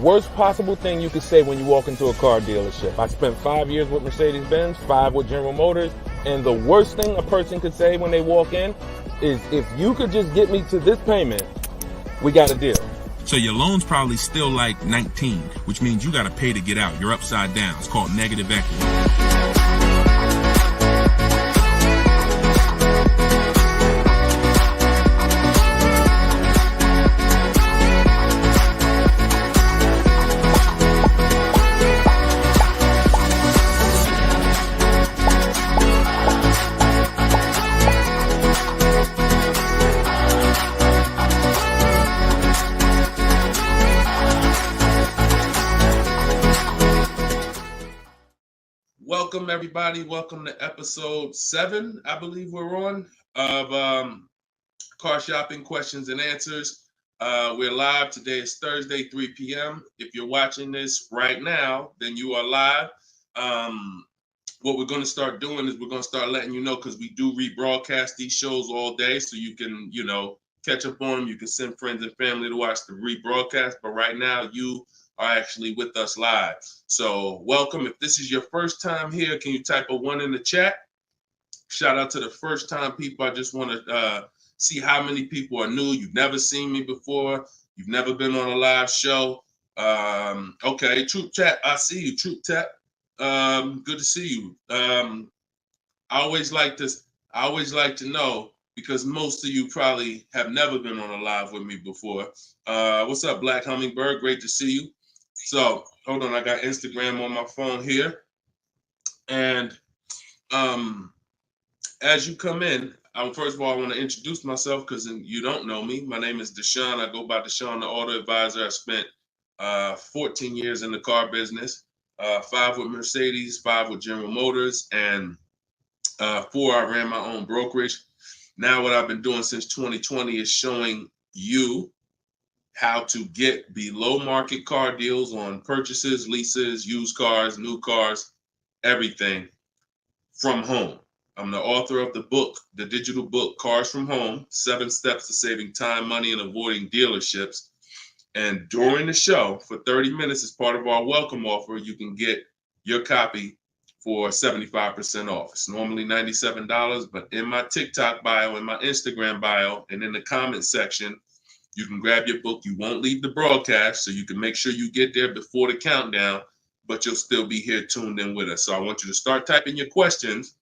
worst possible thing you could say when you walk into a car dealership. I spent 5 years with Mercedes-Benz, 5 with General Motors, and the worst thing a person could say when they walk in is, if you could just get me to this payment, we got a deal. So your loan's probably still like 19, which means you got to pay to get out. You're upside down. It's called negative equity. Welcome, everybody. Welcome to episode 7, I believe we're on, of Car Shopping Questions and Answers. We're live. Today is Thursday, 3 p.m. If you're watching this right now, then you are live. What we're going to start doing is we're going to start letting you know, because we do rebroadcast these shows all day, so you can, catch up on them. You can send friends and family to watch the rebroadcast. But right now, you are actually with us live. So welcome. If this is your first time here, can you type a 1 in the chat? Shout out to the first time people. I just want to see how many people are new. You've never seen me before. You've never been on a live show. Okay, Troop Chat, I see you, Troop Chat. Good to see you. I always like to know, because most of you probably have never been on a live with me before. What's up, Black Hummingbird? Great to see you. So hold on, I got Instagram on my phone here. And as you come in, first of all, I want to introduce myself, because you don't know me. My name is Deshone. I go by Deshone the Auto Advisor. I spent 14 years in the car business, 5 with Mercedes, 5 with General Motors, and 4 I ran my own brokerage. Now what I've been doing since 2020 is showing you how to get below market car deals on purchases, leases, used cars, new cars, everything from home. I'm the author of the book, the digital book, Cars from Home, 7 Steps to Saving Time, Money, and Avoiding Dealerships. And during the show, for 30 minutes, as part of our welcome offer, you can get your copy for 75% off. It's normally $97, but in my TikTok bio, in my Instagram bio, and in the comment section, you can grab your book. You won't leave the broadcast, so you can make sure you get there before the countdown, but you'll still be here tuned in with us. So I want you to start typing your questions,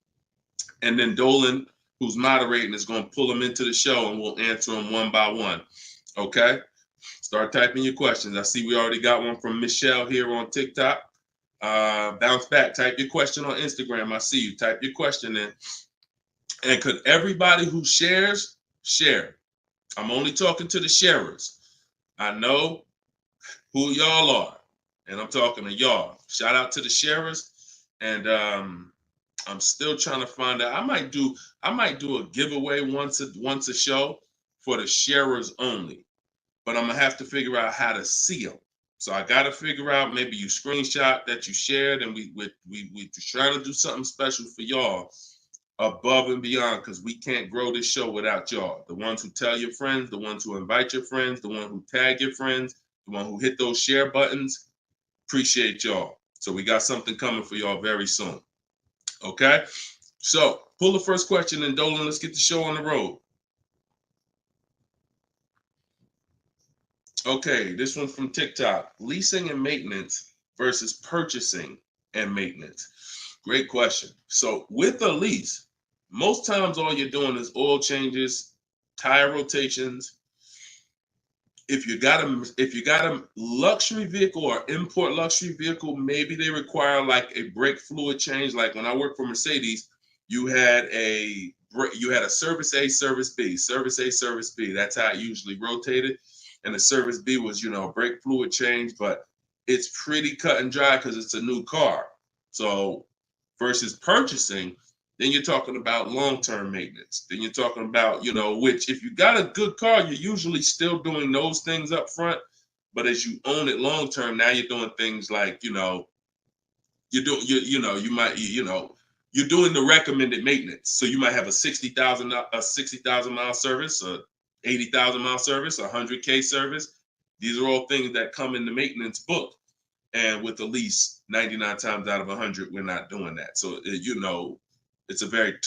and then Dolan, who's moderating, is going to pull them into the show, and we'll answer them one by one. Okay? Start typing your questions. I see we already got one from Michelle here on TikTok. Bounce back. Type your question on Instagram. I see you. Type your question in. And could everybody who shares, share? I'm only talking to the sharers. I know who y'all are, and I'm talking to y'all. Shout out to the sharers. And I'm still trying to find out. I might do a giveaway once a show for the sharers only, but I'm gonna have to figure out how to see them. So I got to figure out, maybe you screenshot that you shared, and we trying to do something special for y'all above and beyond, because we can't grow this show without y'all. The ones who tell your friends, the ones who invite your friends, the one who tag your friends, the one who hit those share buttons. Appreciate y'all. So we got something coming for y'all very soon. Okay? So pull the first question, and Dolan, let's get the show on the road. Okay, this one's from TikTok. Leasing and maintenance versus purchasing and maintenance. Great question. So with a lease, most times all you're doing is oil changes, tire rotations. If you got a luxury vehicle or import luxury vehicle, maybe they require like a brake fluid change. Like when I worked for Mercedes, you had a service A, service B, service A, service B. That's how it usually rotated. And the service B was, a brake fluid change, but it's pretty cut and dry because it's a new car. So versus purchasing, then you're talking about long-term maintenance. Then you're talking about, which if you got a good car, you're usually still doing those things up front. But as you own it long-term, now you're doing things like, you're doing the recommended maintenance. So you might have a 60,000 mile service, a 80,000 mile service, a 100K service. These are all things that come in the maintenance book. And with the lease, 99 times out of 100, we're not doing that. So, you know, it's a very,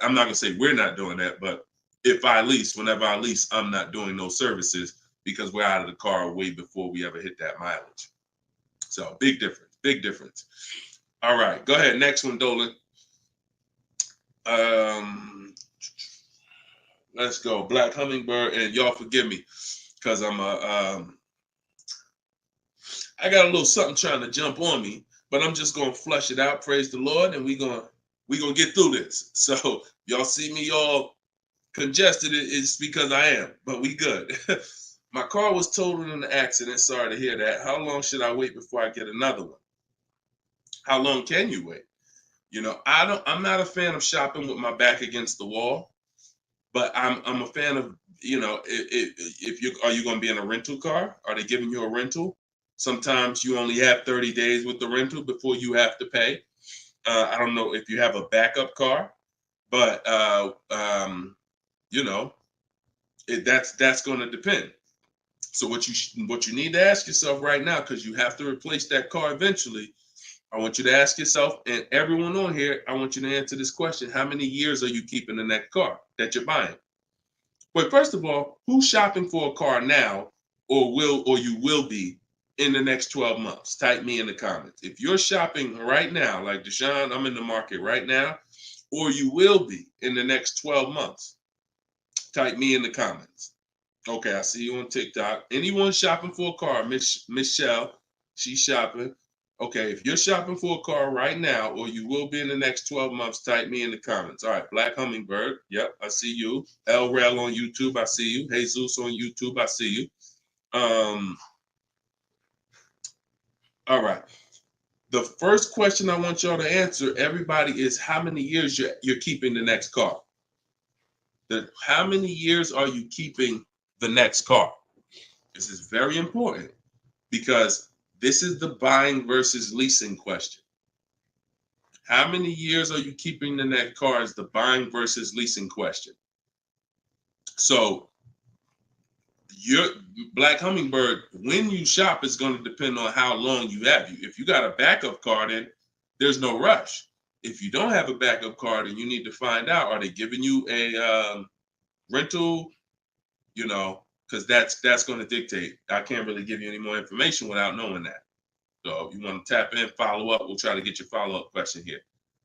I'm not going to say we're not doing that, but if I lease, whenever I lease, I'm not doing those services because we're out of the car way before we ever hit that mileage. So big difference, big difference. All right, go ahead. Next one, Dolan. Let's go. Black Hummingbird, and y'all forgive me because I got a little something trying to jump on me, but I'm just gonna flush it out. Praise the Lord, and we gonna get through this. So y'all see me all congested, it's because I am, but we good. My car was totaled in an accident. Sorry to hear that. How long should I wait before I get another one? How long can you wait? You know, I'm not a fan of shopping with my back against the wall, but I'm a fan of, you know, if you are you going to be in a rental car? Are they giving you a rental? Sometimes you only have 30 days with the rental before you have to pay. I don't know if you have a backup car, but you know, that's going to depend. So what you need to ask yourself right now, because you have to replace that car eventually, I want you to ask yourself, and everyone on here, I want you to answer this question: how many years are you keeping in that car that you're buying? But first of all, who's shopping for a car now, or you will be in the next 12 months? Type me in the comments. If you're shopping right now, like Deshone, I'm in the market right now, or you will be in the next 12 months, type me in the comments. Okay, I see you on TikTok. Anyone shopping for a car? Michelle, she's shopping. Okay, if you're shopping for a car right now, or you will be in the next 12 months, type me in the comments. All right, Black Hummingbird. Yep, I see you. El Rel on YouTube, I see you. Jesus on YouTube, I see you. All right. The first question I want y'all to answer, everybody, is how many years you're keeping the next car? How many years are you keeping the next car? This is very important because this is the buying versus leasing question. How many years are you keeping the next car is the buying versus leasing question. So your Black Hummingbird, when you shop, is going to depend on how long you have. If you got a backup car, then there's no rush. If you don't have a backup car, then you need to find out, are they giving you a rental? You know, because that's going to dictate. I can't really give you any more information without knowing that. So if you want to tap in, follow up, we'll try to get your follow-up question here.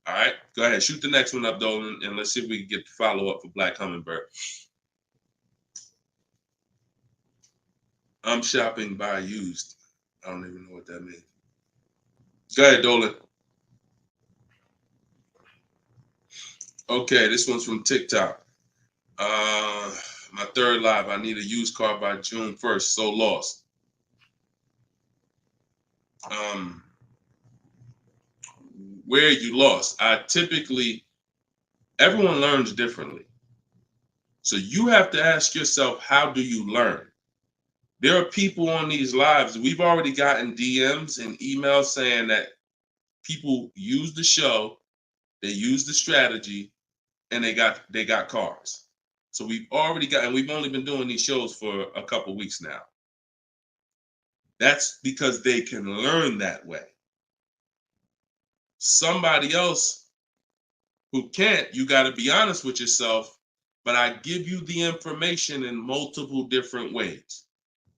All right, go ahead, shoot the next one up, Dolan, and let's see if we can get the follow-up for Black Hummingbird. I'm shopping by used. I don't even know what that means. Go ahead, Dolan. Okay, this one's from TikTok. My third live, I need a used car by June 1st, so lost. Where you lost? Everyone learns differently. So you have to ask yourself, how do you learn? There are people on these lives, we've already gotten DMs and emails saying that people use the show, they use the strategy, and they got cars. So we've already got, and we've only been doing these shows for a couple weeks now. That's because they can learn that way. Somebody else who can't, you got to be honest with yourself, but I give you the information in multiple different ways.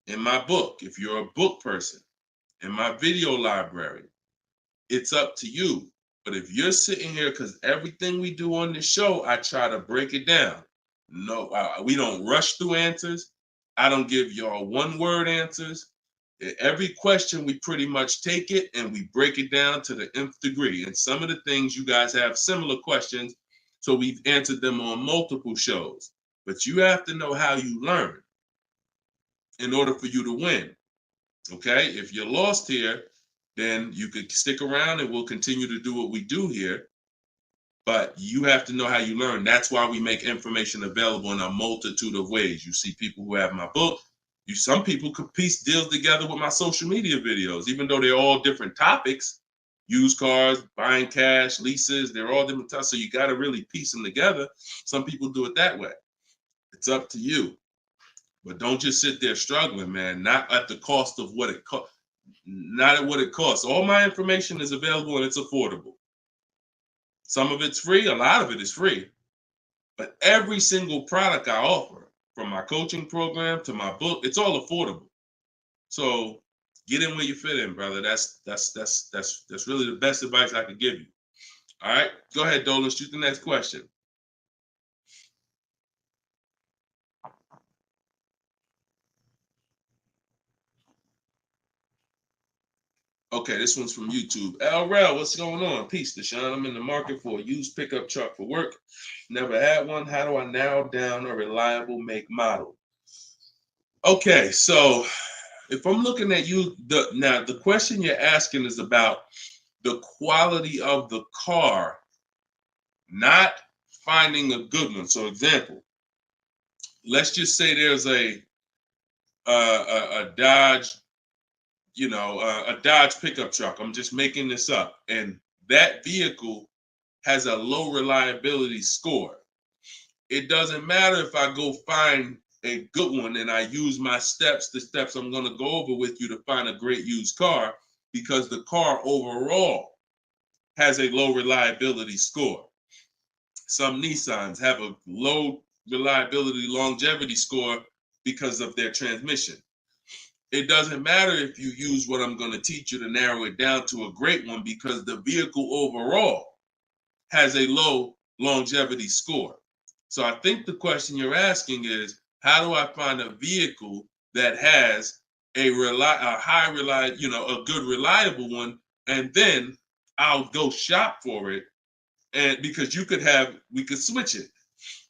In my book, if you're a book person, in my video library, it's up to you. But if you're sitting here, because everything we do on this show, I try to break it down. No, we don't rush through answers. I don't give y'all one-word answers. Every question, we pretty much take it and we break it down to the nth degree. And some of the things you guys have similar questions, so we've answered them on multiple shows. But you have to know how you learn in order for you to win. Okay? If you're lost here, then you could stick around and we'll continue to do what we do here. But you have to know how you learn. That's why we make information available in a multitude of ways. You see people who have my book. Some people could piece deals together with my social media videos, even though they're all different topics. Used cars, buying cash, leases, they're all different types. So you got to really piece them together. Some people do it that way. It's up to you. But don't just sit there struggling, man. Not at the cost of what it costs. Not at what it costs. All my information is available and it's affordable. Some of it's free, a lot of it is free. But every single product I offer, from my coaching program to my book, it's all affordable. So get in where you fit in, brother. That's really the best advice I could give you. All right, go ahead, Dolan. Shoot the next question. Okay, this one's from YouTube. LRel, what's going on? Peace, Deshone. I'm in the market for a used pickup truck for work. Never had one. How do I narrow down a reliable make model? Okay, so if I'm looking at you, the question you're asking is about the quality of the car, not finding a good one. So, example, let's just say there's a Dodge, a Dodge pickup truck. I'm just making this up, and that vehicle has a low reliability score. It doesn't matter if I go find a good one and I use my steps, the steps I'm going to go over with you to find a great used car, because the car overall has a low reliability score. Some Nissans have a low reliability longevity score because of their transmission. It doesn't matter if you use what I'm going to teach you to narrow it down to a great one, because the vehicle overall has a low longevity score. So I think the question you're asking is, how do I find a vehicle that has a good reliable one, and then I'll go shop for it. And because we could switch it.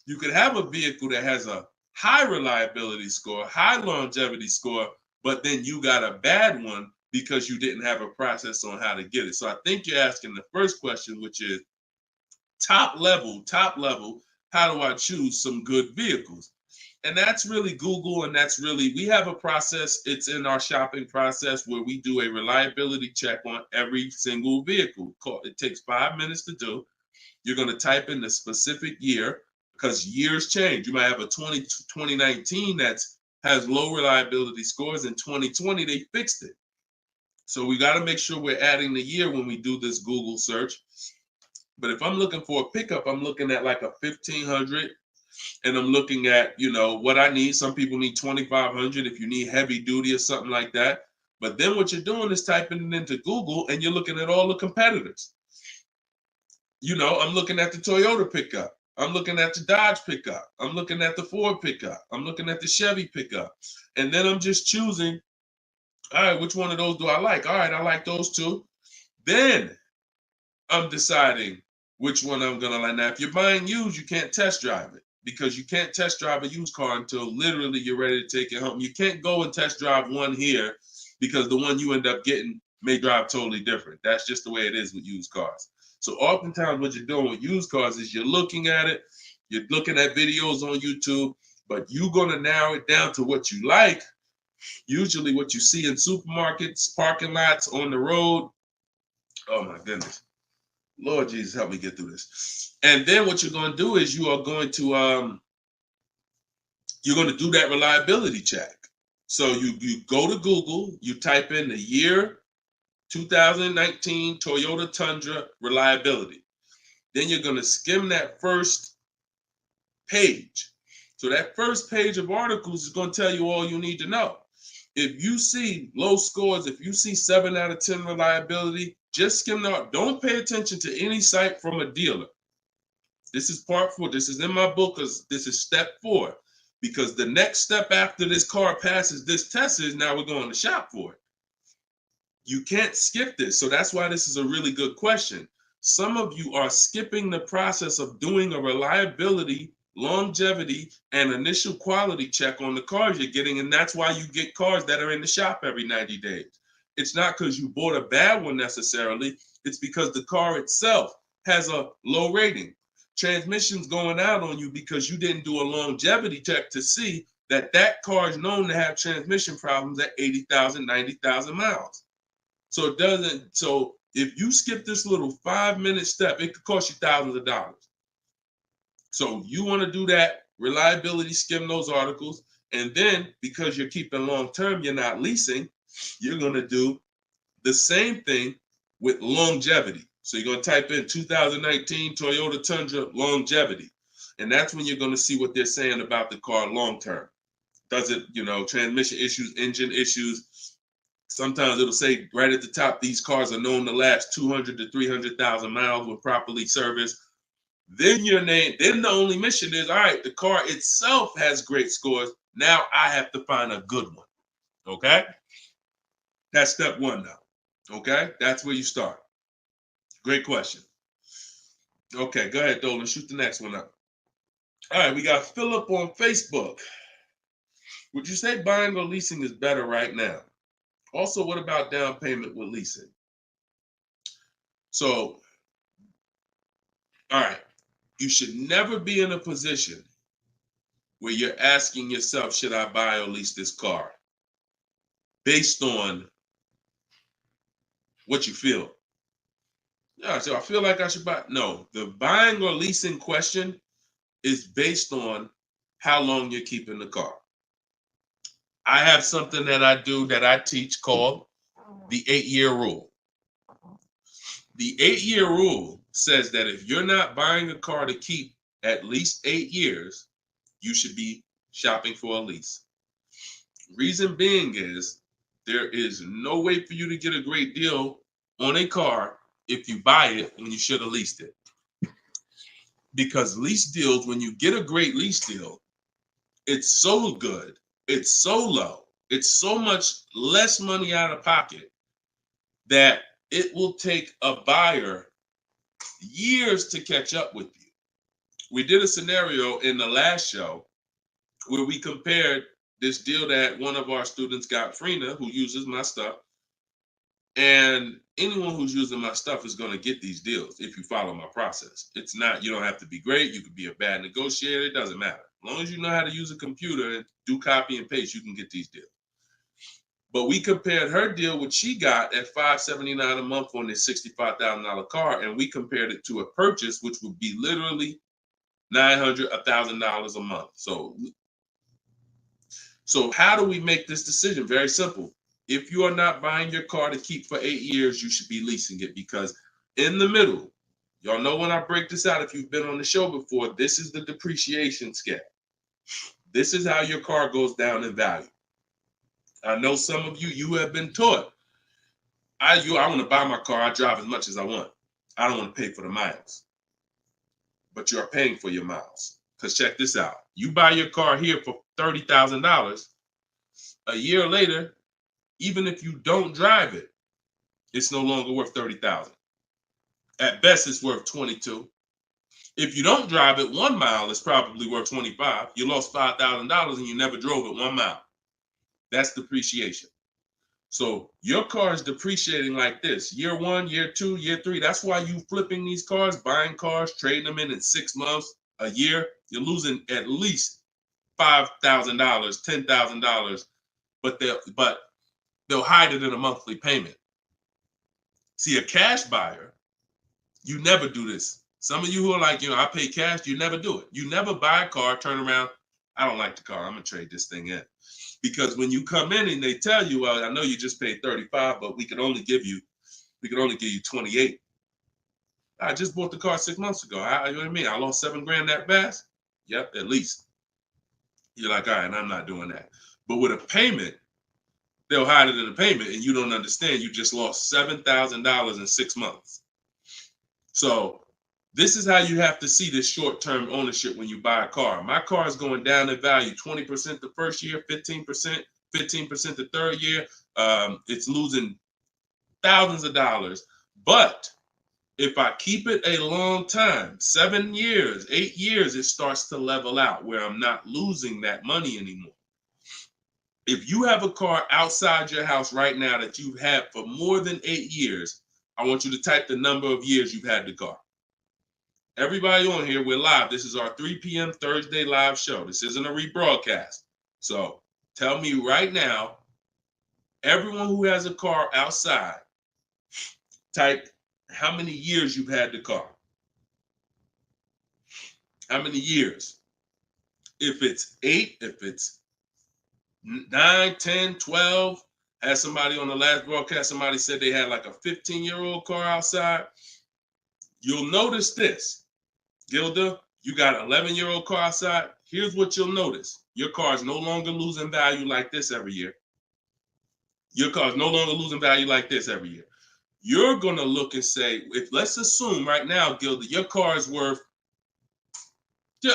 You could have a vehicle that has a high reliability score, high longevity score, but then you got a bad one because you didn't have a process on how to get it. So I think you're asking the first question, which is top level, how do I choose some good vehicles? And that's really Google, and we have a process. It's in our shopping process where we do a reliability check on every single vehicle. It takes 5 minutes to do. You're going to type in the specific year, because years change. You might have a 2019 that has low reliability scores. In 2020, they fixed it. So we got to make sure we're adding the year when we do this Google search. But if I'm looking for a pickup, I'm looking at like a 1500, and I'm looking at, what I need. Some people need 2500 if you need heavy duty or something like that. But then what you're doing is typing it into Google, and you're looking at all the competitors. I'm looking at the Toyota pickup. I'm looking at the Dodge pickup. I'm looking at the Ford pickup. I'm looking at the Chevy pickup. And then I'm just choosing, all right, which one of those do I like? All right, I like those two. Then I'm deciding which one I'm going to like. Now, if you're buying used, you can't test drive it, because you can't test drive a used car until literally you're ready to take it home. You can't go and test drive one here, because the one you end up getting may drive totally different. That's just the way it is with used cars. So oftentimes what you're doing with used cars is you're looking at it, you're looking at videos on YouTube, but you're going to narrow it down to what you like, usually what you see in supermarkets, parking lots, on the road. Oh my goodness. Lord Jesus, help me get through this. And then what you're going to do is you're going to do that reliability check. So you go to Google, you type in the year 2019 Toyota Tundra reliability. Then you're going to skim that first page. So that first page of articles is going to tell you all you need to know. If you see low scores, if you see 7 out of 10 reliability, just skim that. Don't pay attention to any site from a dealer. This is part 4. This is in my book, because this is step 4. Because the next step after this car passes this test is now we're going to shop for it. You can't skip this. So that's why this is a really good question. Some of you are skipping the process of doing a reliability, longevity, and initial quality check on the cars you're getting. And that's why you get cars that are in the shop every 90 days. It's not because you bought a bad one necessarily. It's because the car itself has a low rating. Transmission's going out on you because you didn't do a longevity check to see that that car is known to have transmission problems at 80,000, 90,000 miles. So if you skip this little 5-minute step, it could cost you thousands of dollars. So you want to do that reliability, skim those articles. And then because you're keeping long term, you're not leasing, you're going to do the same thing with longevity. So you're going to type in 2019 Toyota Tundra longevity. And that's when you're going to see what they're saying about the car long term. Does it, transmission issues, engine issues? Sometimes it'll say right at the top, these cars are known to last 200 to 300,000 miles when properly serviced. Then then the only mission is, all right, the car itself has great scores. Now I have to find a good one. Okay? That's step one now. Okay? That's where you start. Great question. Okay, go ahead, Dolan. Shoot the next one up. All right, we got Philip on Facebook. Would you say buying or leasing is better right now? Also, what about down payment with leasing? So, all right, you should never be in a position where you're asking yourself, should I buy or lease this car? Based on what you feel. Yeah, so I feel like I should buy. No, the buying or leasing question is based on how long you're keeping the car. I have something that I do that I teach called the 8-year rule. The 8-year rule says that if you're not buying a car to keep at least 8 years, you should be shopping for a lease. Reason being is there is no way for you to get a great deal on a car if you buy it when you should have leased it. Because lease deals, when you get a great lease deal, it's so good, it's so low, it's so much less money out of pocket that it will take a buyer years to catch up with you. We did a scenario in the last show where we compared this deal that one of our students got, Frina, who uses my stuff. And anyone who's using my stuff is going to get these deals if you follow my process. It's not, you don't have to be great. You could be a bad negotiator. It doesn't matter. As long as you know how to use a computer and do copy and paste, you can get these deals. But we compared her deal, which she got at $579 a month on this $65,000 car, and we compared it to a purchase, which would be literally $900, $1,000 a month. So how do we make this decision? Very simple. If you are not buying your car to keep for 8 years, you should be leasing it, because in the middle, y'all know when I break this out, if you've been on the show before, this is the depreciation scale. This is how your car goes down in value. I know some of you have been taught, I want to buy my car, I drive as much as I want. I don't want to pay for the miles. But you're paying for your miles. Because check this out. You buy your car here for $30,000. A year later, even if you don't drive it, it's no longer worth $30,000. At best, it's worth $22,000. If you don't drive it 1 mile, it's probably worth $25,000. You lost $5,000 and you never drove it 1 mile. That's depreciation. So your car is depreciating like this. Year 1, year 2, year 3. That's why you flipping these cars, buying cars, trading them in 6 months, a year. You're losing at least $5,000, $10,000, but they'll hide it in a monthly payment. See, a cash buyer, you never do this. Some of you who are like, I pay cash, you never do it. You never buy a car, turn around, I don't like the car, I'm gonna trade this thing in. Because when you come in and they tell you, well, I know you just paid 35, but we can only give you 28. I just bought the car 6 months ago. You know what I mean? I lost $7,000 that fast? Yep, at least. You're like, all right, I'm not doing that. But with a payment, they'll hide it in a payment, and you don't understand. You just lost $7,000 in 6 months. So this is how you have to see this short-term ownership when you buy a car. My car is going down in value 20% the first year, 15% the third year. It's losing thousands of dollars. But if I keep it a long time, 7 years, 8 years, it starts to level out where I'm not losing that money anymore. If you have a car outside your house right now that you've had for more than 8 years, I want you to type the number of years you've had the car. Everybody on here, we're live. This is our 3 p.m. Thursday live show. This isn't a rebroadcast. So tell me right now, everyone who has a car outside, type how many years you've had the car. How many years? If it's 8, if it's 9, 10, 12. Had somebody on the last broadcast, somebody said they had like a 15-year-old car outside. You'll notice this, Gilda, you got an 11-year-old car outside. Here's what you'll notice. Your car is no longer losing value like this every year. Your car is no longer losing value like this every year. You're going to look and say, if let's assume right now, Gilda, your car is worth,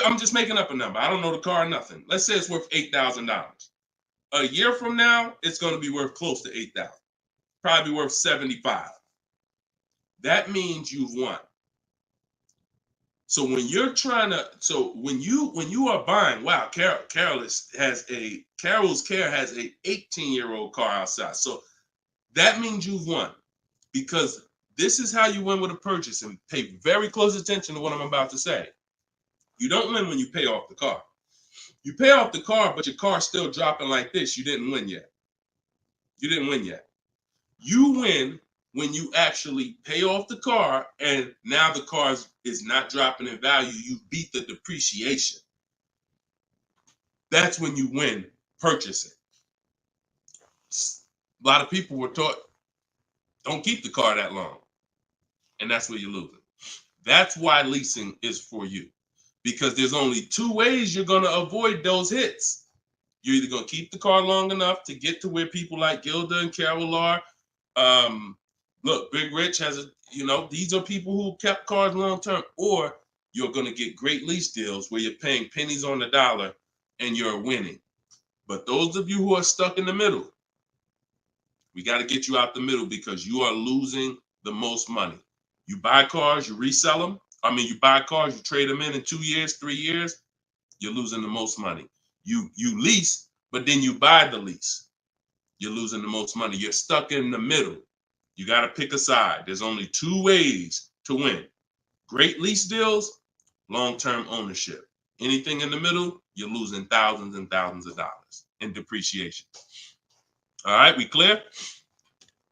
I'm just making up a number. I don't know the car, nothing. Let's say it's worth $8,000. A year from now, it's going to be worth close to $8,000. Probably worth $75,000. That means you've won. So when you're trying to, when you are buying, wow, Carol's Care has a 18-year-old car outside. So that means you've won, because this is how you win with a purchase. And pay very close attention to what I'm about to say. You don't win when you pay off the car. You pay off the car, but your car's still dropping like this. You didn't win yet. You didn't win yet. You win when you actually pay off the car and now the car is not dropping in value. You beat the depreciation. That's when you win purchasing. A lot of people were taught, don't keep the car that long. And that's where you're losing. That's why leasing is for you. Because there's only two ways you're going to avoid those hits. You're either going to keep the car long enough to get to where people like Gilda and Carol are. Look, Big Rich has these are people who kept cars long term, or you're going to get great lease deals where you're paying pennies on the dollar and you're winning. But those of you who are stuck in the middle, we got to get you out the middle, because you are losing the most money. You buy cars, you resell them. You buy cars, you trade them in 2 years, 3 years, you're losing the most money. You lease, but then you buy the lease. You're losing the most money. You're stuck in the middle. You got to pick a side. There's only two ways to win. Great lease deals, long-term ownership. Anything in the middle, you're losing thousands and thousands of dollars in depreciation. All right, we clear?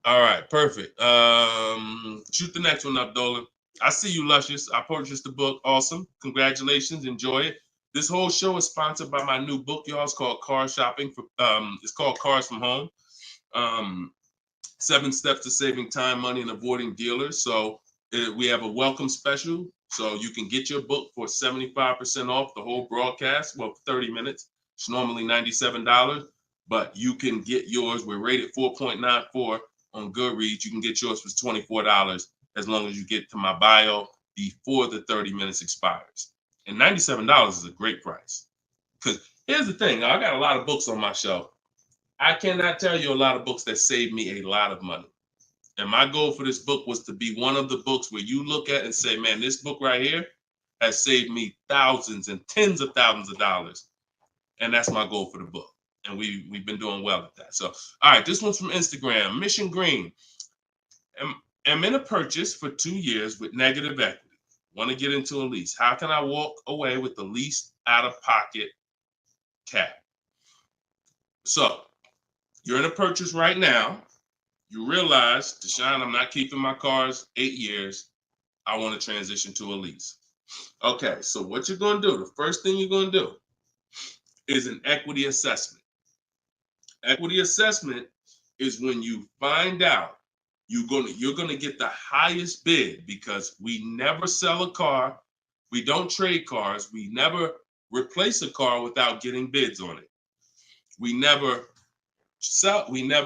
All right, perfect. Shoot the next one up, Dolan. I see you, Luscious. I purchased the book. Awesome. Congratulations. Enjoy it. This whole show is sponsored by my new book, y'all. It's called Car Shopping. It's called Cars from Home. 7 Steps to Saving Time, Money, and Avoiding Dealers. So we have a welcome special. So you can get your book for 75% off the whole broadcast. Well, 30 minutes. It's normally $97, but you can get yours. We're rated 4.94 on Goodreads. You can get yours for $24 as long as you get to my bio before the 30 minutes expires. And $97 is a great price. Because here's the thing. I got a lot of books on my shelf. I cannot tell you a lot of books that saved me a lot of money. And my goal for this book was to be one of the books where you look at and say, man, this book right here has saved me thousands and tens of thousands of dollars. And that's my goal for the book. And we've been doing well at that. So, all right, this one's from Instagram. Mission Green. I'm in a purchase for 2 years with negative equity. Want to get into a lease. How can I walk away with the least out-of-pocket cap? So, you're in a purchase right now. You realize, Deshone, I'm not keeping my cars 8 years. I want to transition to a lease. Okay, so what you're going to do, the first thing you're going to do is an equity assessment. Equity assessment is when you find out you're going to get the highest bid, because we never sell a car. We don't trade cars. We never replace a car without getting bids on it. We never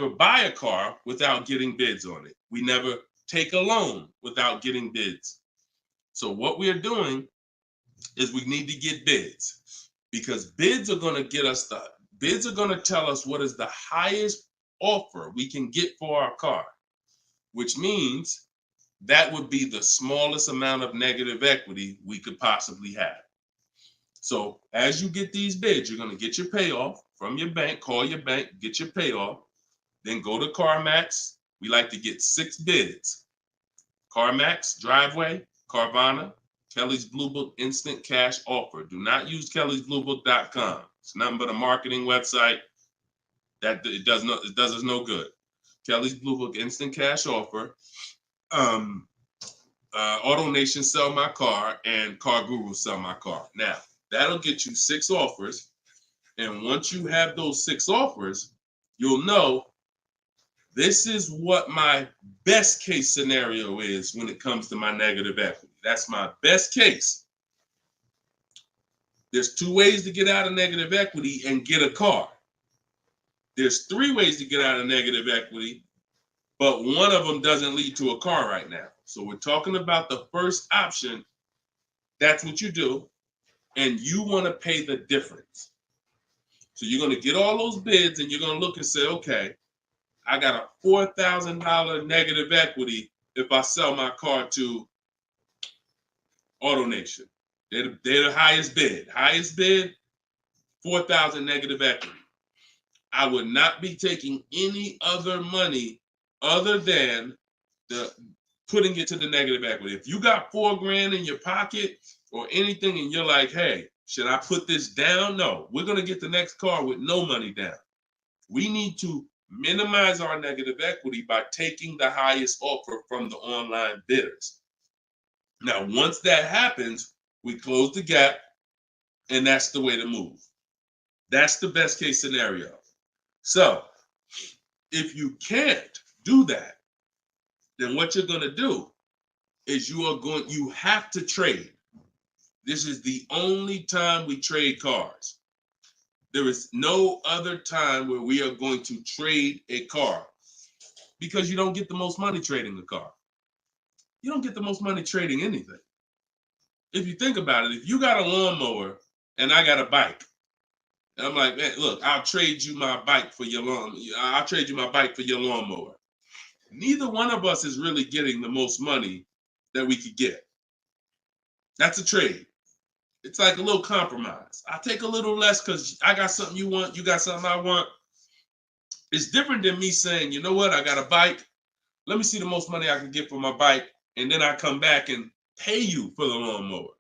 buy a car without getting bids on it. We never take a loan without getting bids. So what we are doing is we need to get bids, because bids are going to tell us what is the highest offer we can get for our car, which means that would be the smallest amount of negative equity we could possibly have. So as you get these bids, you're going to get your payoff from your bank, call your bank, get your payoff, then go to CarMax. We like to get 6 bids. CarMax, Driveway, Carvana, Kelly's Blue Book Instant Cash Offer. Do not use kellysbluebook.com. It's nothing but a marketing website that it does us no good. Kelly's Blue Book Instant Cash Offer. Auto Nation Sell My Car, and Car Guru Sell My Car. Now, that'll get you 6 offers. And once you have those 6 offers, you'll know this is what my best case scenario is when it comes to my negative equity. That's my best case. There's 2 ways to get out of negative equity and get a car. There's 3 ways to get out of negative equity, but one of them doesn't lead to a car right now. So we're talking about the first option. That's what you do, and you want to pay the difference. So you're going to get all those bids, and you're going to look and say, okay, I got a $4,000 negative equity if I sell my car to AutoNation. They're the highest bid. Highest bid, $4,000 negative equity. I would not be taking any other money other than the putting it to the negative equity. If you got $4,000 in your pocket or anything and you're like, hey, should I put this down? No, we're going to get the next car with no money down. We need to minimize our negative equity by taking the highest offer from the online bidders. Now, once that happens, we close the gap, and that's the way to move. That's the best case scenario. So if you can't do that, then what you're going to do is you have to trade. This is the only time we trade cars. There is no other time where we are going to trade a car, because you don't get the most money trading a car. You don't get the most money trading anything. If you think about it, if you got a lawnmower and I got a bike, and I'm like, man, look, I'll trade you my bike for your I'll trade you my bike for your lawnmower. Neither one of us is really getting the most money that we could get. That's a trade. It's like a little compromise. I take a little less because I got something you want, you got something I want. It's different than me saying, you know what, I got a bike. Let me see the most money I can get for my bike, and then I come back and pay you for the lawnmower.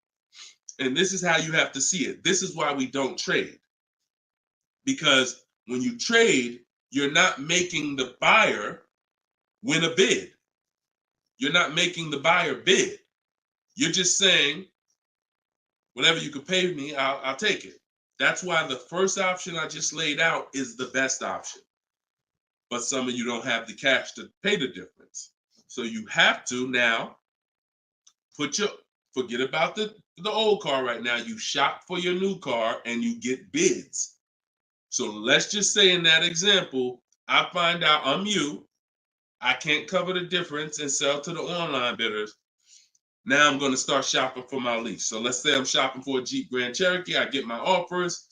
And this is how you have to see it. This is why we don't trade. Because when you trade, you're not making the buyer win a bid. You're not making the buyer bid. You're just saying, whatever you could pay me, I'll take it. That's why the first option I just laid out is the best option. But some of you don't have the cash to pay the difference. So you have to now forget about the old car right now. You shop for your new car and you get bids. So let's just say in that example, I find out I'm you. I can't cover the difference and sell to the online bidders. Now I'm going to start shopping for my lease. So let's say I'm shopping for a Jeep Grand Cherokee. I get my offers.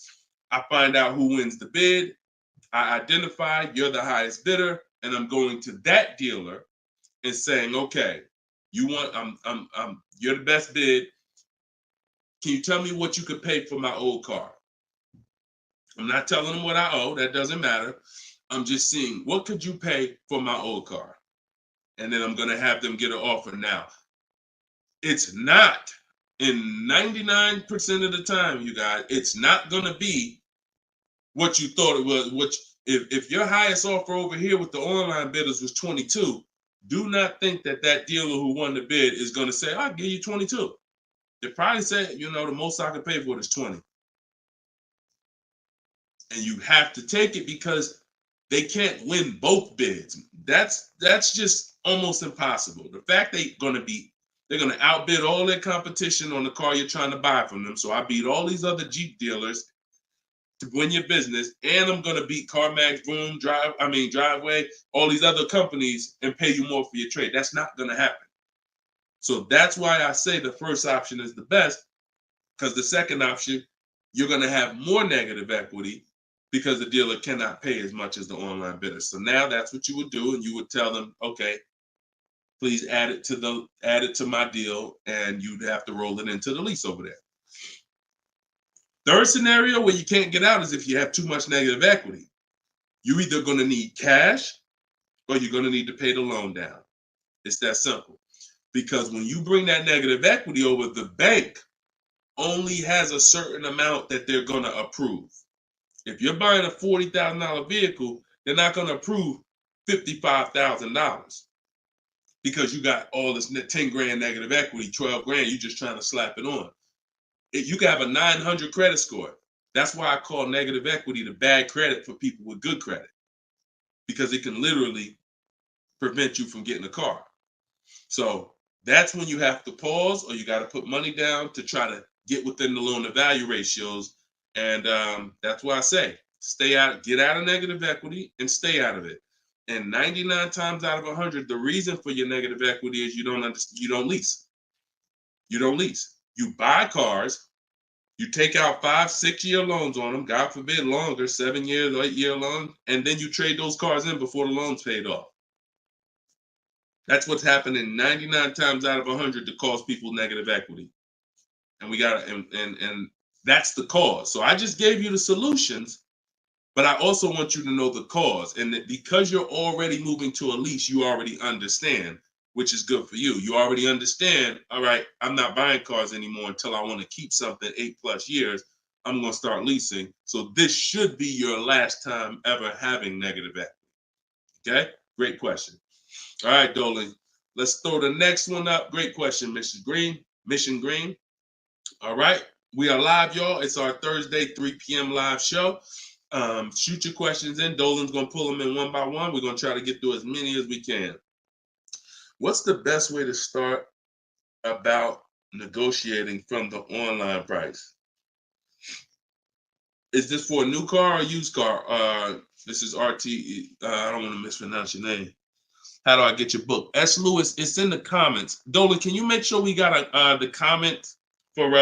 I find out who wins the bid. I identify you're the highest bidder, and I'm going to that dealer and saying, okay, you're the best bid. Can you tell me what you could pay for my old car? I'm not telling them what I owe. That doesn't matter. I'm just seeing, what could you pay for my old car? And then I'm going to have them get an offer. Now, it's not, in 99% of the time, you guys, it's not going to be what you thought it was. If your highest offer over here with the online bidders was 22, do not think that dealer who won the bid is going to say, I'll give you 22. They probably say, the most I can pay for it is 20. And you have to take it because they can't win both bids. That's just almost impossible. The fact they're going to outbid all their competition on the car you're trying to buy from them. So I beat all these other Jeep dealers to win your business, and I'm going to beat CarMax, Boom, Driveway, all these other companies and pay you more for your trade. That's not going to happen. So that's why I say the first option is the best, because the second option, you're going to have more negative equity because the dealer cannot pay as much as the online bidder. So now that's what you would do, and you would tell them, okay, please add it to my deal, and you'd have to roll it into the lease over there. Third scenario where you can't get out is if you have too much negative equity. You're either going to need cash or you're going to need to pay the loan down. It's that simple. Because when you bring that negative equity over, the bank only has a certain amount that they're going to approve. If you're buying a $40,000 vehicle, they're not going to approve $55,000 because you got all this 10 grand negative equity, 12 grand, you're just trying to slap it on. You can have a 900 credit score. That's why I call negative equity the bad credit for people with good credit, because it can literally prevent you from getting a car. So that's when you have to pause, or you got to put money down to try to get within the loan to value ratios. And that's why I say stay out, get out of negative equity and stay out of it. And 99 times out of 100, the reason for your negative equity is you don't lease. You don't lease. You buy cars, you take out 5-6 year loans on them, God forbid longer, 7 years, 8 year loan, and then you trade those cars in before the loan's paid off. That's what's happening 99 times out of 100 to cause people negative equity. And we got and that's the cause. So I just gave you the solutions, but I also want you to know the cause. And that because you're already moving to a lease, you already understand, which is good for you. You already understand, all right, I'm not buying cars anymore until I want to keep something 8+ years. I'm going to start leasing. So this should be your last time ever having negative equity. Okay? Great question. All right, Dolan. Let's throw the next one up. Great question, Mission Green. All right. We are live, y'all. It's our Thursday, 3 p.m. live show. Shoot your questions in. Dolan's going to pull them in one by one. We're going to try to get through as many as we can. What's the best way to start about negotiating from the online price? Is this for a new car or used car? This is RT. I don't want to mispronounce your name. How do I get your book? S. Lewis, it's in the comments. Dolan, can you make sure we got the comment for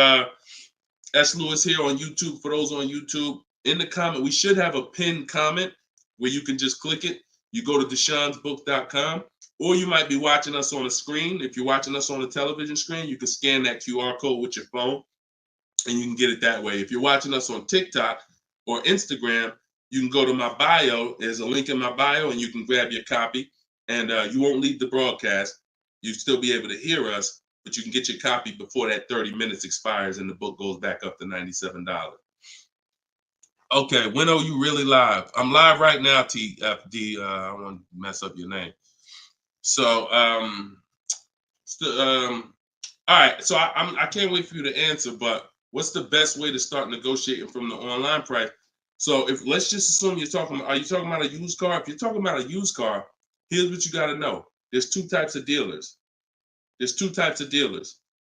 S. Lewis here on YouTube? For those on YouTube, in the comment, we should have a pinned comment where you can just click it. You go to deshonsbook.com, or you might be watching us on a screen. If you're watching us on a television screen, you can scan that QR code with your phone, and you can get it that way. If you're watching us on TikTok or Instagram, you can go to my bio. There's a link in my bio, and you can grab your copy. And you won't leave the broadcast. You'll still be able to hear us, but you can get your copy before that 30 minutes expires and the book goes back up to $97. Okay, when are you really live? I'm live right now, TFD. I don't want to mess up your name. So, all right. So I can't wait for you to answer, but what's the best way to start negotiating from the online price? So let's just assume are you talking about a used car? If you're talking about a used car, here's what you got to know. There's two types of dealers.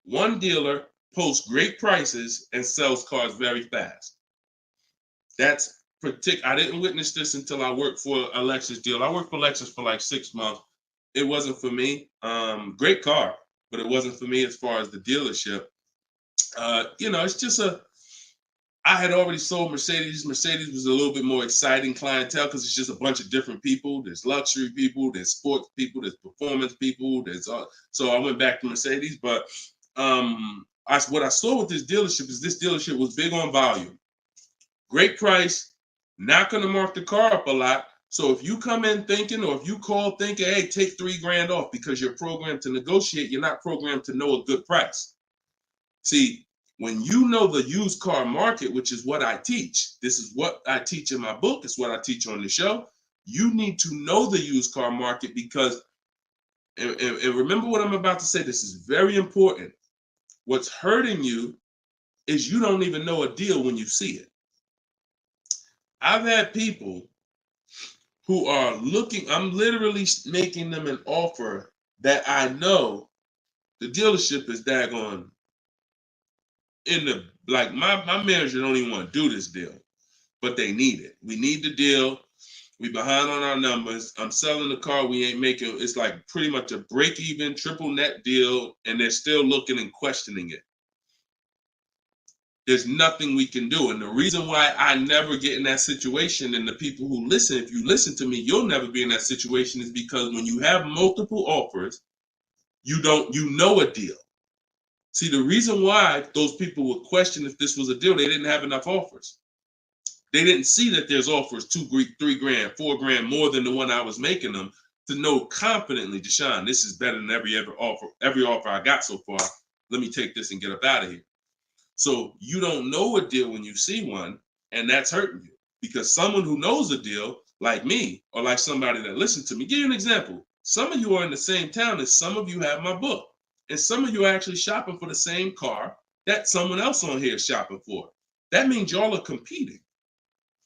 One dealer posts great prices and sells cars very fast. That's I didn't witness this until I worked for a Lexus deal. I worked for Lexus for like 6 months. It wasn't for me. Great car, but it wasn't for me as far as the dealership. It's just I had already sold Mercedes. Mercedes was a little bit more exciting clientele because it's just a bunch of different people. There's luxury people, there's sports people, there's performance people. So I went back to Mercedes. But what I saw with this dealership was big on volume. Great price, not going to mark the car up a lot. So if you come in thinking, or if you call thinking, hey, take $3,000 off because you're programmed to negotiate, you're not programmed to know a good price. See, when you know the used car market, which is what I teach, this is what I teach in my book, it's what I teach on the show. You need to know the used car market because, and remember what I'm about to say, this is very important. What's hurting you is you don't even know a deal when you see it. I've had people who are looking, I'm literally making them an offer that I know the dealership is daggone my manager don't even want to do this deal, but they need it. We need the deal. We behind on our numbers. I'm selling the car. We ain't making, it's like pretty much a break even triple net deal. And they're still looking and questioning it. There's nothing we can do. And the reason why I never get in that situation, and the people who listen, if you listen to me, you'll never be in that situation, is because when you have multiple offers, you know a deal. See, the reason why those people would question if this was a deal, they didn't have enough offers. They didn't see that there's offers $2,000, $3,000, $4,000 more than the one I was making them to know confidently, Deshone, this is better than every offer I got so far. Let me take this and get up out of here. So you don't know a deal when you see one, and that's hurting you because someone who knows a deal, like me, or like somebody that listened to me, give you an example. Some of you are in the same town as some of you have my book. And some of you are actually shopping for the same car that someone else on here is shopping for. that means y'all are competing.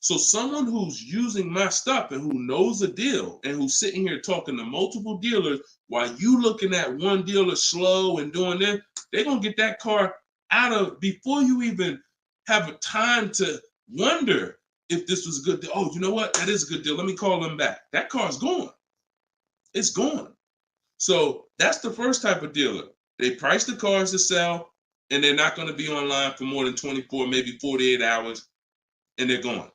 So someone who's using my stuff and who knows a deal and who's sitting here talking to multiple dealers while you looking at one dealer slow and doing this, they're going to get that car out of before you even have a time to wonder if this was a good deal. Oh, you know what? That is a good deal. Let me call them back. That car's gone. It's gone. So that's the first type of dealer. They price the cars to sell, and they're not going to be online for more than 24, maybe 48 hours, and they're gone.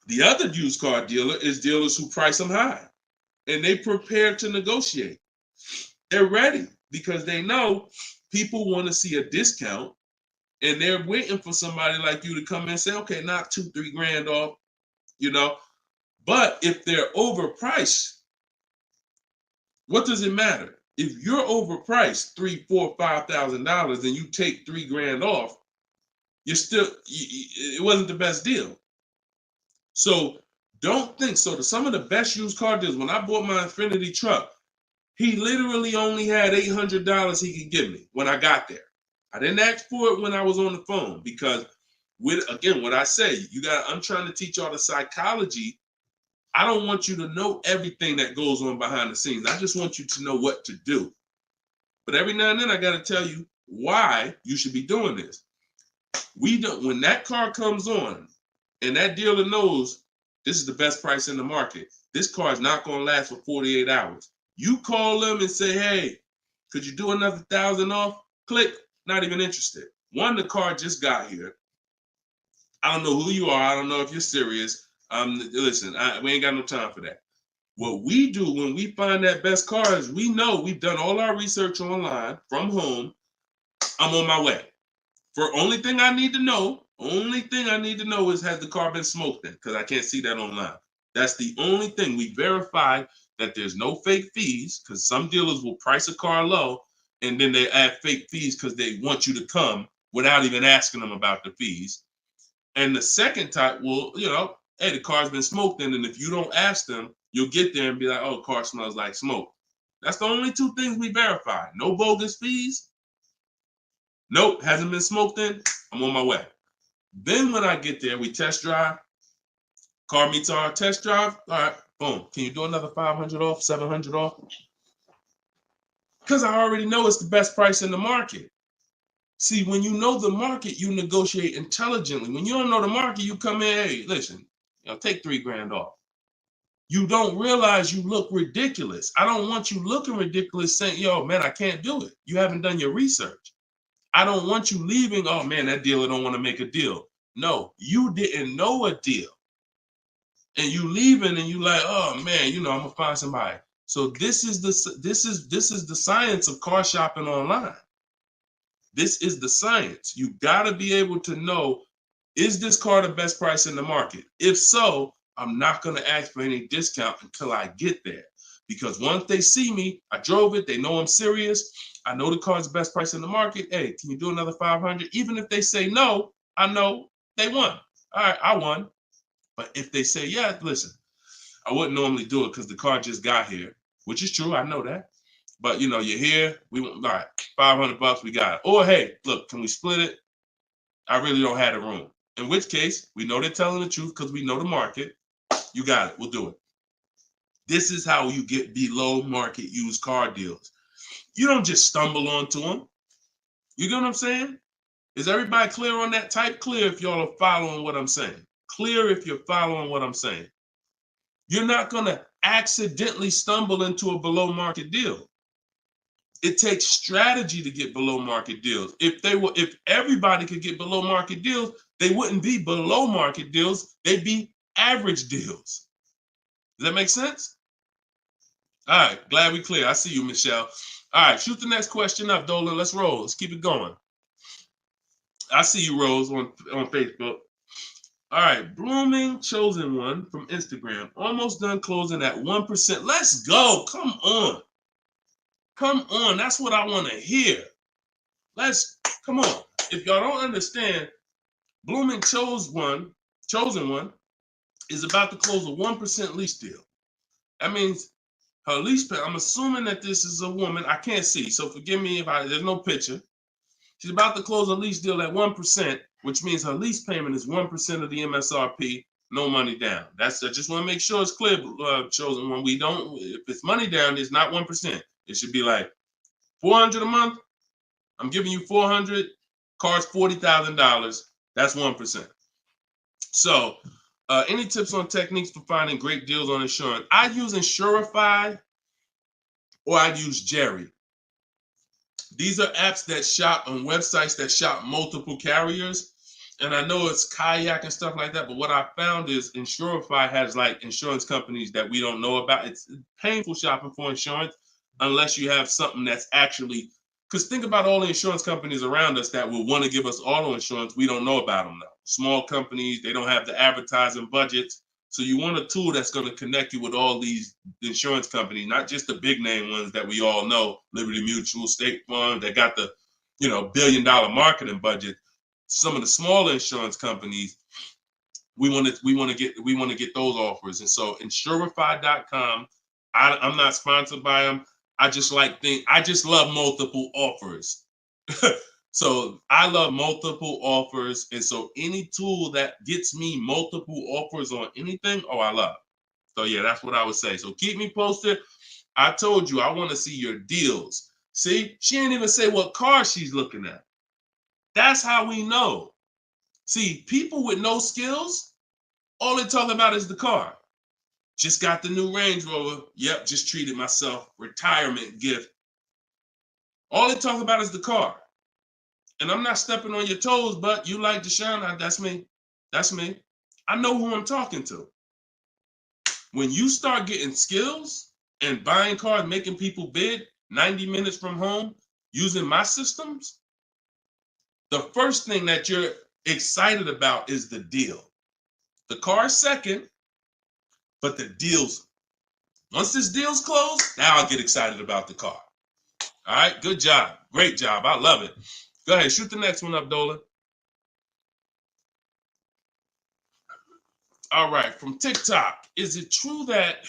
The other used car dealer is dealers who price them high, and they prepare to negotiate. They're ready because they know people want to see a discount, and they're waiting for somebody like you to come in and say, okay, knock $2-3 grand off, you know. But if they're overpriced, what does it matter? If you're overpriced $3,000, $4,000, $5,000, and you take $3 grand off, you're still, it wasn't the best deal. So don't think so. Some of the best used car deals, when I bought my Infiniti truck, he literally only had $800 he could give me when I got there. I didn't ask for it when I was on the phone because, again, what I say, I'm trying to teach y'all the psychology. I don't want you to know everything that goes on behind the scenes. I just want you to know what to do. But every now and then I got to tell you why you should be doing this. When that car comes on, and that dealer knows this is the best price in the market, this car is not going to last for 48 hours. You call them and say, hey, could you do another 1,000 off? Click, not even interested. One, the car just got here. I don't know who you are. I don't know if you're serious. Listen, we ain't got no time for that. What we do when we find that best car is we know we've done all our research online from home. I'm on my way. Only thing I need to know is, has the car been smoked in? Because I can't see that online. That's the only thing. We verify that there's no fake fees, because some dealers will price a car low and then they add fake fees because they want you to come without even asking them about the fees. And the second type will, hey, the car's been smoked in, and if you don't ask them, you'll get there and be like, oh, car smells like smoke. That's the only two things we verify. No bogus fees. Nope, hasn't been smoked in. I'm on my way. Then when I get there, we test drive. Car meets our test drive. All right, boom. Can you do another 500 off, 700 off? Because I already know it's the best price in the market. See, when you know the market, you negotiate intelligently. When you don't know the market, you come in, hey, listen, take $3 grand off. You don't realize you look ridiculous. I don't want you looking ridiculous saying, yo, man, I can't do it. You haven't done your research. I don't want you leaving, oh man, that dealer don't want to make a deal. No, you didn't know a deal. And you leaving and you like, oh man, I'm gonna find somebody. So this is the science of car shopping online. This is the science. You gotta be able to know, is this car the best price in the market? If so, I'm not gonna ask for any discount until I get there. Because once they see me, I drove it, they know I'm serious. I know the car's the best price in the market. Hey, can you do another 500? Even if they say no, I know they won. All right, I won. But if they say, yeah, listen, I wouldn't normally do it because the car just got here, which is true. I know that. But, you're here. We want, all right, $500, we got it. Or, hey, look, can we split it? I really don't have the room. In which case, we know they're telling the truth because we know the market. You got it. We'll do it. This is how you get below market used car deals. You don't just stumble onto them. You get what I'm saying? Is everybody clear on that? Type clear if y'all are following what I'm saying. Clear if you're following what I'm saying. You're not going to accidentally stumble into a below market deal. It takes strategy to get below market deals. If everybody could get below market deals, they wouldn't be below market deals. They'd be average deals. Does that make sense? All right, glad we clear. I see you, Michelle. All right, shoot the next question up, Dolan. Let's roll. Let's keep it going. I see you, Rose, on Facebook. All right, Blooming Chosen One from Instagram. Almost done closing at 1%. Let's go. Come on. Come on. That's what I want to hear. Come on. If y'all don't understand, Blooming Chosen One is about to close a 1% lease deal. That means her lease pay, I'm assuming that this is a woman. I can't see, so forgive me if there's no picture. She's about to close a lease deal at 1%, which means her lease payment is 1% of the MSRP, no money down. I just want to make sure it's clear, chosen one. We don't, if it's money down, it's not 1%. It should be like $400 a month. I'm giving you $400, car's $40,000. That's 1%. So, any tips on techniques for finding great deals on insurance? I use Insurify or I use Jerry. These are apps that shop on websites that shop multiple carriers. And I know it's Kayak and stuff like that, but what I found is Insurify has like insurance companies that we don't know about. It's painful shopping for insurance unless you have something that's actually, because think about all the insurance companies around us that will want to give us auto insurance. We don't know about them now. Small companies, they don't have the advertising budgets. So you want a tool that's going to connect you with all these insurance companies, not just the big name ones that we all know, Liberty Mutual, State Farm, that got the, $1 billion marketing budget. Some of the smaller insurance companies, we want to get those offers. And so Insurify.com, I'm not sponsored by them. I just love multiple offers. So I love multiple offers. And so any tool that gets me multiple offers on anything, I love. So yeah, that's what I would say. So keep me posted. I told you, I want to see your deals. See, she ain't even say what car she's looking at. That's how we know. See, people with no skills, all they talk about is the car. Just got the new Range Rover. Yep, just treated myself. Retirement gift. All they talk about is the car. And I'm not stepping on your toes, but you like Deshone, that's me. That's me. I know who I'm talking to. When you start getting skills and buying cars, making people bid 90 minutes from home, using my systems, the first thing that you're excited about is the deal. The car is second, but the deals, once this deal's closed, now I'll get excited about the car. All right, good job. Great job. I love it. Go ahead, shoot the next one up, Dolan. All right, from TikTok. Is it true that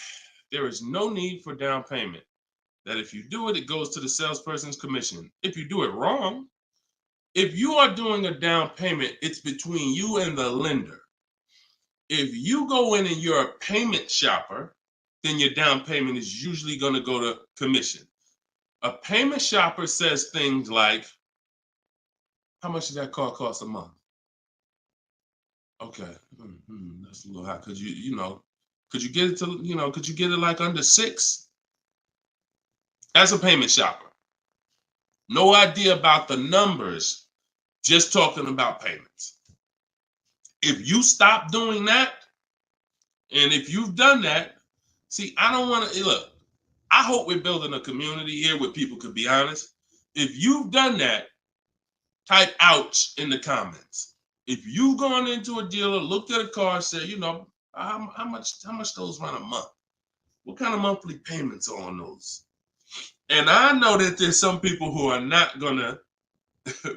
there is no need for down payment? That if you do it, it goes to the salesperson's commission. If you do it wrong, if you are doing a down payment, it's between you and the lender. If you go in and you're a payment shopper, then your down payment is usually going to go to commission. A payment shopper says things like, how much does that car cost a month? Okay, that's a little high. Could you get it to, could you get it like under 6? As a payment shopper, no idea about the numbers, just talking about payments. If you stop doing that, and if you've done that, see, I don't want to, look, I hope we're building a community here where people could be honest. If you've done that, type ouch in the comments. If you've gone into a dealer, looked at a car, and said, how much those run a month? What kind of monthly payments are on those? And I know that there's some people who are not gonna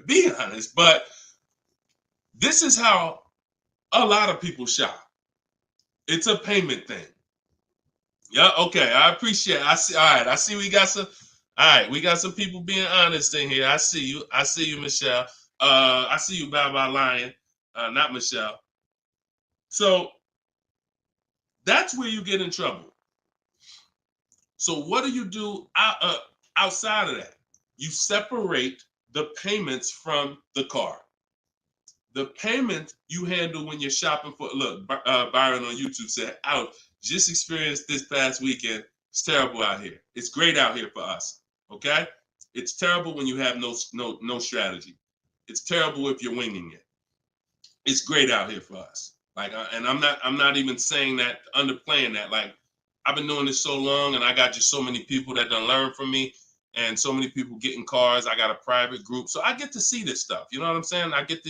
be honest, but this is how a lot of people shop. It's a payment thing. Yeah, okay. I appreciate it. I see. All right. I see we got some. All right, we got some people being honest in here. I see you. I see you, Michelle. I see you, Bye Lion. Not Michelle. So that's where you get in trouble. So what do you do outside of that? You separate the payments from the car. The payment you handle when you're shopping for, look, Byron on YouTube said, ouch, just experienced this past weekend. It's terrible out here. It's great out here for us, okay? It's terrible when you have no strategy. It's terrible if you're winging it. It's great out here for us. Like, and I'm not even saying that, underplaying that. Like, I've been doing this so long, and I got just so many people that done learn from me, and so many people getting cars. I got a private group, so I get to see this stuff. You know what I'm saying? I get to.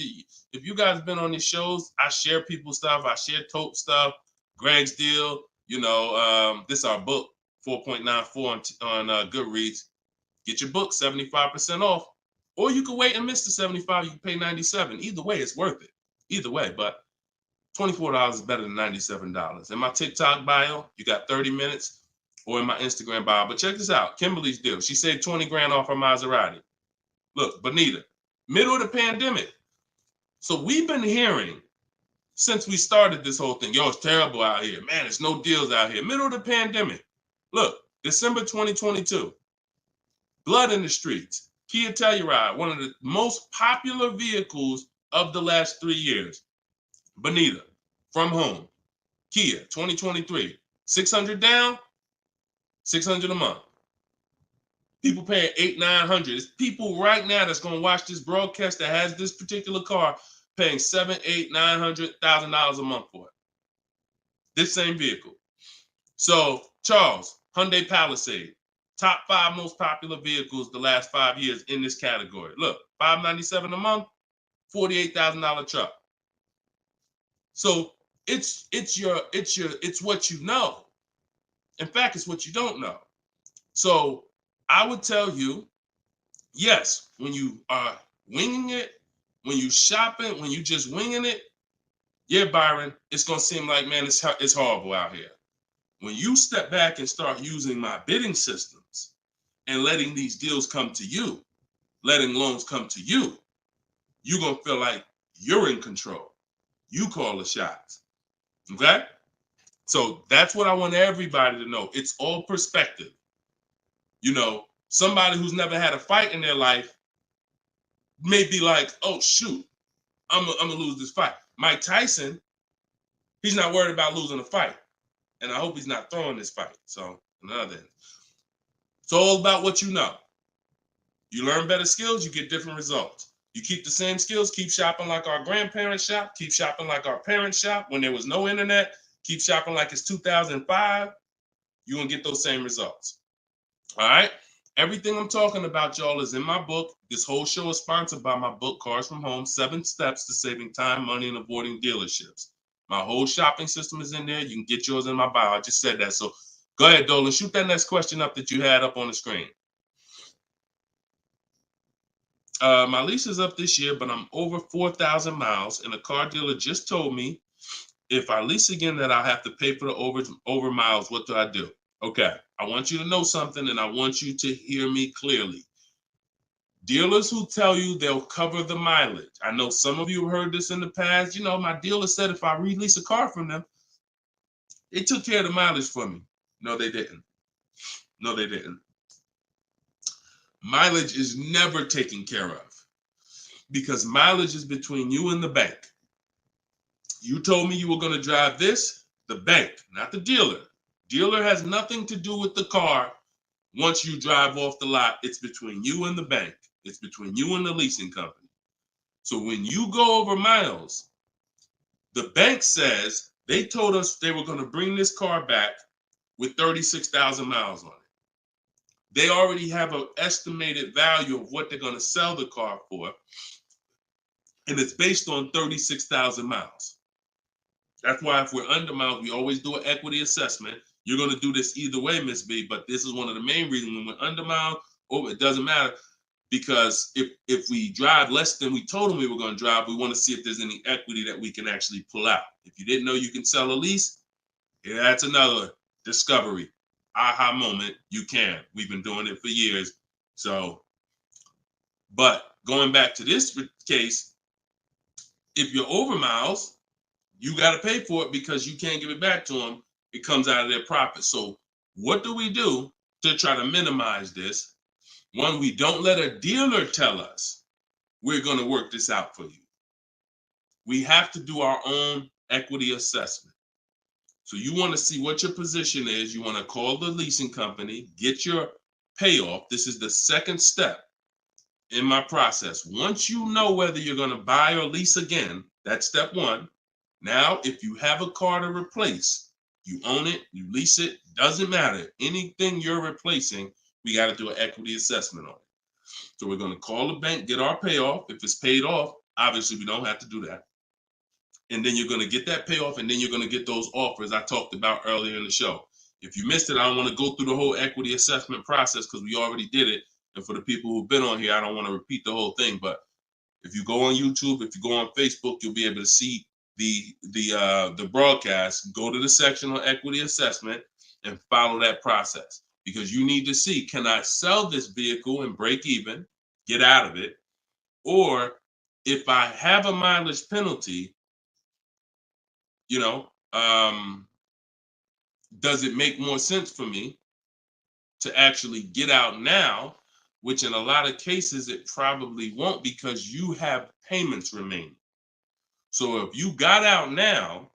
If you guys been on these shows, I share people's stuff. I share Tope stuff. Greg's deal. This is our book, 4.94 on Goodreads. Get your book 75% off, or you can wait and miss the 75. You can pay 97. Either way, it's worth it. Either way, but $24 is better than $97. In my TikTok bio, you got 30 minutes, or in my Instagram bio. But check this out, Kimberly's deal. She saved 20 grand off her Maserati. Look, Bonita, Middle of the pandemic. So we've been hearing since we started this whole thing, yo, it's terrible out here. Man, there's no deals out here. Middle of the pandemic. Look, December 2022. Blood in the streets. Kia Telluride, one of the most popular vehicles of the last 3 years. Bonita, from home. Kia, 2023. 600 down, 600 a month. People paying $800-900. It's people right now that's going to watch this broadcast that has this particular car paying $700,000-900,000 a month for it. This same vehicle. So, Charles, Hyundai Palisade, top 5 most popular vehicles the last 5 years in this category. Look, $597 a month, $48,000 truck. So it's what you know. In fact, it's what you don't know. So I would tell you, yes, when you are winging it, when you shopping, when you just winging it, yeah, Byron, it's gonna seem like, man, it's horrible out here. When you step back and start using my bidding systems and letting these deals come to you, letting loans come to you, you're gonna feel like you're in control. You call the shots. Okay? So that's what I want everybody to know. It's all perspective. You know, somebody who's never had a fight in their life may be like, oh, shoot, I'm gonna lose this fight. Mike Tyson, he's not worried about losing a fight. And I hope he's not throwing this fight. So, another end. It's all about what you know. You learn better skills, you get different results. You keep the same skills, keep shopping like our grandparents shop, keep shopping like our parents shop when there was no internet, keep shopping like it's 2005, you're going to get those same results. All right? Everything I'm talking about, y'all, is in my book. This whole show is sponsored by my book, Cars from Home, 7 Steps to Saving Time, Money, and Avoiding Dealerships. My whole shopping system is in there. You can get yours in my bio. I just said that. So go ahead, Dolan. Shoot that next question up that you had up on the screen. My lease is up this year, but I'm over 4,000 miles, and a car dealer just told me if I lease again that I'll have to pay for the over miles. What do I do? Okay, I want you to know something, and I want you to hear me clearly. Dealers who tell you they'll cover the mileage. I know some of you have heard this in the past. You know, my dealer said if I release a car from them, they took care of the mileage for me. No, they didn't. No, they didn't. Mileage is never taken care of because mileage is between you and the bank. You told me you were going to drive this, the bank, not the dealer. Dealer has nothing to do with the car. Once you drive off the lot, it's between you and the bank. It's between you and the leasing company. So when you go over miles, the bank says they told us they were going to bring this car back with 36,000 miles on it. They already have an estimated value of what they're going to sell the car for, and it's based on 36,000 miles. That's why if we're under miles, we always do an equity assessment. You're going to do this either way, Miss B, but this is one of the main reasons when we're under miles, it doesn't matter, because if we drive less than we told them we were going to drive, we want to see if there's any equity that we can actually pull out. If you didn't know you can sell a lease, yeah, that's another discovery. Aha moment, you can. We've been doing it for years. So, but going back to this case, if you're over miles, you got to pay for it because you can't give it back to them. It comes out of their profit. So what do we do to try to minimize this? One, we don't let a dealer tell us we're going to work this out for you. We have to do our own equity assessment. So you want to see what your position is. You want to call the leasing company, get your payoff. This is the second step in my process. Once you know whether you're going to buy or lease again, that's step one. Now, if you have a car to replace, you own it, you lease it, doesn't matter. Anything you're replacing, we got to do an equity assessment on it. So we're going to call the bank, get our payoff. If it's paid off, obviously we don't have to do that. And then you're going to get that payoff, and then you're going to get those offers I talked about earlier in the show. If you missed it, I don't want to go through the whole equity assessment process because we already did it. And for the people who've been on here, I don't want to repeat the whole thing. But if you go on YouTube, if you go on Facebook, you'll be able to see the broadcast. Go to the section on equity assessment and follow that process, because you need to see, can I sell this vehicle and break even, get out of it? Or if I have a mileage penalty, you know, does it make more sense for me to actually get out now, which in a lot of cases it probably won't because you have payments remaining. So if you got out now,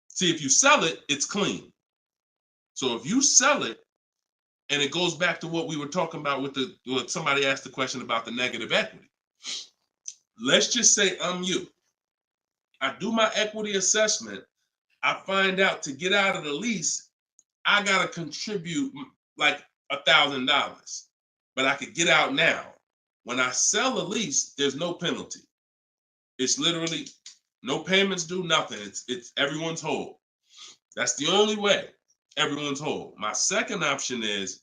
see, if you sell it, it's clean. So if you sell it, and it goes back to what we were talking about with what somebody asked the question about the negative equity. Let's just say I'm you. I do my equity assessment. I find out to get out of the lease, I got to contribute like $1,000, but I could get out now. When I sell a lease, there's no penalty. It's literally no payments due, nothing. It's everyone's whole. That's the only way everyone's whole. My second option is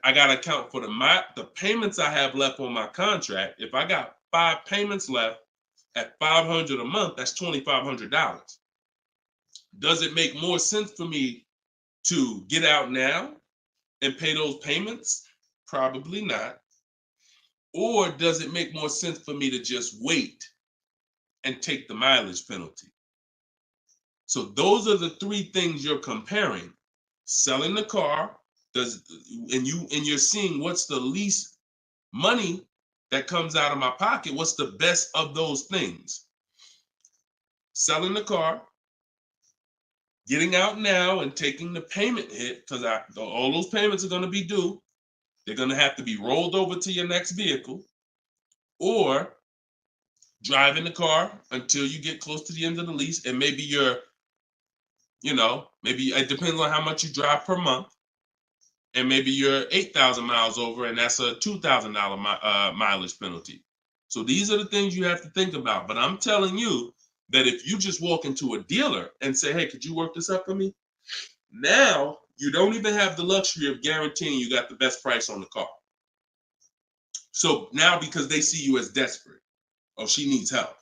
I got to account for the payments I have left on my contract. If I got 5 payments left at $500 a month, that's $2,500. Does it make more sense for me to get out now and pay those payments? Probably not. Or does it make more sense for me to just wait and take the mileage penalty? So those are the 3 things you're comparing. Selling the car, and you're seeing what's the least money that comes out of my pocket. What's the best of those things? Selling the car, getting out now and taking the payment hit, because all those payments are going to be due. They're going to have to be rolled over to your next vehicle, or driving the car until you get close to the end of the lease, and maybe maybe it depends on how much you drive per month. And maybe you're 8,000 miles over, and that's a $2,000 mileage penalty. So these are the things you have to think about. But I'm telling you that if you just walk into a dealer and say, hey, could you work this up for me? Now you don't even have the luxury of guaranteeing you got the best price on the car. So now, because they see you as desperate, oh, she needs help.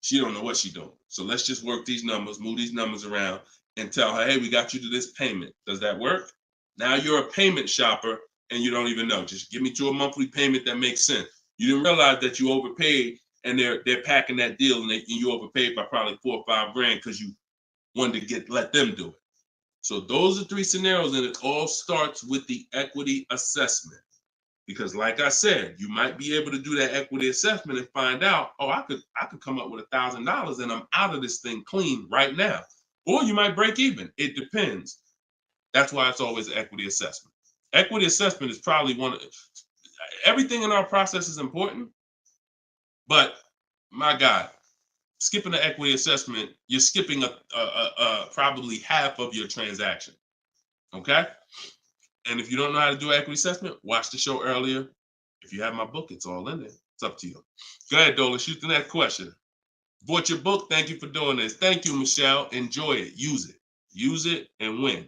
She don't know what she's doing. So let's just work these numbers, move these numbers around, and tell her, hey, we got you to this payment. Does that work? Now you're a payment shopper and you don't even know. Just give me to a monthly payment that makes sense. You didn't realize that you overpaid, and they're packing that deal, and you overpaid by probably $4 or $5 grand because you wanted to let them do it. So those are 3 scenarios, and it all starts with the equity assessment. Because like I said, you might be able to do that equity assessment and find out, oh, I could come up with $1,000 and I'm out of this thing clean right now. Or you might break even. It depends. That's why it's always an equity assessment. Equity assessment is probably everything in our process is important, but my God, skipping the equity assessment, you're skipping probably half of your transaction. Okay? And if you don't know how to do equity assessment, watch the show earlier. If you have my book, it's all in there. It's up to you. Go ahead, Dola, shoot the next question. Bought your book. Thank you for doing this. Thank you, Michelle. Enjoy it. Use it. Use it and win.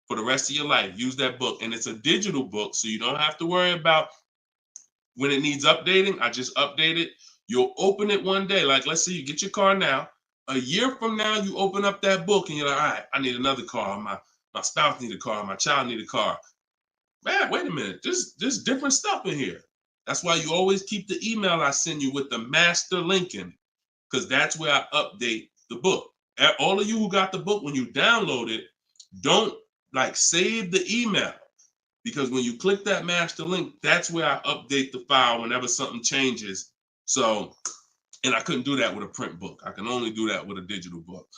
For the rest of your life, use that book. And it's a digital book, so you don't have to worry about when it needs updating. I just update it. You'll open it one day. Like, let's say you get your car now. A year from now, you open up that book and you're like, all right, I need another car. My spouse need a car. My child need a car. Man, wait a minute. There's different stuff in here. That's why you always keep the email I send you with the master link in it, because that's where I update the book. All of you who got the book, when you download it, don't save the email, because when you click that master link, that's where I update the file whenever something changes. So, and I couldn't do that with a print book. I can only do that with a digital book.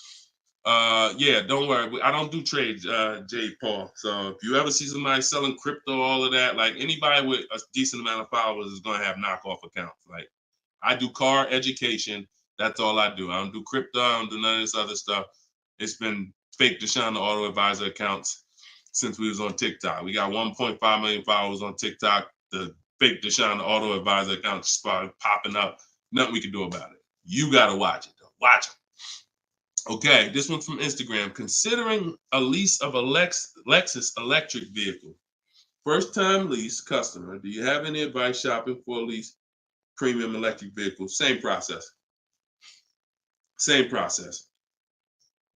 Yeah, don't worry. I don't do trades, J. Paul. So if you ever see somebody selling crypto, all of that, like anybody with a decent amount of followers is going to have knockoff accounts. Like, I do car education. That's all I do. I don't do crypto. I don't do none of this other stuff. It's been fake Deshone the Auto Advisor accounts since we was on TikTok. We got 1.5 million followers on TikTok. The fake Deshone the Auto Advisor account started popping up. Nothing we can do about it. You got to watch it, though. Watch it. Okay, this one's from Instagram. Considering a lease of a Lexus electric vehicle. First time lease customer. Do you have any advice shopping for a lease premium electric vehicle? Same process. Same process.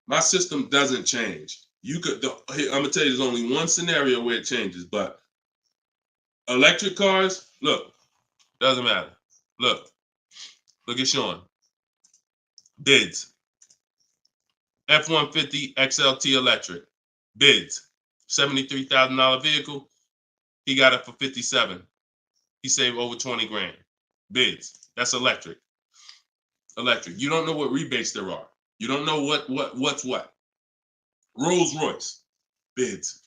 My system doesn't change. I'm gonna tell you, there's only one scenario where it changes, but electric cars, look, doesn't matter. Look at Sean. Bids. F-150 XLT electric. Bids. $73,000 vehicle. He got it for 57. He saved over 20 grand. Bids. That's electric. Electric. You don't know what rebates there are. You don't know what's what. Rolls Royce. Bids.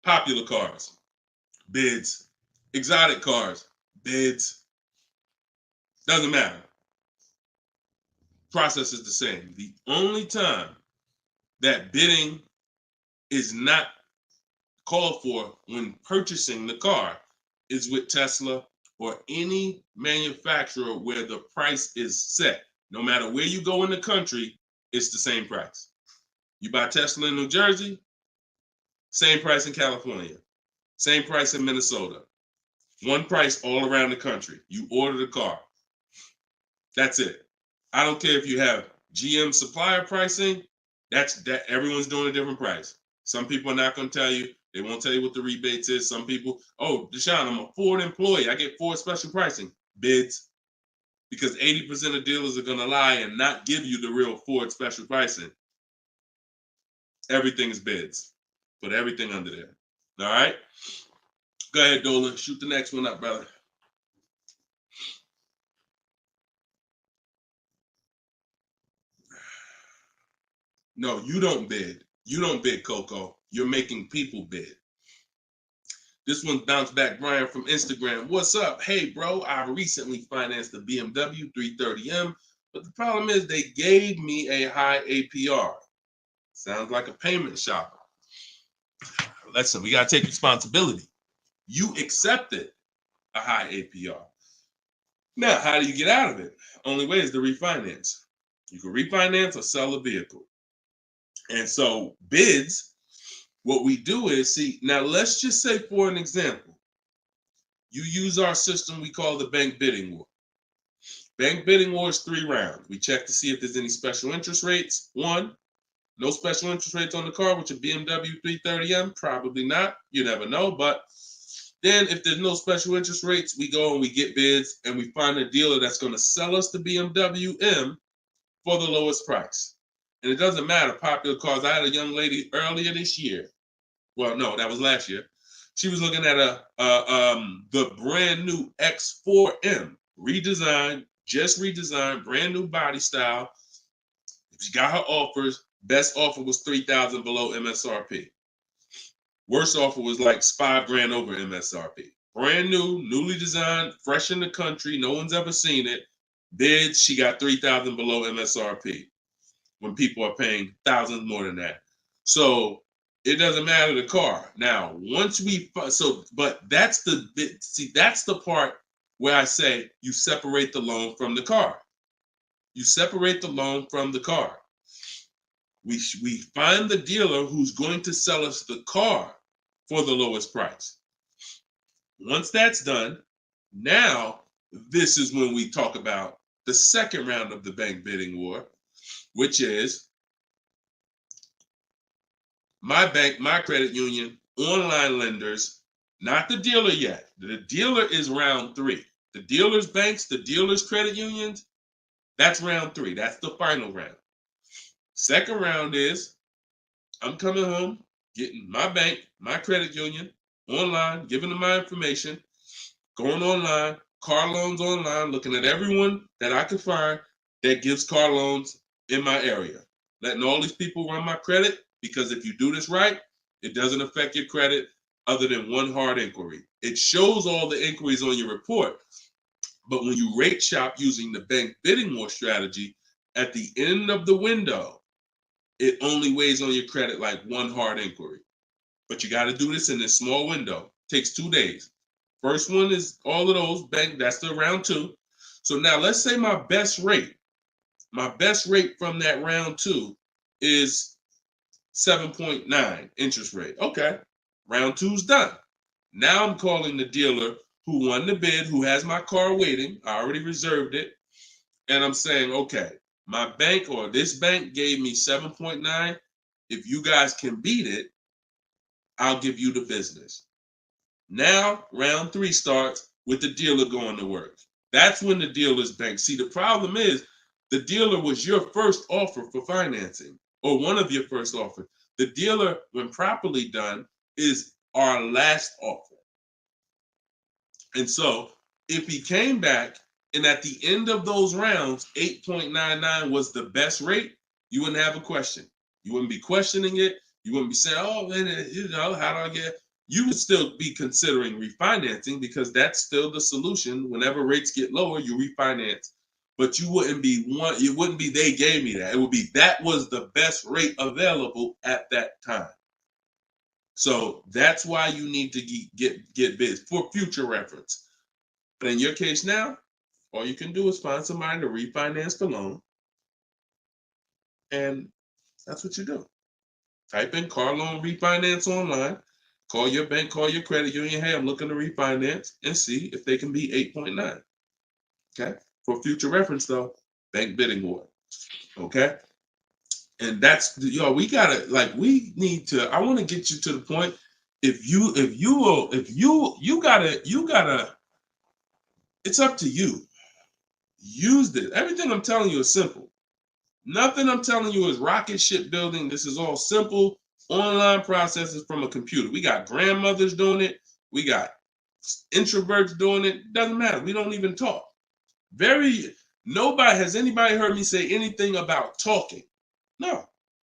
Popular cars. Bids. Exotic cars. Bids. Doesn't matter. Process is the same. The only time that bidding is not called for when purchasing the car is with Tesla or any manufacturer where the price is set. No matter where you go in the country, it's the same price. You buy Tesla in New Jersey, same price in California, same price in Minnesota. One price all around the country. You order the car. That's it. I don't care if you have GM supplier pricing. That everyone's doing a different price. Some people are not going to tell you. They won't tell you what the rebates is. Some people, oh, Deshone, I'm a Ford employee. I get Ford special pricing. Bids. Because 80% of dealers are going to lie and not give you the real Ford special pricing. Everything is bids. Put everything under there. All right? Go ahead, Dolan. Shoot the next one up, brother. No, you don't bid. You don't bid, Coco. You're making people bid. This one bounced back, Brian from Instagram. What's up? Hey, bro, I recently financed the BMW 330M, but the problem is they gave me a high APR. Sounds like a payment shopper. Listen, we got to take responsibility. You accepted a high APR. Now, how do you get out of it? Only way is to refinance. You can refinance or sell a vehicle. And so bids, what we do is, see, now let's just say for an example, you use our system we call the bank bidding war. Bank bidding war is 3 rounds. We check to see if there's any special interest rates. 1, no special interest rates on the car, which a BMW 330M, probably not. You never know. But then if there's no special interest rates, we go and we get bids and we find a dealer that's going to sell us the BMW M for the lowest price. And it doesn't matter, popular cars. I had a young lady earlier this year. Well, no, that was last year. She was looking at the brand new X4M, redesigned, just redesigned, brand new body style. She got her offers. Best offer was $3,000 below MSRP. Worst offer was like $5,000 over MSRP. Brand new, newly designed, fresh in the country. No one's ever seen it. Bids, she got $3,000 below MSRP. When people are paying thousands more than that. So it doesn't matter the car. Now, once we, but that's that's the part where I say you separate the loan from the car. You separate the loan from the car. We find the dealer who's going to sell us the car for the lowest price. Once that's done, now this is when we talk about the second round of the bank bidding war, which is my bank, my credit union, online lenders, not the dealer yet. The dealer is round 3. The dealer's banks, the dealer's credit unions, that's round 3. That's the final round. Second round is I'm coming home, getting my bank, my credit union, online, giving them my information, going online, car loans online, looking at everyone that I can find that gives car loans in my area, letting all these people run my credit, because if you do this right, it doesn't affect your credit other than one hard inquiry. It shows all the inquiries on your report, but when you rate shop using the bank bidding war strategy, at the end of the window, it only weighs on your credit like one hard inquiry. But you got to do this in this small window. It takes 2 days. First one is all of those bank, that's the round 2. So now let's say my best rate from that round 2 is 7.9 interest rate. Okay, round 2's done. Now I'm calling the dealer who won the bid, who has my car waiting. I already reserved it. And I'm saying, okay, my bank or this bank gave me 7.9. If you guys can beat it, I'll give you the business. Now round 3 starts. with the dealer going to work. That's when the dealer's bank. See, the problem is the dealer was your first offer for financing, or one of your first offers. The dealer, when properly done, is our last offer. And so if he came back and at the end of those rounds, 8.99 was the best rate, you wouldn't have a question. You wouldn't be questioning it. You wouldn't be saying, oh, man, how do I get? You would still be considering refinancing because that's still the solution. Whenever rates get lower, you refinance. But you wouldn't be it wouldn't be they gave me that. It would be that was the best rate available at that time. So that's why you need to get bids for future reference. But in your case now, all you can do is find somebody to refinance the loan. And that's what you do. Type in car loan refinance online. Call your bank, call your credit union. Hey, I'm looking to refinance and see if they can be 8.9. Okay. For future reference, though, bank bidding war. Okay. And that's we gotta we need to. I want to get you to the point. You gotta. It's up to you. Use this. Everything I'm telling you is simple. Nothing I'm telling you is rocket ship building. This is all simple online processes from a computer. We got grandmothers doing it. We got introverts doing it. Doesn't matter. We don't even talk. Has anybody heard me say anything about talking? No.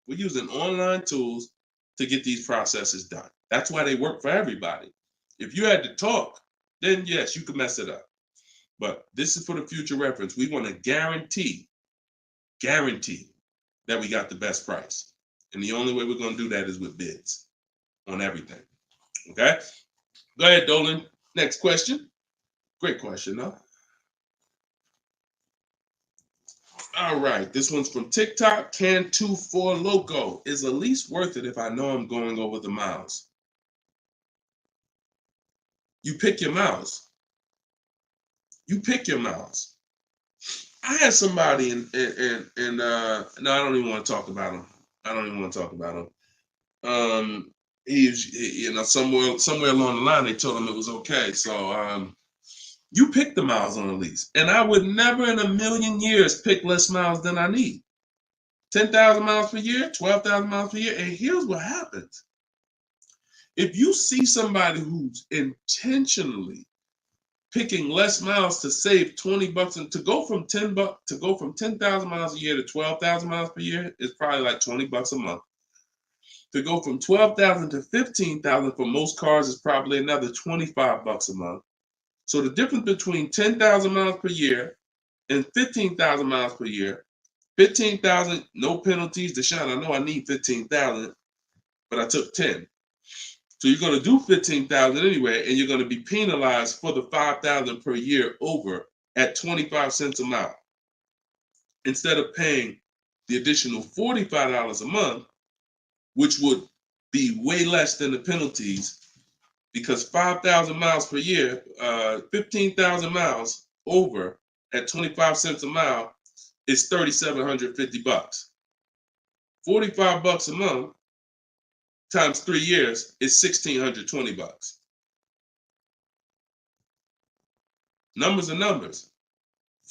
We're using online tools to get these processes done. That's why they work for everybody. If you had to talk, then yes, you could mess it up. But this is for the future reference. We want to guarantee that we got the best price. And the only way we're going to do that is with bids on everything. Okay? Go ahead, Dolan. Next question. Great question, though. All right. This one's from TikTok. Can24 Loco. Is a lease worth it if I know I'm going over the miles? You pick your miles. You pick your miles. I had somebody no, I don't even want to talk about him. He somewhere along the line they told him it was okay. So you pick the miles on a lease, and I would never in a million years pick less miles than I need. 10,000 miles per year, 12,000 miles per year, and here's what happens: if you see somebody who's intentionally picking less miles to save $20 and to go from 10,000 miles a year to 12,000 miles per year is probably like $20 a month. To go from 12,000 to 15,000 for most cars is probably another $25 a month. So the difference between 10,000 miles per year and 15,000 miles per year, 15,000, no penalties. Deshone, I know I need 15,000, but I took 10. So you're going to do 15,000 anyway, and you're going to be penalized for the 5,000 per year over at 25 cents a mile. Instead of paying the additional $45 a month, which would be way less than the penalties, because 5,000 miles per year, 15,000 miles over at 25 cents a mile is $3,750. $45 a month times 3 years is $1,620. Numbers are numbers.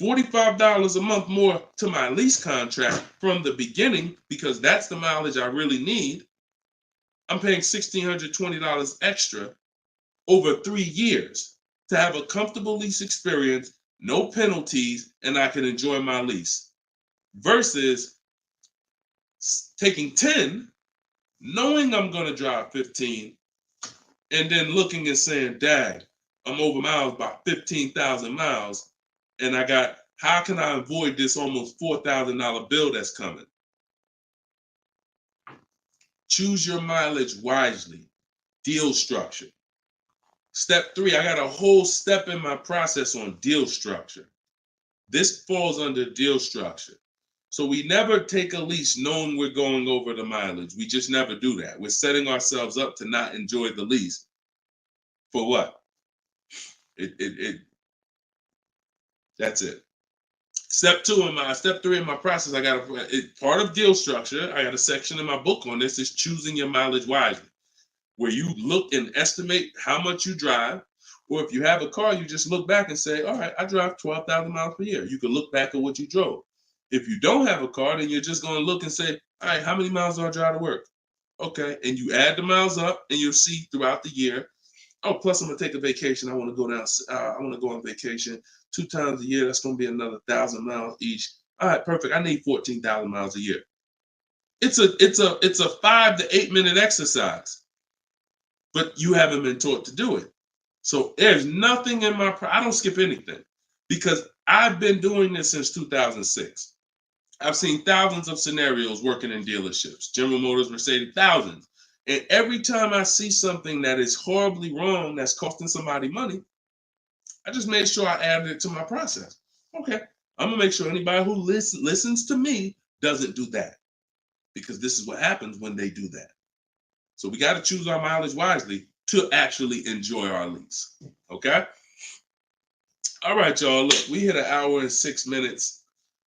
$45 a month more to my lease contract from the beginning, because that's the mileage I really need. I'm paying $1,620 extra over 3 years to have a comfortable lease experience, no penalties, and I can enjoy my lease. Versus taking 10, knowing I'm going to drive 15, and then looking and saying, dang, I'm over miles by 15,000 miles, and how can I avoid this almost $4,000 bill that's coming? Choose your mileage wisely. Deal structure. Step 3, I got a whole step in my process on deal structure. This falls under deal structure. So we never take a lease knowing we're going over the mileage. We just never do that. We're setting ourselves up to not enjoy the lease. For what? That's it. Step 3 in my process, I got part of deal structure. I got a section in my book on this, is choosing your mileage wisely, where you look and estimate how much you drive, Or if you have a car, you just look back and say, all right, I drive 12,000 miles per year. You can look back at what you drove. If you don't have a car, then you're just going to look and say, all right, how many miles do I drive to work? Okay, and you add the miles up, and you'll see throughout the year. Oh, plus I'm gonna take a vacation. I want to go down. I want to go on vacation 2 times a year. That's gonna be another 1,000 miles each. All right, perfect. I need 14,000 miles a year. It's a 5 to 8 minute exercise, but you haven't been taught to do it. So there's nothing in my. I don't skip anything because I've been doing this since 2006. I've seen thousands of scenarios working in dealerships, General Motors, Mercedes, thousands. And every time I see something that is horribly wrong, that's costing somebody money, I just made sure I added it to my process. Okay, I'm gonna make sure anybody who listens to me doesn't do that, because this is what happens when they do that. So we got to choose our mileage wisely to actually enjoy our lease. Okay. All right, y'all. Look, we hit 1 hour and 6 minutes.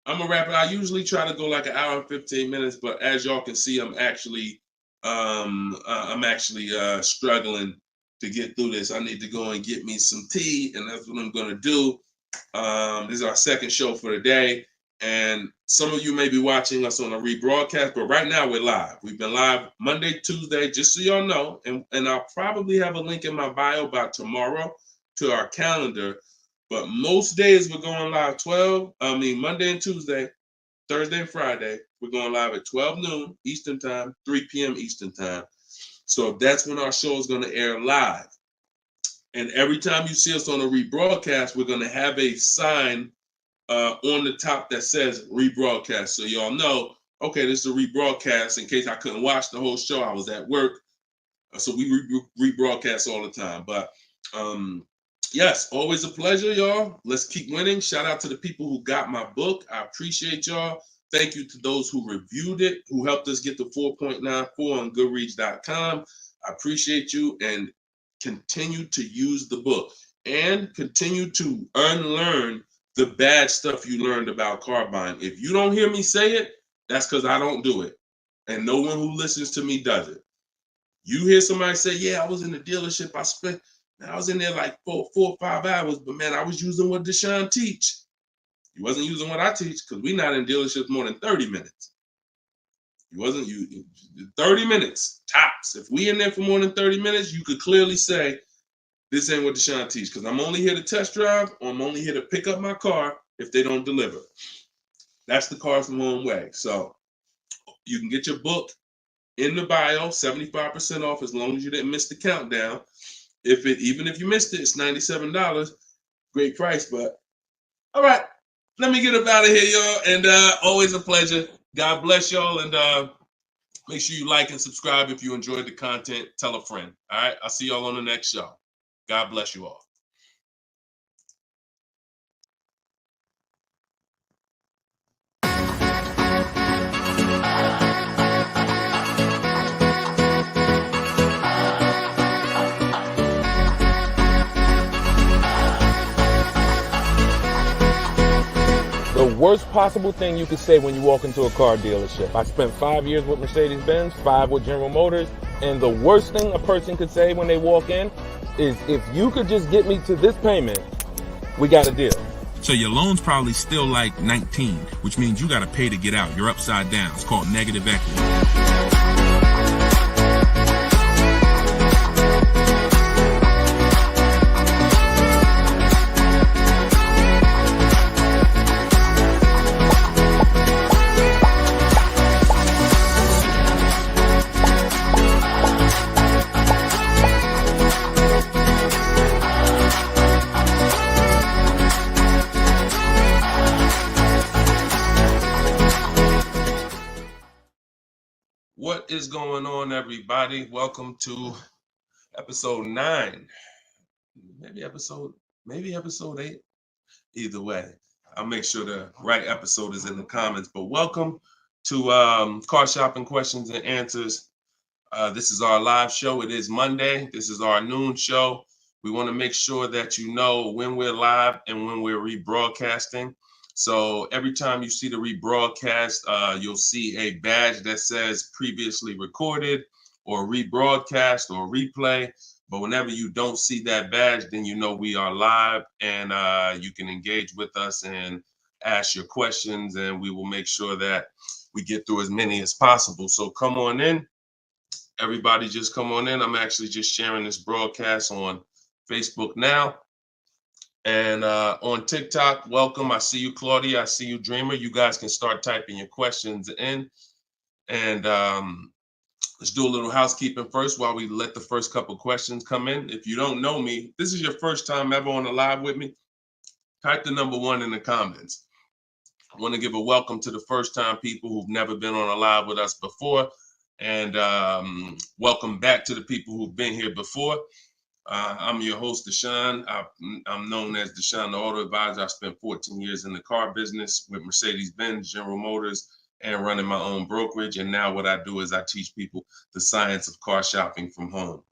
I'm gonna wrap it. I usually try to go like 1 hour and 15 minutes, but as y'all can see, I'm actually struggling to get through this. I need to go and get me some tea, and that's what I'm gonna do. This is our second show for the day, and some of you may be watching us on a rebroadcast, but right now we're live. We've been live Monday, Tuesday, just so y'all know, and I'll probably have a link in my bio by tomorrow to our calendar. But most days we're going live Monday and Tuesday, Thursday and Friday. We're going live at 12 noon Eastern time, 3 p.m. Eastern time. So that's when our show is going to air live. And every time you see us on a rebroadcast, we're going to have a sign on the top that says rebroadcast. So y'all know, okay, this is a rebroadcast. In case I couldn't watch the whole show, I was at work. So we rebroadcast all the time. But yes, always a pleasure, y'all. Let's keep winning. Shout out to the people who got my book. I appreciate y'all. Thank you to those who reviewed it, who helped us get to 4.94 on Goodreads.com. I appreciate you, and continue to use the book and continue to unlearn the bad stuff you learned about car buying. If you don't hear me say it, that's because I don't do it. And no one who listens to me does it. You hear somebody say, yeah, I was in the dealership. I was in there like 4 or 5 hours, but man, I was using what Deshone teach. You wasn't using what I teach, because we're not in dealerships more than 30 minutes. 30 minutes, tops. If we in there for more than 30 minutes, you could clearly say, this ain't what Deshone teach, because I'm only here to test drive, or I'm only here to pick up my car if they don't deliver. That's the Cars from Home way. So you can get your book in the bio, 75% off, as long as you didn't miss the countdown. Even if you missed it, it's $97. Great price, but all right. Let me get up out of here, y'all. And always a pleasure. God bless y'all. And make sure you like and subscribe if you enjoyed the content. Tell a friend. All right. I'll see y'all on the next show. God bless you all. The worst possible thing you could say when you walk into a car dealership. I spent 5 years with Mercedes-Benz, 5 with General Motors, and the worst thing a person could say when they walk in is, if you could just get me to this payment, we got a deal. So your loan's probably still like 19, which means you got to pay to get out. You're upside down. It's called negative equity. What is going on, everybody? Welcome to episode 9. Maybe episode 8. Either way, I'll make sure the right episode is in the comments. But welcome to Car Shopping Questions and Answers. This is our live show. It is Monday. This is our noon show. We want to make sure that you know when we're live and when we're rebroadcasting. So every time you see the rebroadcast, you'll see a badge that says previously recorded or rebroadcast or replay. But whenever you don't see that badge, then you know we are live, and you can engage with us and ask your questions, and we will make sure that we get through as many as possible. So come on in. Everybody just come on in. I'm actually just sharing this broadcast on Facebook now. And on TikTok, welcome. I see you, Claudia. I see you, Dreamer. You guys can start typing your questions in. And let's do a little housekeeping first while we let the first couple questions come in. If you don't know me, this is your first time ever on a live with me, type the number 1 in the comments. I want to give a welcome to the first time people who've never been on a live with us before. And welcome back to the people who've been here before. I'm your host, Deshone. I'm known as Deshone the Auto Advisor. I spent 14 years in the car business with Mercedes-Benz, General Motors, and running my own brokerage. And now what I do is I teach people the science of car shopping from home.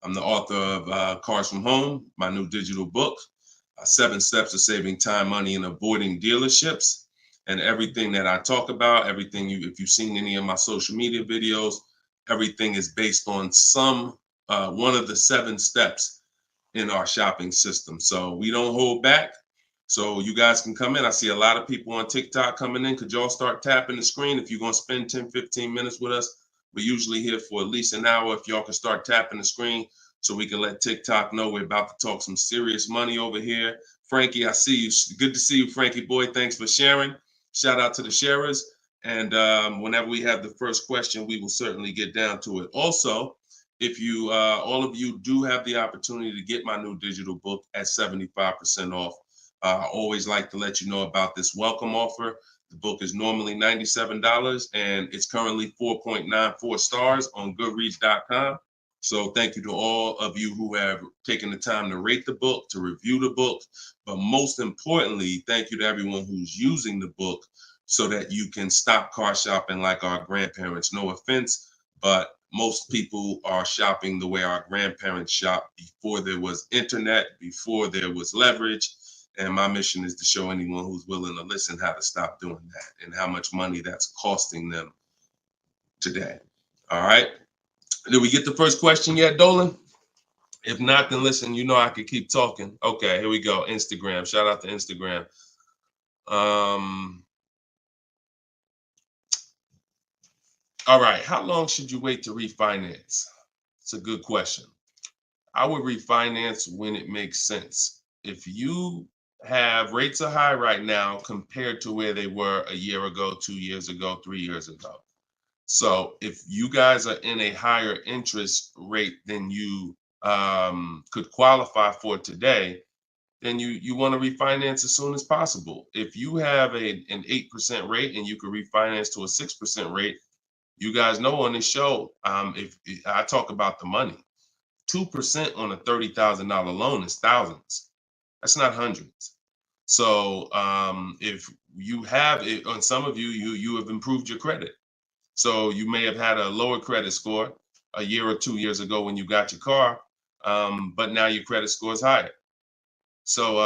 I'm the author of Cars from Home, my new digital book, 7 Steps to Saving Time, Money, and Avoiding Dealerships. And everything that I talk about, everything if you've seen any of my social media videos, everything is based on one of the 7 steps in our shopping system. So we don't hold back. So you guys can come in. I see a lot of people on TikTok coming in. Could y'all start tapping the screen if you're going to spend 10, 15 minutes with us? We're usually here for at least an hour. If y'all can start tapping the screen so we can let TikTok know we're about to talk some serious money over here. Frankie, I see you. Good to see you, Frankie boy. Thanks for sharing. Shout out to the sharers. And whenever we have the first question, we will certainly get down to it. Also, if you, all of you do have the opportunity to get my new digital book at 75% off. I always like to let you know about this welcome offer. The book is normally $97 and it's currently 4.94 stars on Goodreads.com. So thank you to all of you who have taken the time to rate the book, to review the book. But most importantly, thank you to everyone who's using the book so that you can stop car shopping like our grandparents. No offense, but most people are shopping the way our grandparents shopped before there was internet, before there was leverage. And my mission is to show anyone who's willing to listen how to stop doing that and how much money that's costing them today. All right. Did we get the first question yet, Dolan? If not, then listen, you know I could keep talking. Okay, here we go. Instagram. Shout out to Instagram. All right. How long should you wait to refinance? It's a good question. I would refinance when it makes sense. If you have rates are high right now compared to where they were a year ago, 2 years ago, 3 years ago. So if you guys are in a higher interest rate than you could qualify for today, then you want to refinance as soon as possible. If you have an 8% rate and you could refinance to a 6% rate, you guys know on this show, if I talk about the money, 2% on a $30,000 loan is thousands. That's not hundreds. So if you have it, on some of you have improved your credit. So you may have had a lower credit score a year or 2 years ago when you got your car, but now your credit score is higher. So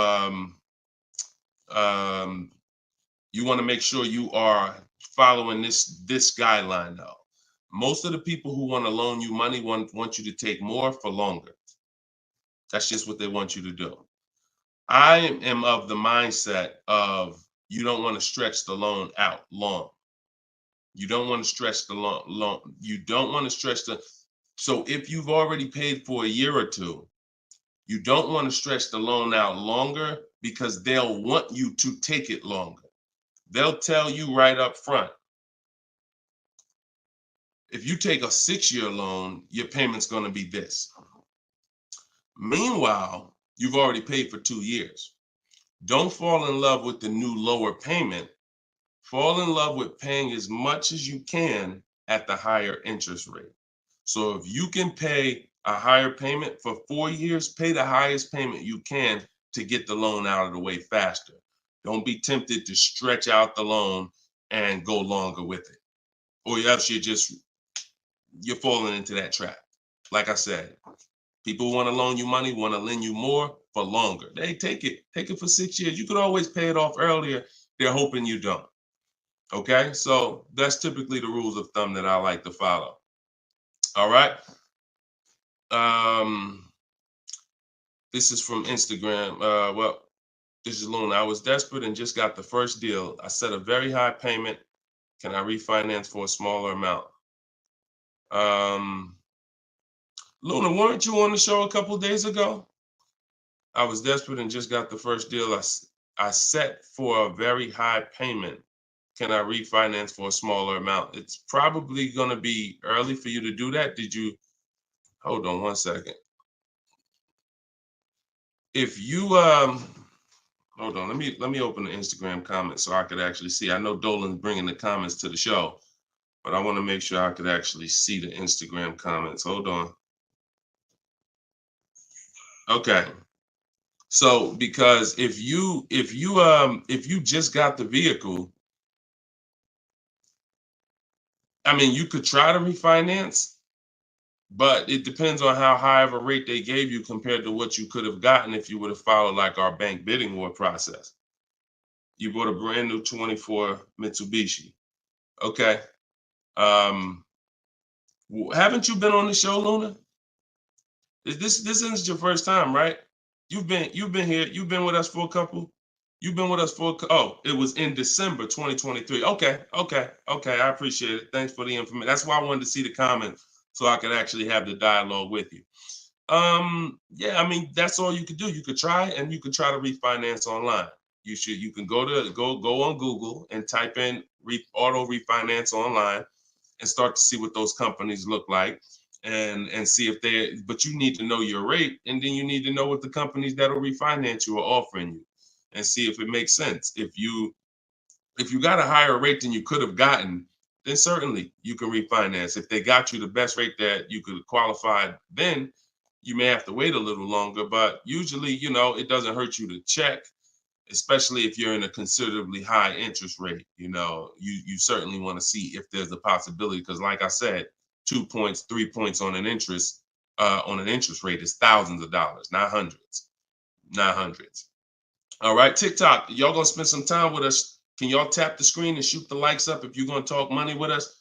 you want to make sure you are following this guideline though. Most of the people who want to loan you money want you to take more for longer. That's just what they want you to do. I am of the mindset of you don't want to stretch the loan out long. You don't want to stretch the loan. You don't want to stretch so if you've already paid for a year or two, you don't want to stretch the loan out longer because they'll want you to take it longer. They'll tell you right up front, if you take a 6-year loan, your payment's going to be this. Meanwhile, you've already paid for 2 years. Don't fall in love with the new lower payment. Fall in love with paying as much as you can at the higher interest rate. So if you can pay a higher payment for 4 years, pay the highest payment you can to get the loan out of the way faster. Don't be tempted to stretch out the loan and go longer with it. Or else you're falling into that trap. Like I said, people want to loan you money, want to lend you more for longer. They take it for 6 years. You could always pay it off earlier. They're hoping you don't. Okay, so that's typically the rules of thumb that I like to follow. All right. This is from Instagram. Well, this is Luna. I was desperate and just got the first deal. I set a very high payment. Can I refinance for a smaller amount? Luna, weren't you on the show a couple days ago? I was desperate and just got the first deal. I set for a very high payment. Can I refinance for a smaller amount? It's probably going to be early for you to do that. Did you? Hold on one second. If you hold on, let me open the Instagram comments so I could actually see. I know Dolan's bringing the comments to the show, but I want to make sure I could actually see the Instagram comments. Hold on. Okay. So because if you just got the vehicle, I mean, you could try to refinance, but it depends on how high of a rate they gave you compared to what you could have gotten if you would have followed like our bank bidding war process. You bought a brand new 24 Mitsubishi. Okay. Haven't you been on the show, Luna? This isn't your first time, right? You've been here. You've been with us for a couple. You've been with us for oh, it was in December 2023. Okay. I appreciate it. Thanks for the information. That's why I wanted to see the comments so I could actually have the dialogue with you. Yeah, I mean, that's all you could do. You could try and you could try to refinance online. You can go on Google and type in auto refinance online and start to see what those companies look like and see if but you need to know your rate, and then you need to know what the companies that'll refinance you are offering you and see if it makes sense. If you got a higher rate than you could have gotten, then certainly you can refinance. If they got you the best rate that you could qualify, then you may have to wait a little longer, but usually, it doesn't hurt you to check, especially if you're in a considerably high interest rate. You certainly want to see if there's a possibility, because like I said, 2 points, 3 points on an interest rate is thousands of dollars, not hundreds. All right, TikTok, y'all gonna spend some time with us. Can y'all tap the screen and shoot the likes up if you're gonna talk money with us?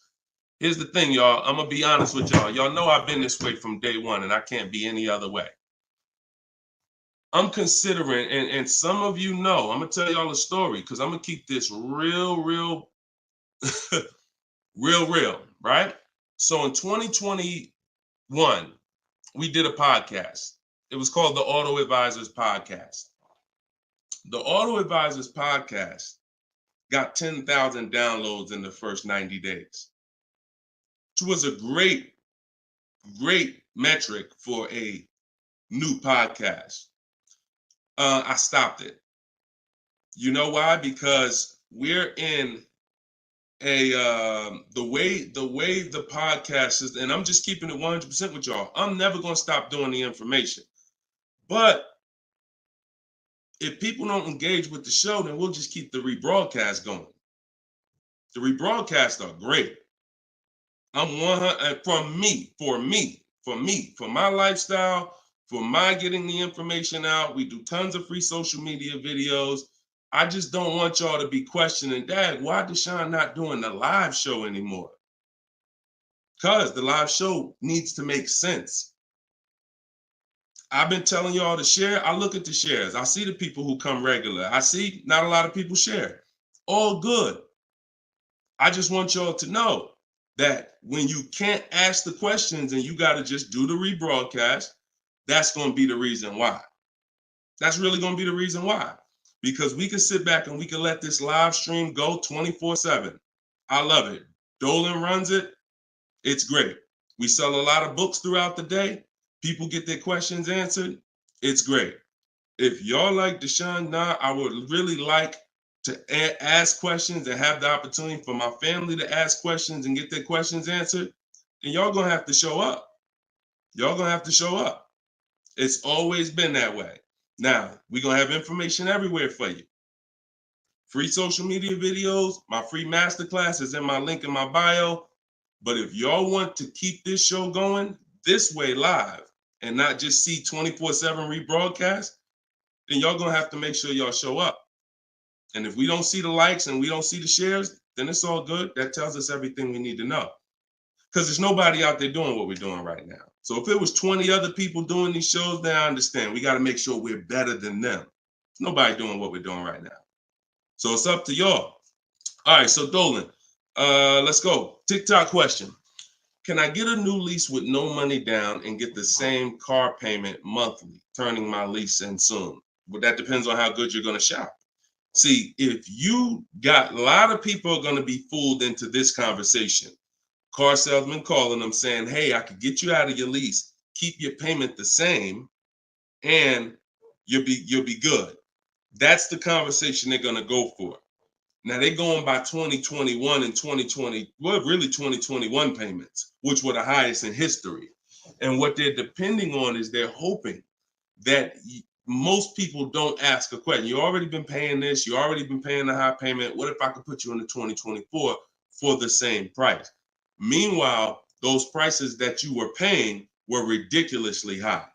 Here's the thing, y'all. I'm gonna be honest with y'all. Y'all know I've been this way from day one, and I can't be any other way. I'm considering, and some of you know, I'm gonna tell y'all a story because I'm gonna keep this real, real, real, right? So in 2021, we did a podcast. It was called the Auto Advisors Podcast. The Auto Advisors Podcast got 10,000 downloads in the first 90 days, which was a great metric for a new podcast. I stopped it. You know why? Because we're in the way the podcast is, and I'm just keeping it 100% with y'all. I'm never gonna stop doing the information, but if people don't engage with the show, then we'll just keep the rebroadcast going. The rebroadcasts are great. I'm 100 for my lifestyle, for my getting the information out. We do tons of free social media videos. I just don't want y'all to be questioning, Dad, why Deshone not doing the live show anymore? Because the live show needs to make sense. I've been telling y'all to share. I look at the shares. I see the people who come regular. I see not a lot of people share. All good. I just want y'all to know that when you can't ask the questions and you got to just do the rebroadcast, that's going to be the reason why. That's really going to be the reason why. Because we can sit back and we can let this live stream go 24/7. I love it. Dolan runs it. It's great. We sell a lot of books throughout the day. People get their questions answered. It's great. If y'all like Deshone, I would really like to ask questions and have the opportunity for my family to ask questions and get their questions answered, then y'all gonna have to show up. Y'all gonna have to show up. It's always been that way. Now, we're gonna have information everywhere for you. Free social media videos, my free masterclass is in my link in my bio. But if y'all want to keep this show going this way live and not just see 24/7 rebroadcast, then y'all gonna have to make sure y'all show up. And if we don't see the likes and we don't see the shares, then it's all good. That tells us everything we need to know. because there's nobody out there doing what we're doing right now. So if it was 20 other people doing these shows, then I understand. We got to make sure we're better than them. There's nobody doing what we're doing right now. So it's up to y'all. All right, so Dolan, let's go. TikTok question. Can I get a new lease with no money down and get the same car payment monthly, turning my lease in soon? But that depends on how good you're going to shop. See, if you got, a lot of people are going to be fooled into this conversation. Car salesman calling them saying, hey, I could get you out of your lease, keep your payment the same, and you'll be good. That's the conversation they're going to go for. Now they're going by 2021 and 2020, well, really 2021 payments, which were the highest in history. And what they're depending on is they're hoping that most people don't ask a question. You already been paying this, you already been paying the high payment. What if I could put you into 2024 for the same price? Meanwhile, those prices that you were paying were ridiculously high.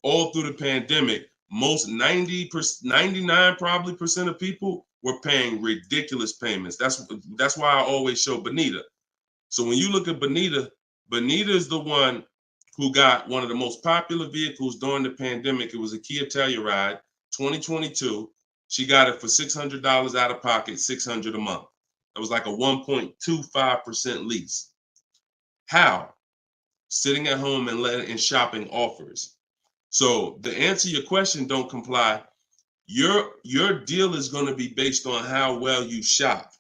All through the pandemic, most 99 probably percent of people were paying ridiculous payments. That's why I always show Bonita. So when you look at Bonita, Bonita is the one who got one of the most popular vehicles during the pandemic. It was a Kia Telluride 2022. She got it for $600 out of pocket, $600 a month. It was like a 1.25% lease. How? Sitting at home and shopping offers. So to answer your question, don't comply. Your deal is going to be based on how well you shop.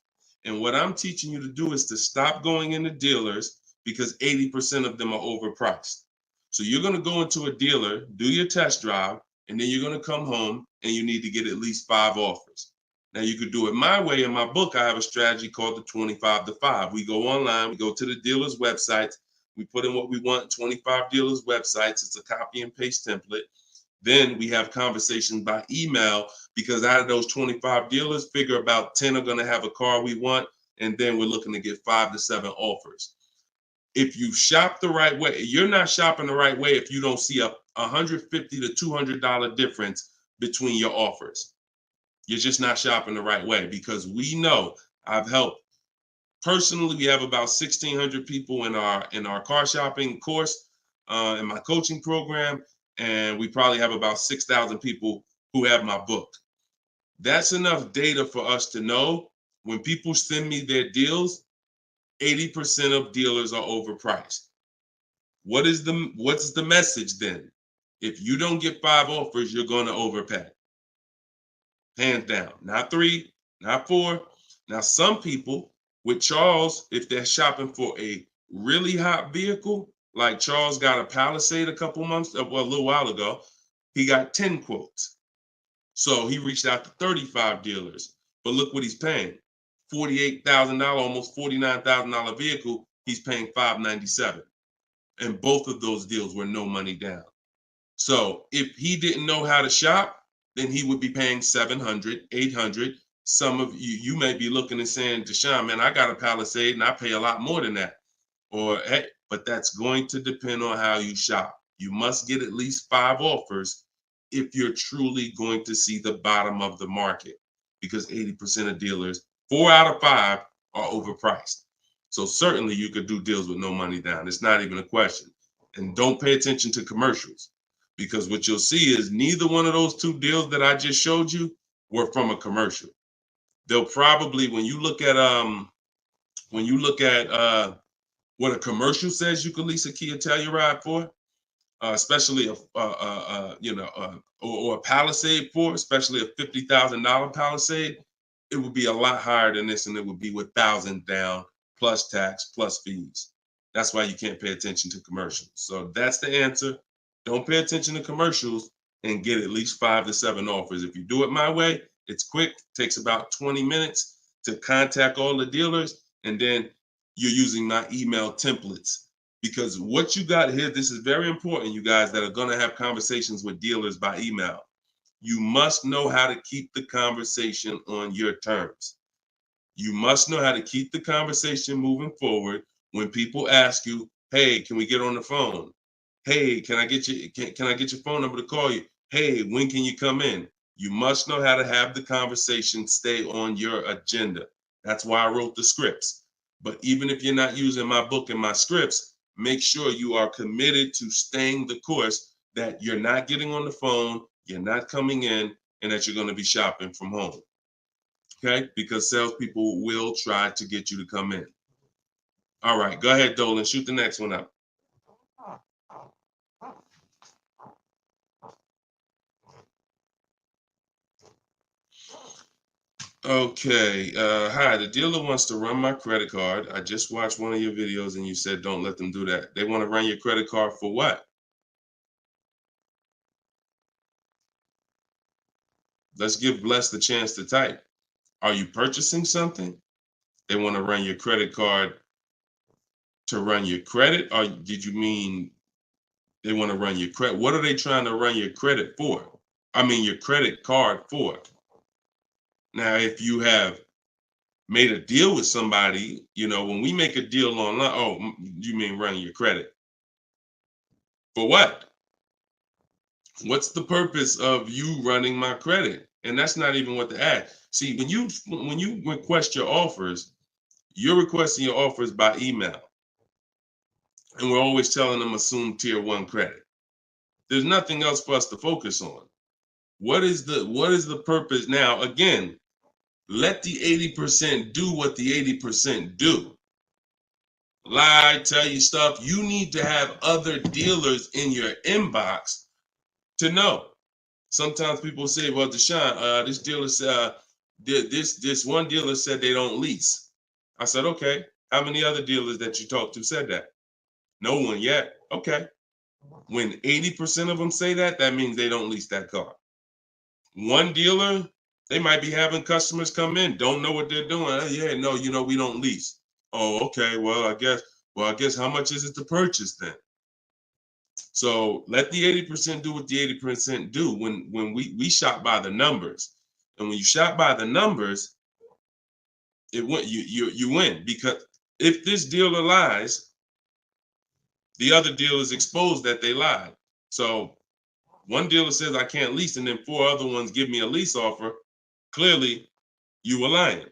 And what I'm teaching you to do is to stop going into dealers because 80% of them are overpriced. So you're going to go into a dealer, do your test drive, and then you're going to come home and you need to get at least 5 offers. Now you could do it my way. In my book, I have a strategy called the 25 to 5. We go online, we go to the dealer's websites, we put in what we want, 25 dealers' websites. It's a copy and paste template. Then we have conversations by email because out of those 25 dealers, figure about 10 are going to have a car we want. And then we're looking to get 5 to 7 offers. If you shop the right way, you're not shopping the right way if you don't see a $150 to $200 difference between your offers. You're just not shopping the right way because we know I've helped. Personally, we have about 1,600 people in our car shopping course, in my coaching program, and we probably have about 6,000 people who have my book. That's enough data for us to know when people send me their deals, 80% of dealers are overpriced. What's the message then? If you don't get 5 offers, you're going to overpay. Hands down. Not 3, not 4. Now, some people with Charles, if they're shopping for a really hot vehicle, like Charles got a Palisade a little while ago, he got 10 quotes. So he reached out to 35 dealers. But look what he's paying. $48,000, almost $49,000 vehicle, he's paying $597. And both of those deals were no money down. So if he didn't know how to shop, then he would be paying $700, $800. Some of you may be looking and saying, Deshone, man, I got a Palisade and I pay a lot more than that. Or, hey, but that's going to depend on how you shop. You must get at least 5 offers if you're truly going to see the bottom of the market, because 80% of dealers, 4 out of 5 are overpriced. So certainly you could do deals with no money down. It's not even a question. And don't pay attention to commercials, because what you'll see is neither one of those 2 deals that I just showed you were from a commercial. They'll probably, when you look at what a commercial says you can lease a Kia Telluride for, especially or a Palisade for, especially a $50,000 Palisade, it would be a lot higher than this, and it would be with 1,000 down plus tax plus fees. That's why you can't pay attention to commercials. So that's the answer. Don't pay attention to commercials and get at least 5 to 7 offers. If you do it my way, it's quick. Takes about 20 minutes to contact all the dealers, and then you're using my email templates. Because what you got here, this is very important, you guys that are going to have conversations with dealers by email. You must know how to keep the conversation on your terms. You must know how to keep the conversation moving forward when people ask you, hey, can we get on the phone? Hey, can I get your phone number to call you? Hey, when can you come in? You must know how to have the conversation stay on your agenda. That's why I wrote the scripts. But even if you're not using my book and my scripts, make sure you are committed to staying the course, that you're not getting on the phone, you're not coming in, and that you're going to be shopping from home. Okay? Because salespeople will try to get you to come in. All right, go ahead, Dolan. Shoot the next one up. Okay. Hi, the dealer wants to run my credit card. I just watched one of your videos and you said don't let them do that. They want to run your credit card for what? Let's give Bless the chance to type. Are you purchasing something? They want to run your credit card to run your credit? Or did you mean they want to run your credit? What are they trying to run your credit for? I mean, your credit card for. Now, if you have made a deal with somebody, when we make a deal online, oh, you mean running your credit? For what? What's the purpose of you running my credit? And that's not even what the ad. See, when you request your offers, you're requesting your offers by email. And we're always telling them assume tier 1 credit. There's nothing else for us to focus on. What is the purpose? Now, again, let the 80% do what the 80% do. Lie, tell you stuff. You need to have other dealers in your inbox to know. Sometimes people say, well, Deshone, this dealer said, this one dealer said they don't lease. I said, okay. How many other dealers that you talked to said that? No one yet. Okay. When 80% of them say that, that means they don't lease that car. One dealer, they might be having customers come in, don't know what they're doing. Oh, yeah, no, we don't lease. Oh, okay. Well, I guess how much is it to purchase then? So let the 80% do what the 80% do. When we shop by the numbers, and when you shop by the numbers, you win, because if this dealer lies, the other dealer is exposed that they lied. So one dealer says I can't lease, and then 4 other ones give me a lease offer. Clearly, you were lying.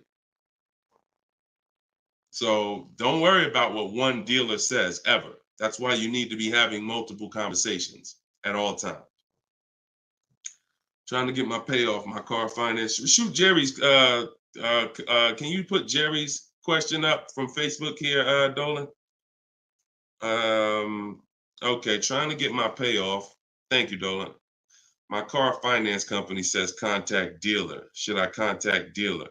So don't worry about what one dealer says ever. That's why you need to be having multiple conversations at all times. Trying to get my payoff, my car finance. Shoot Jerry's. Can you put Jerry's question up from Facebook here, Dolan? Okay, trying to get my payoff. Thank you, Dolan. My car finance company says contact dealer. Should I contact dealer?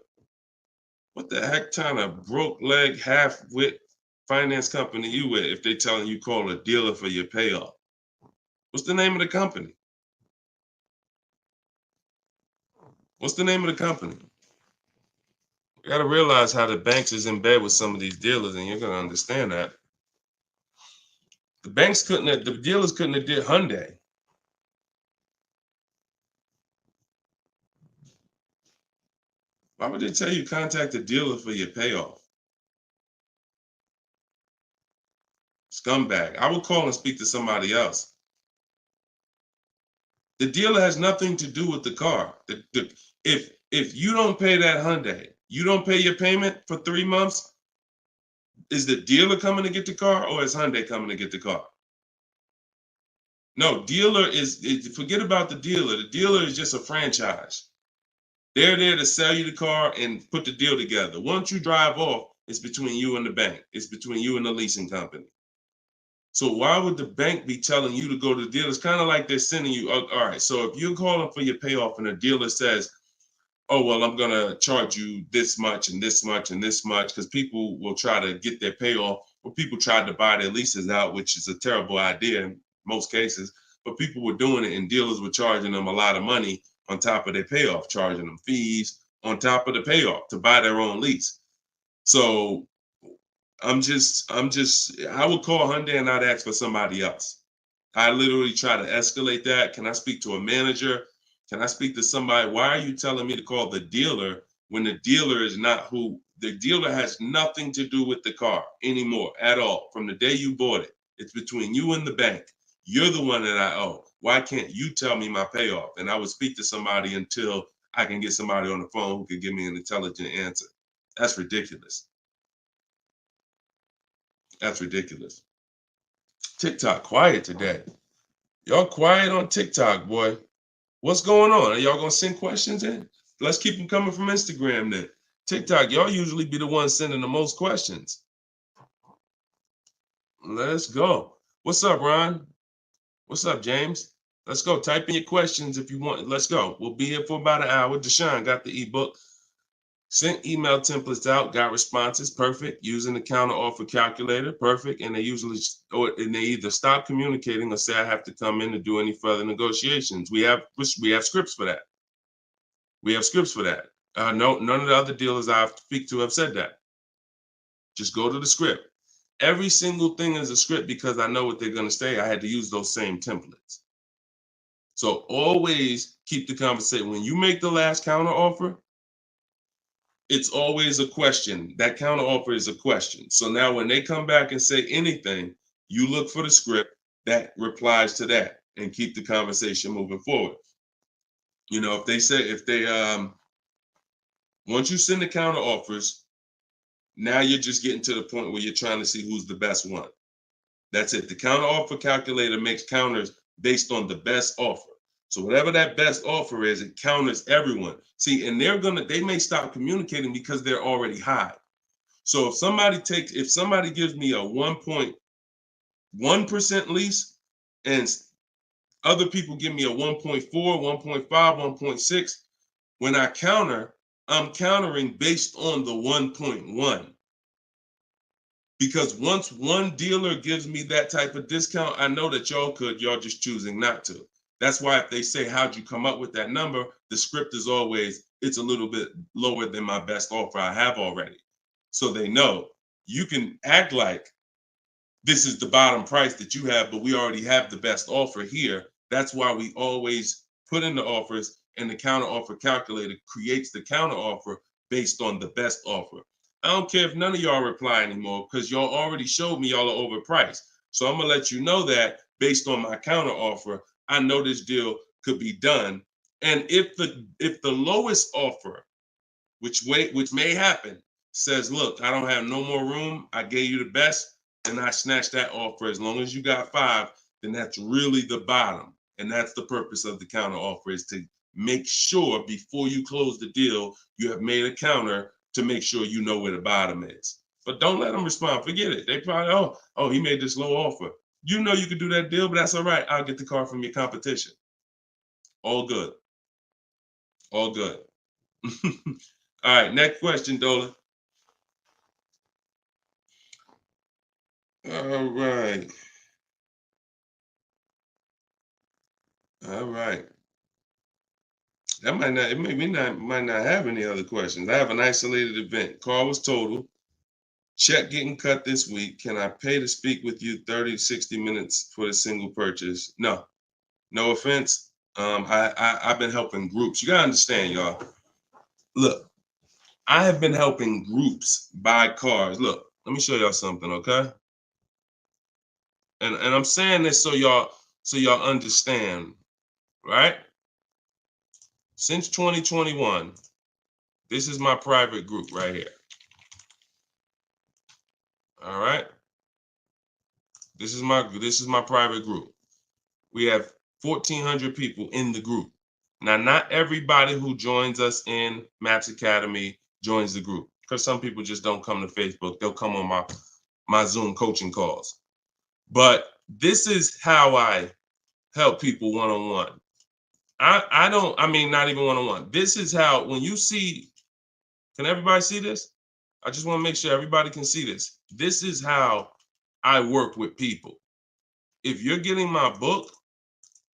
What the heck kind of broke leg, half-wit finance company you with if they telling you call a dealer for your payoff? What's the name of the company? What's the name of the company? You got to realize how the banks is in bed with some of these dealers, and you're going to understand that. The dealers couldn't have did Hyundai. Why would they tell you contact the dealer for your payoff? Scumbag. I would call and speak to somebody else. The dealer has nothing to do with the car. If you don't pay that Hyundai, you don't pay your payment for 3 months, is the dealer coming to get the car, or is Hyundai coming to get the car? No, forget about the dealer. The dealer is just a franchise. They're there to sell you the car and put the deal together. Once you drive off, it's between you and the bank. It's between you and the leasing company. So why would the bank be telling you to go to the dealer? It's kind of like they're sending you, all right, so if you're calling for your payoff and the dealer says, oh, well, I'm going to charge you this much and this much and this much, because people will try to get their payoff, or people tried to buy their leases out, which is a terrible idea in most cases, but people were doing it and dealers were charging them a lot of money on top of their payoff, charging them fees on top of the payoff to buy their own lease. So I would call Hyundai and I'd ask for somebody else. I literally try to escalate that. Can I speak to a manager? Can I speak to somebody? Why are you telling me to call the dealer when the dealer is not who? The dealer has nothing to do with the car anymore at all. From the day you bought it, it's between you and the bank. You're the one that I owe. Why can't you tell me my payoff? And I would speak to somebody until I can get somebody on the phone who can give me an intelligent answer. That's ridiculous. That's ridiculous. TikTok quiet today. Y'all quiet on TikTok, boy. What's going on? Are y'all gonna send questions in? Let's keep them coming from Instagram then. TikTok, y'all usually be the ones sending the most questions. Let's go. What's up, Ron? What's up, James? Let's go. Type in your questions if you want. Let's go. We'll be here for about an hour. Deshone got the ebook. Sent email templates out, got responses, perfect. Using the counter offer calculator, perfect. And they usually, and they either stop communicating or say I have to come in to do any further negotiations. We have scripts for that. We have scripts for that. No, none of the other dealers I speak to have said that. Just go to the script. Every single thing is a script because I know what they're going to say. I had to use those same templates. So always keep the conversation. When you make the last counter offer, it's always a question. That counter offer is a question. So now when they come back and say anything, you look for the script that replies to that and keep the conversation moving forward. You know, once you send the counter offers, now you're just getting to the point where you're trying to see who's the best one. That's it. The counter offer calculator makes counters based on the best offer. So whatever that best offer is, it counters everyone. See, and they may stop communicating because they're already high. So if somebody gives me a 1.1% lease and other people give me a 1.4, 1.5, 1.6, when I counter, I'm countering based on the 1.1. Because once one dealer gives me that type of discount, I know that y'all just choosing not to. That's why if they say, how'd you come up with that number? The script is always, it's a little bit lower than my best offer I have already. So they know you can act like this is the bottom price that you have, but we already have the best offer here. That's why we always put in the offers, and the counter offer calculator creates the counter offer based on the best offer. I don't care if none of y'all reply anymore because y'all already showed me y'all are overpriced. So I'm gonna let you know that based on my counter offer, I know this deal could be done. And if the lowest offer, which may happen, says, look, I don't have no more room, I gave you the best, and I snatched that offer. As long as you got 5, then that's really the bottom. And that's the purpose of the counter offer, is to make sure before you close the deal, you have made a counter to make sure you know where the bottom is. But don't let them respond. Forget it. They probably, oh, he made this low offer. You know you could do that deal, but that's all right. I'll get the car from your competition. All good. All good. All right, next question, Dolan. All right. All right. That might not have any other questions. I have an isolated event. Car was totaled. Check getting cut this week. Can I pay to speak with you 30, 60 minutes for the single purchase? No. No offense. I've been helping groups. You gotta understand, y'all. Look, I have been helping groups buy cars. Look, let me show y'all something, okay? And I'm saying this so y'all understand, right? Since 2021, this is my private group right here. All right. This is my private group. We have 1,400 people in the group. Now, not everybody who joins us in Maps Academy joins the group, because some people just don't come to Facebook. They'll come on my Zoom coaching calls. But this is how I help people one-on-one. Not even one-on-one. This is how, when you see, can everybody see this? I just want to make sure everybody can see this. This is how I work with people. If you're getting my book,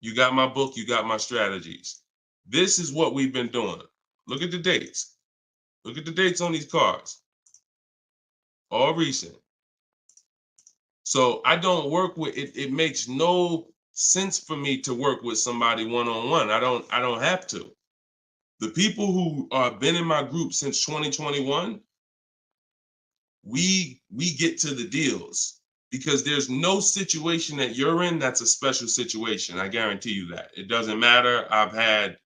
you got my book, you got my strategies. This is what we've been doing. Look at the dates. Look at the dates on these cards. All recent. So I don't work with it. It makes no sense for me to work with somebody one-on-one. I don't have to. The people who have been in my group since 2021, we get to the deals, because there's no situation that you're in that's a special situation. I guarantee you that. It doesn't matter. I've had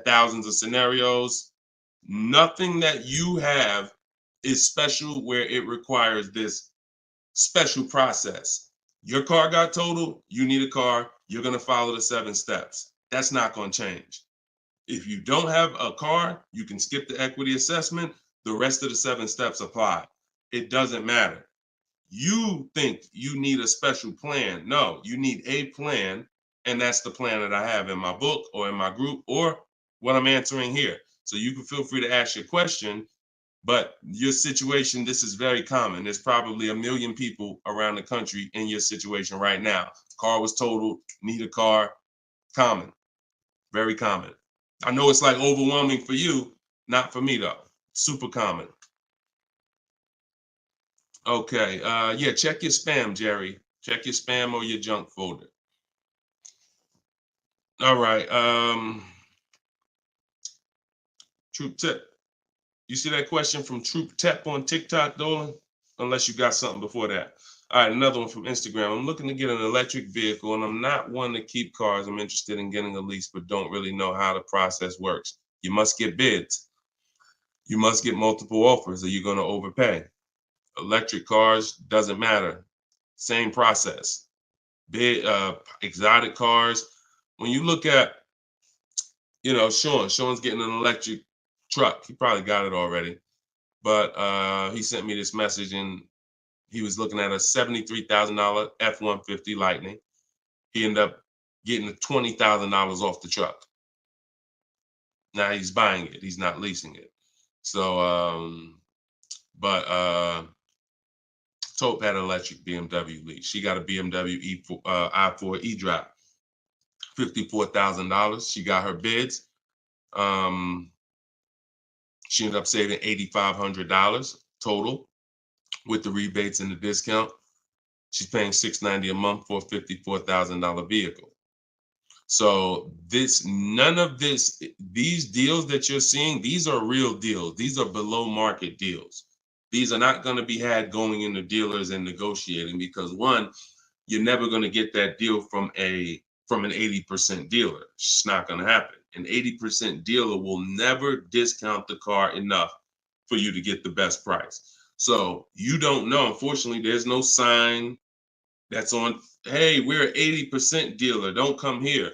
thousands of scenarios. Nothing that you have is special where it requires this special process. Your car got totaled, you need a car, you're going to follow the 7 steps. That's not going to change. If you don't have a car, you can skip the equity assessment. The rest of the 7 steps apply. It doesn't matter. You think you need a special plan. No, you need a plan. And that's the plan that I have in my book or in my group or what I'm answering here. So you can feel free to ask your question. But your situation, this is very common. There's probably 1 million people around the country in your situation right now. Car was totaled, need a car. Common, very common. I know it's like overwhelming for you, not for me though. Super common. Okay, yeah, check your spam, Jerry. Check your spam or your junk folder. All right, Troop Tip. You see that question from Troop Tep on TikTok, Dolan? Unless you got something before that. All right, another one from Instagram. I'm looking to get an electric vehicle, and I'm not one to keep cars. I'm interested in getting a lease, but don't really know how the process works. You must get bids. You must get multiple offers, or you're going to overpay. Electric cars, doesn't matter. Same process. Bid, exotic cars. When you look at, Sean's getting an electric truck. He probably got it already. But he sent me this message, and he was looking at a $73,000 F-150 Lightning. He ended up getting $20,000 off the truck. Now he's buying it. He's not leasing it. So, Taupe had an electric BMW lease. She got a BMW i4 e-drive, $54,000. She got her bids. She ended up saving $8,500 total with the rebates and the discount. She's paying $690 a month for a $54,000 vehicle. So these deals that you're seeing, these are real deals. These are below market deals. These are not going to be had going into dealers and negotiating because one, you're never going to get that deal from an 80% dealer. It's not going to happen. An 80% dealer will never discount the car enough for you to get the best price. So you don't know. Unfortunately, there's no sign that's on, hey, we're an 80% dealer. Don't come here.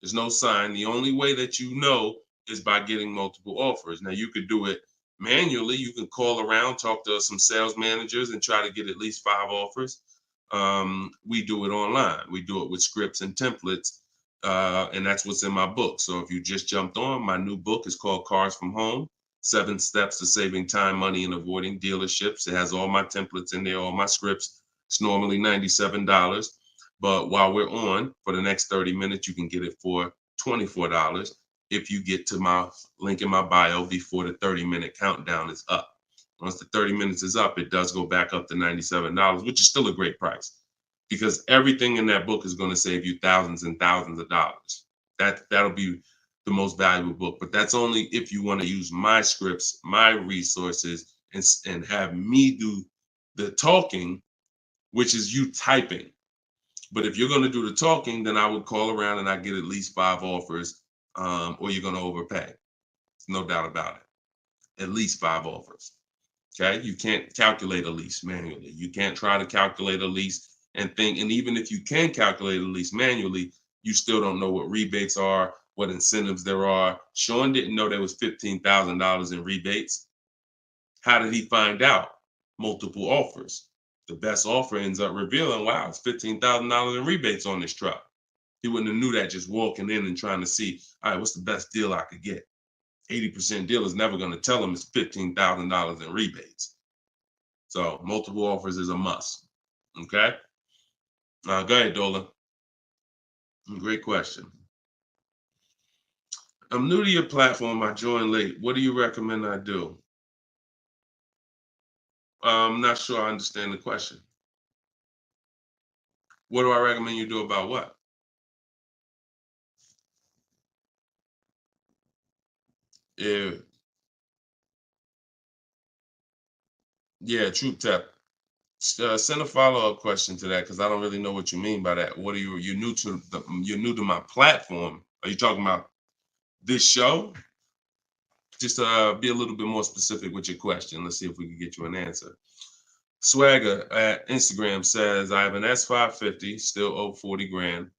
There's no sign. The only way that you know is by getting multiple offers. Now, you could do it manually. You can call around, talk to some sales managers, and try to get at least 5 offers. We do it online. We do it with scripts and templates, and that's what's in my book. So if you just jumped on, my new book is called Cars from Home, 7 Steps to Saving Time, Money, and Avoiding Dealerships. It has all my templates in there, all my scripts. It's normally $97. But while we're on, for the next 30 minutes, you can get it for $24 if you get to my link in my bio before the 30-minute countdown is up. Once the 30 minutes is up, it does go back up to $97, which is still a great price because everything in that book is going to save you thousands and thousands of dollars. That'll be the most valuable book, but that's only if you want to use my scripts, my resources, and have me do the talking, which is you typing. But if you're going to do the talking, then I would call around and I get at least 5 offers, or you're going to overpay. No doubt about it. At least 5 offers. Okay. You can't calculate a lease manually. You can't try to calculate a lease and think. And even if you can calculate a lease manually, you still don't know what rebates are, what incentives there are. Sean didn't know there was $15,000 in rebates. How did he find out? Multiple offers. The best offer ends up revealing, wow, it's $15,000 in rebates on this truck. He wouldn't have knew that just walking in and trying to see, all right, what's the best deal I could get? 80% deal is never going to tell him it's $15,000 in rebates. So multiple offers is a must. Okay. Go ahead, Dolan. Great question. I'm new to your platform. I joined late. What do you recommend I do? I'm not sure I understand the question. What do I recommend you do about what? Yeah, Troop Tap. Send a follow-up question to that because I don't really know what you mean by that. What are you're new to my platform? Are you talking about this show? Just be a little bit more specific with your question. Let's see if we can get you an answer. Swagger at Instagram says, I have an S550, still owe 40 grand.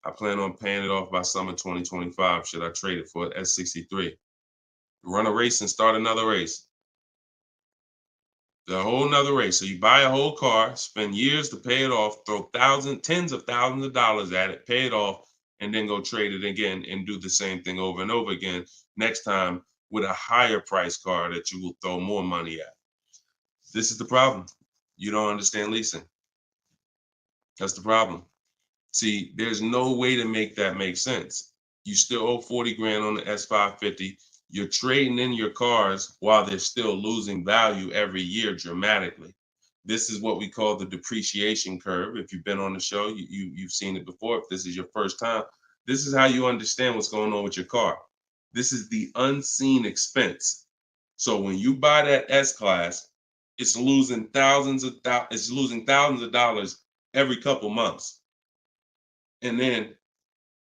I plan on paying it off by summer 2025. Should I trade it for an S63? Run a race and start another race. The whole nother race. So you buy a whole car, spend years to pay it off, throw tens of thousands of dollars at it, pay it off, and then go trade it again and do the same thing over and over again. Next time with a higher price car that you will throw more money at. This is the problem. You don't understand leasing. That's the problem. See, there's no way to make that make sense. You still owe 40 grand on the S550. You're trading in your cars while they're still losing value every year dramatically. This is what we call the depreciation curve. If you've been on the show, you've seen it before. If this is your first time, this is how you understand what's going on with your car. This is the unseen expense. So when you buy that S-Class, it's losing thousands of dollars every couple months. And then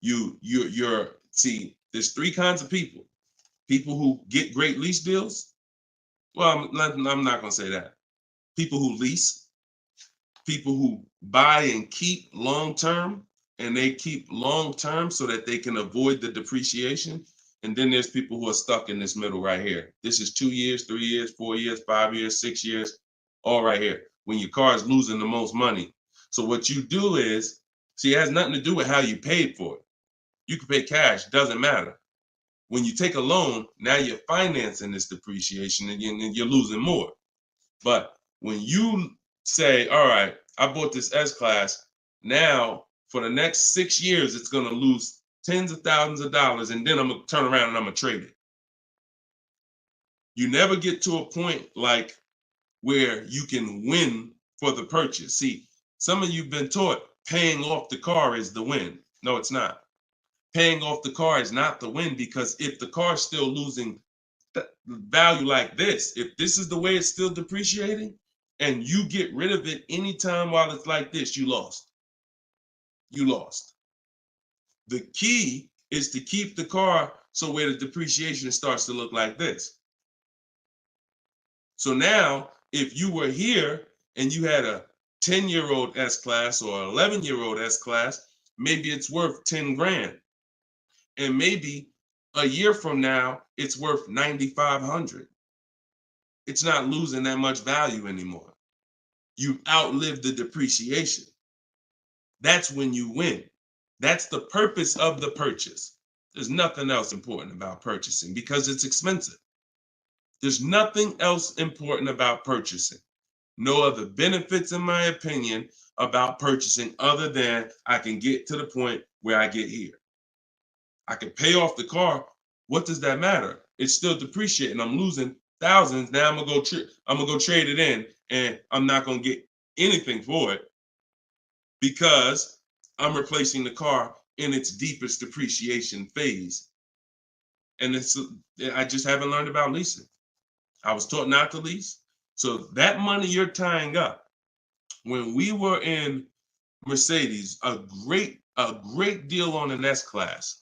you're see, there's three kinds of people. People who get great lease deals. Well, I'm not going to say that. People who lease, people who buy and keep long term, and they keep long term so that they can avoid the depreciation. And then there's people who are stuck in this middle right here. This is 2 years, 3 years, 4 years, 5 years, 6 years, all right here, when your car is losing the most money. So what you do is, see, it has nothing to do with how you paid for it. You can pay cash, doesn't matter. When you take a loan, now you're financing this depreciation and you're losing more. But when you say, all right, I bought this S-Class, now for the next 6 years, it's going to lose tens of thousands of dollars, and then I'm going to turn around and I'm going to trade it. You never get to a point like where you can win for the purchase. See, some of you've been taught paying off the car is the win. No, it's not. Paying off the car is not the win, because if the car is still losing value like this, if this is the way it's still depreciating and you get rid of it anytime while it's like this, you lost. You lost. The key is to keep the car so where the depreciation starts to look like this. So now, if you were here and you had a 10-year-old S-Class or 11-year-old S-Class, maybe it's worth 10 grand. And maybe a year from now, it's worth 9,500. It's not losing that much value anymore. You outlived the depreciation. That's when you win. That's the purpose of the purchase. There's nothing else important about purchasing because it's expensive. There's nothing else important about purchasing. No other benefits, in my opinion, about purchasing other than I can get to the point where I get here. I can pay off the car. What does that matter? It's still depreciating. I'm losing thousands. Now I'm gonna go trade it in, and I'm not gonna get anything for it because I'm replacing the car in its deepest depreciation phase. And I just haven't learned about leasing. I was taught not to lease. So that money you're tying up, when we were in Mercedes, a great deal on an S-Class.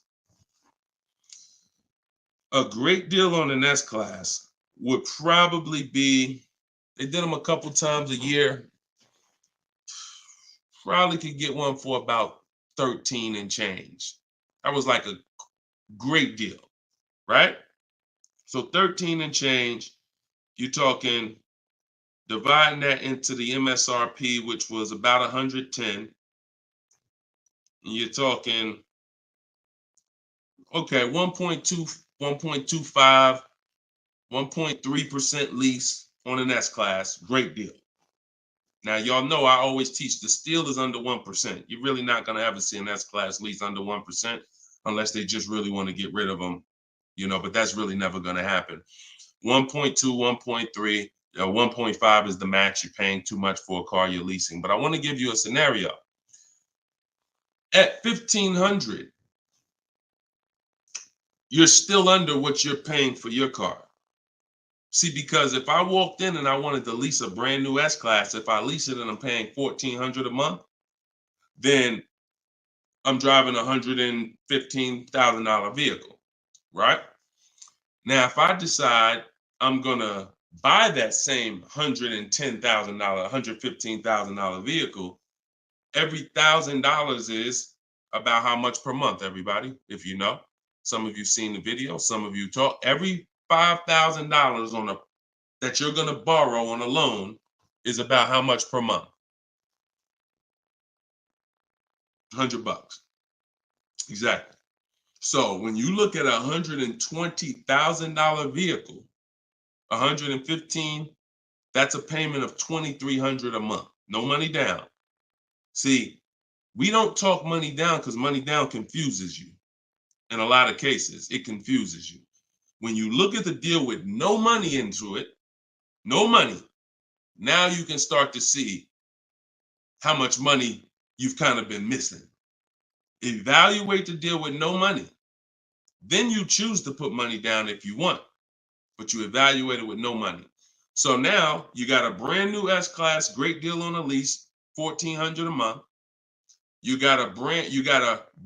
A great deal on an S-Class would probably be, they did them a couple times a year, probably could get one for about 13 and change. That was like a great deal, right? So 13 and change, you're talking, dividing that into the MSRP, which was about 110, you're talking, okay, 1.2, 1.25, 1.3% lease on an S-Class, great deal. Now, y'all know I always teach the steal is under 1%. You're really not going to ever see an S-Class lease under 1% unless they just really want to get rid of them, but that's really never going to happen. 1.2, 1.3, 1.5 is the max. You're paying too much for a car you're leasing. But I want to give you a scenario. At $1,500, you're still under what you're paying for your car. See, because if I walked in and I wanted to lease a brand new S-Class, if I lease it and I'm paying $1,400 a month, then I'm driving a $115,000 vehicle, right? Now, if I decide I'm gonna buy that same $110,000, $115,000 vehicle, every $1,000 is about how much per month, everybody, if you know. Some of you seen the video, some of you talk. Every $5,000 on a that you're going to borrow on a loan is about how much per month? $100. Exactly. So when you look at a $120,000 vehicle, 115, that's a payment of $2,300 a month. No money down. See, we don't talk money down because money down confuses you. In a lot of cases, it confuses you. When you look at the deal with no money into it, no money, now you can start to see how much money you've kind of been missing. Evaluate the deal with no money. Then you choose to put money down if you want, but you evaluate it with no money. So now you got a brand new S-Class, great deal on a lease, $1,400 a month. You gotta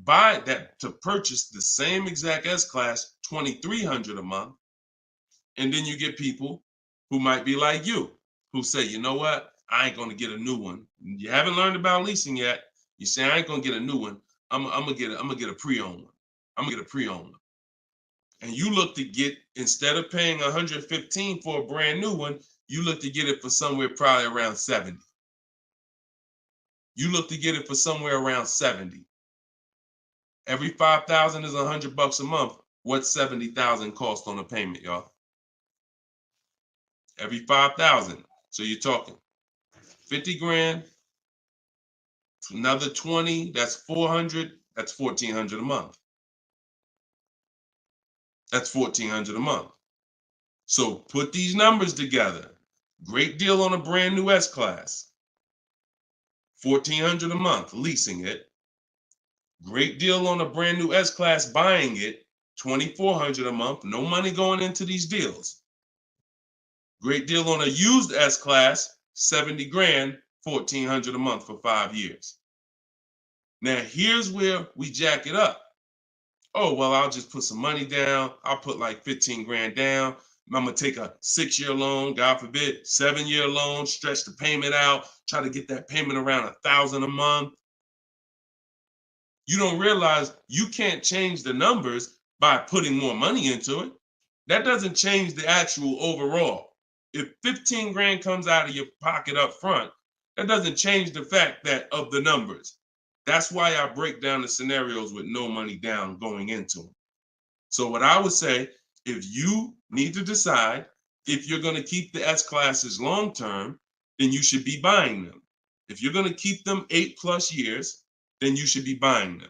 buy that to purchase the same exact S-Class, $2,300 a month. And then you get people who might be like you, who say, you know what? I ain't gonna get a new one. You haven't learned about leasing yet. You say, I ain't gonna get a new one. I'm gonna get a pre-owned one. I'm gonna get a pre-owned one. And you look to get, instead of paying $115 for a brand new one, you look to get it for somewhere probably around 70. You look to get it for somewhere around 70. Every 5,000 is $100 a month. What's 70,000 cost on a payment, y'all? Every 5,000. So you're talking 50 grand, another 20, that's 400, that's 1,400 a month. That's 1,400 a month. So put these numbers together. Great deal on a brand new S-Class. 1,400 a month, leasing it. Great deal on a brand new S-Class, buying it. 2,400 a month, no money going into these deals. Great deal on a used S-Class, 70 grand, 1,400 a month for 5 years. Now here's where we jack it up. Oh, well, I'll just put some money down. I'll put like 15 grand down. I'm gonna take a 6-year loan, God forbid, 7-year loan, stretch the payment out, try to get that payment around 1,000 a month. You don't realize you can't change the numbers by putting more money into it. That doesn't change the actual overall. If 15 grand comes out of your pocket up front, that doesn't change the fact that of the numbers. That's why I break down the scenarios with no money down going into them. So what I would say, if you need to decide if you're going to keep the S-Classes long term, then you should be buying them. If you're going to keep them 8+ years, then you should be buying them.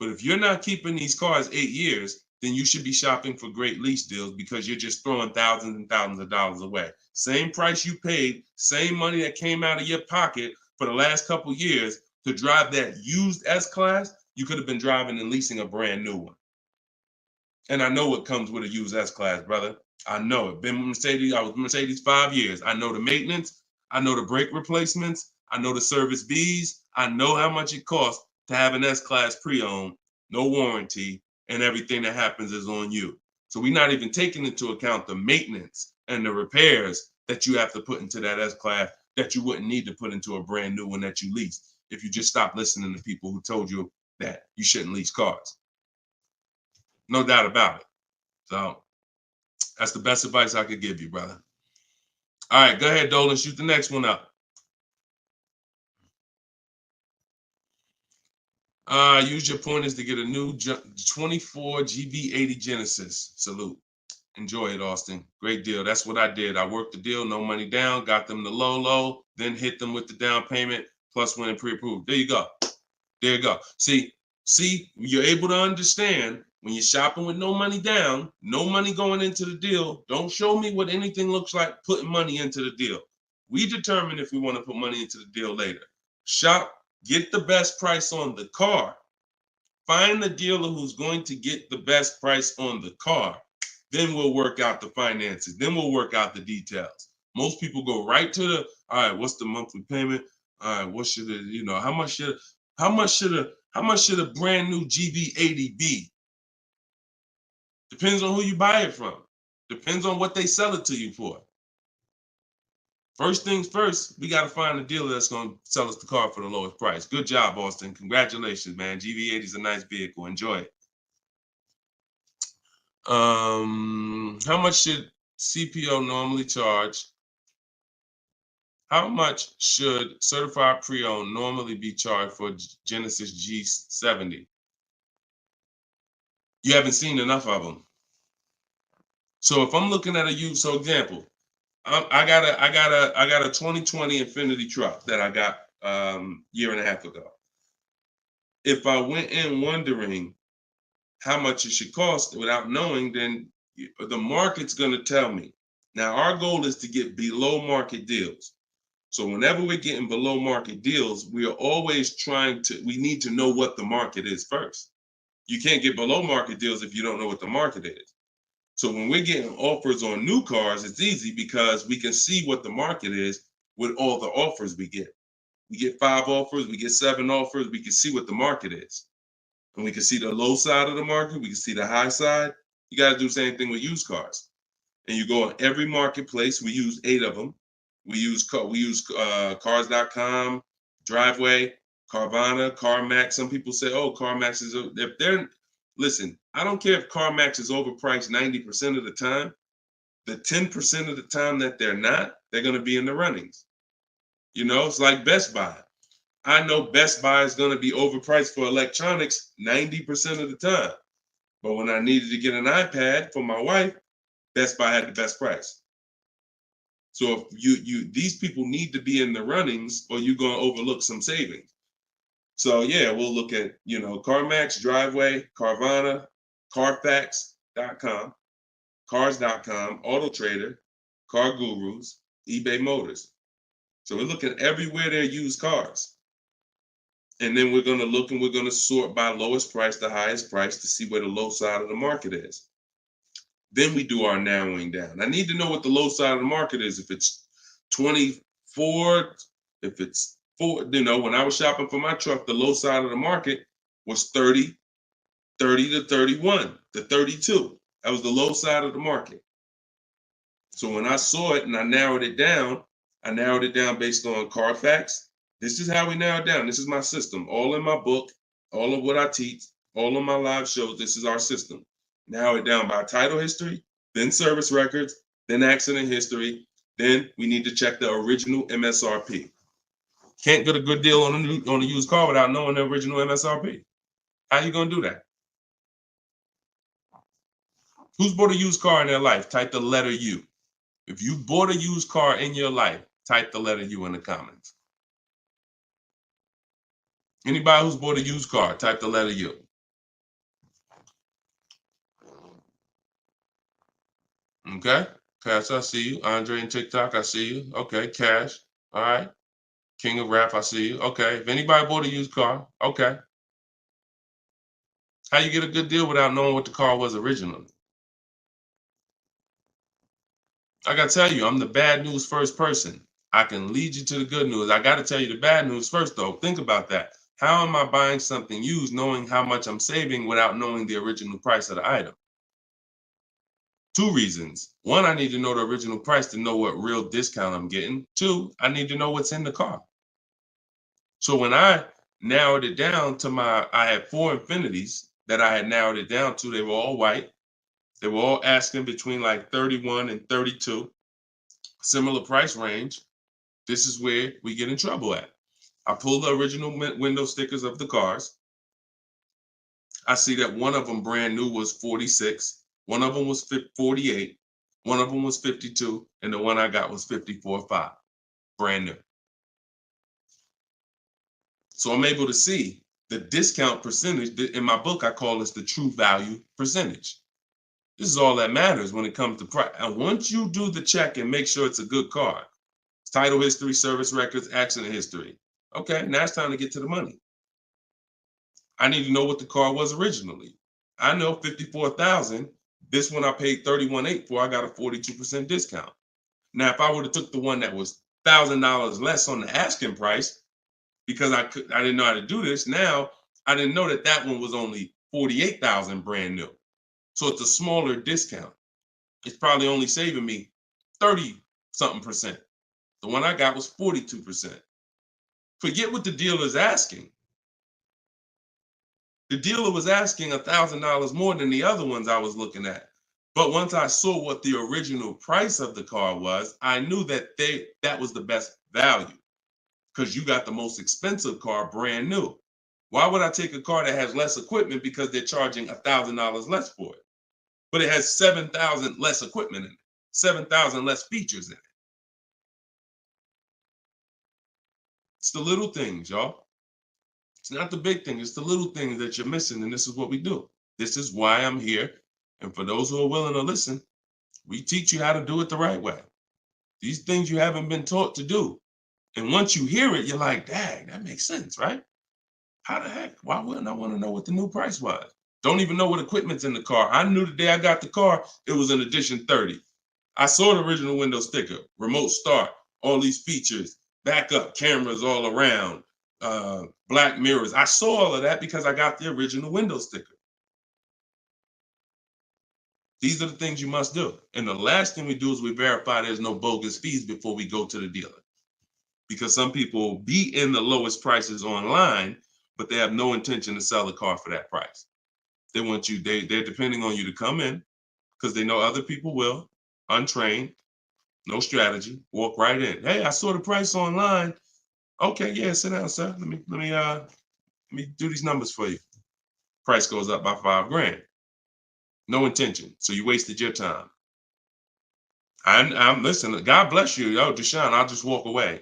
But if you're not keeping these cars 8 years, then you should be shopping for great lease deals because you're just throwing thousands and thousands of dollars away. Same price you paid, same money that came out of your pocket for the last couple of years to drive that used S-Class, you could have been driving and leasing a brand new one. And I know what comes with a used S-Class, brother. I know it. Been with Mercedes. I was with Mercedes 5 years. I know the maintenance. I know the brake replacements. I know the service Bs. I know how much it costs to have an S-Class pre-owned, no warranty, and everything that happens is on you. So we're not even taking into account the maintenance and the repairs that you have to put into that S-Class that you wouldn't need to put into a brand new one that you lease if you just stop listening to people who told you that you shouldn't lease cars. No doubt about it. So that's the best advice I could give you, brother. All right, go ahead, Dolan. Shoot the next one up. Use your pointers to get a new 24 GB80 Genesis. Salute. Enjoy it, Austin. Great deal. That's what I did. I worked the deal, no money down, got them the low, then hit them with the down payment, plus went and pre-approved. There you go. There you go. See, you're able to understand when you're shopping with no money down, no money going into the deal. Don't show me what anything looks like putting money into the deal. We determine if we want to put money into the deal later. Shop, get the best price on the car. Find the dealer who's going to get the best price on the car. Then we'll work out the finances. Then we'll work out the details. Most people go right to the, all right, what's the monthly payment? All right, what should it, how much should a brand new GB80 be? Depends on who you buy it from. Depends on what they sell it to you for. First things first, we got to find a dealer that's going to sell us the car for the lowest price. Good job, Austin. Congratulations, man. GV80 is a nice vehicle. Enjoy it. How much should CPO normally charge? How much should certified pre-owned normally be charged for Genesis G70? You haven't seen enough of them. So if I'm looking at a used, so example, I got a 2020 Infinity truck that I got year and a half ago. If I went in wondering how much it should cost without knowing, then the market's going to tell me. Now our goal is to get below market deals. So whenever we're getting below market deals, we are always we need to know what the market is first. You can't get below market deals if you don't know what the market is. So when we're getting offers on new cars, it's easy because we can see what the market is with all the offers we get. We get 5 offers, we get 7 offers, we can see what the market is. And we can see the low side of the market, we can see the high side. You got to do the same thing with used cars. And you go on every marketplace, we use 8 of them. We use cars.com, Driveway, Carvana, CarMax. Some people say, oh, CarMax is, if they're, listen, I don't care if CarMax is overpriced 90% of the time. The 10% of the time that they're not, they're going to be in the runnings. You know, it's like Best Buy. I know Best Buy is going to be overpriced for electronics 90% of the time. But when I needed to get an iPad for my wife, Best Buy had the best price. So if these people need to be in the runnings or you're going to overlook some savings. So yeah, we'll look at, CarMax, Driveway, Carvana, Carfax.com, Cars.com, Auto Trader, Car Gurus, eBay Motors. So we're looking everywhere there used cars. And then we're going to look and we're going to sort by lowest price to highest price to see where the low side of the market is. Then we do our narrowing down. I need to know what the low side of the market is. If it's 24, if it's 4, when I was shopping for my truck, the low side of the market was 30 to 31 to 32. That was the low side of the market. So when I saw it and I narrowed it down based on Carfax. This is how we narrow it down. This is my system. All in my book, all of what I teach, all of my live shows, this is our system. Narrow it down by title history, then service records, then accident history. Then we need to check the original MSRP. Can't get a good deal on a used car without knowing the original MSRP. How you gonna do that? Who's bought a used car in their life? Type the letter U. If you bought a used car in your life, type the letter U in the comments. Anybody who's bought a used car, type the letter U. Okay, Cash, I see you. Andre and TikTok, I see you. Okay, Cash, all right. King of Rap, I see you. Okay, if anybody bought a used car, okay. How you get a good deal without knowing what the car was originally? I gotta tell you, I'm the bad news first person. I can lead you to the good news. I gotta tell you the bad news first though. Think about that. How am I buying something used knowing how much I'm saving without knowing the original price of the item? 2 reasons. 1, I need to know the original price to know what real discount I'm getting. 2, I need to know what's in the car. So when I narrowed it down to I had 4 Infinities that I had narrowed it down to. They were all white. They were all asking between like 31 and 32, similar price range. This is where we get in trouble at. I pulled the original window stickers of the cars. I see that one of them brand new was 46. One of them was 48. One of them was 52. And the one I got was 54.5, brand new. So I'm able to see the discount percentage. In my book, I call this the true value percentage. This is all that matters when it comes to price. And once you do the check and make sure it's a good car, title history, service records, accident history. Okay, now it's time to get to the money. I need to know what the car was originally. I know 54,000. This one I paid 31.8 for. I got a 42% discount. Now, if I would have took the one that was $1,000 less on the asking price, because I didn't know how to do this. Now I didn't know that one was only 48,000 brand new. So it's a smaller discount. It's probably only saving me 30 something percent. The one I got was 42%. Forget what the dealer's asking. The dealer was asking $1,000 more than the other ones I was looking at. But once I saw what the original price of the car was, I knew that that was the best value because you got the most expensive car brand new. Why would I take a car that has less equipment because they're charging $1,000 less for it? But it has 7,000 less equipment in it, 7,000 less features in it. It's the little things, y'all. It's not the big thing. It's the little things that you're missing. And this is what we do. This is why I'm here. And for those who are willing to listen, we teach you how to do it the right way. These things you haven't been taught to do. And once you hear it, you're like, dang, that makes sense, right? How the heck? Why wouldn't I want to know what the new price was? Don't even know what equipment's in the car. I knew the day I got the car, it was an edition 30. I saw the original window sticker, remote start, all these features, backup cameras all around, black mirrors. I saw all of that because I got the original window sticker. These are the things you must do. And the last thing we do is we verify there's no bogus fees before we go to the dealer. Because some people will be in the lowest prices online, but they have no intention to sell the car for that price. They want you, they're depending on you to come in because they know other people will, untrained, no strategy, walk right in. Hey, I saw the price online. Okay, yeah, sit down, sir. Let me do these numbers for you. Price goes up by $5,000. No intention. So you wasted your time. I'm listen, God bless you. Yo, Deshone, I'll just walk away.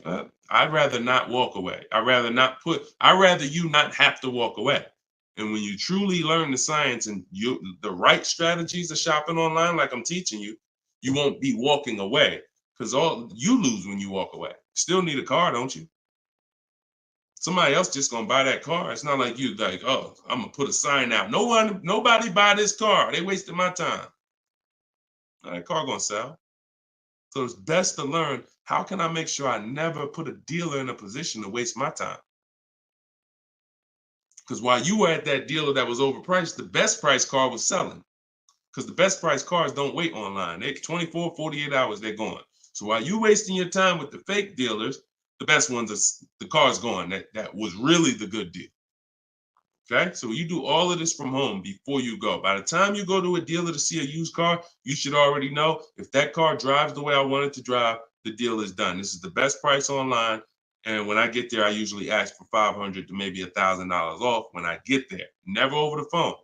I'd rather not walk away. I'd rather you not have to walk away. And when you truly learn the science and the right strategies of shopping online, like I'm teaching you, you won't be walking away because all you lose when you walk away. Still need a car, don't you? Somebody else just gonna buy that car. It's not like you like, oh, I'm gonna put a sign out. Nobody buy this car. They wasted my time. That car gonna sell. So it's best to learn, how can I make sure I never put a dealer in a position to waste my time? Because while you were at that dealer that was overpriced, the best price car was selling. Because the best price cars don't wait online. They 24, 48 hours, they're gone. So while you wasting your time with the fake dealers, the best ones are the car's gone. That was really the good deal. Okay, so you do all of this from home before you go. By the time you go to a dealer to see a used car, you should already know if that car drives the way I want it to drive, the deal is done. This is the best price online. And when I get there, I usually ask for $500 to maybe $1,000 off when I get there. Never over the phone.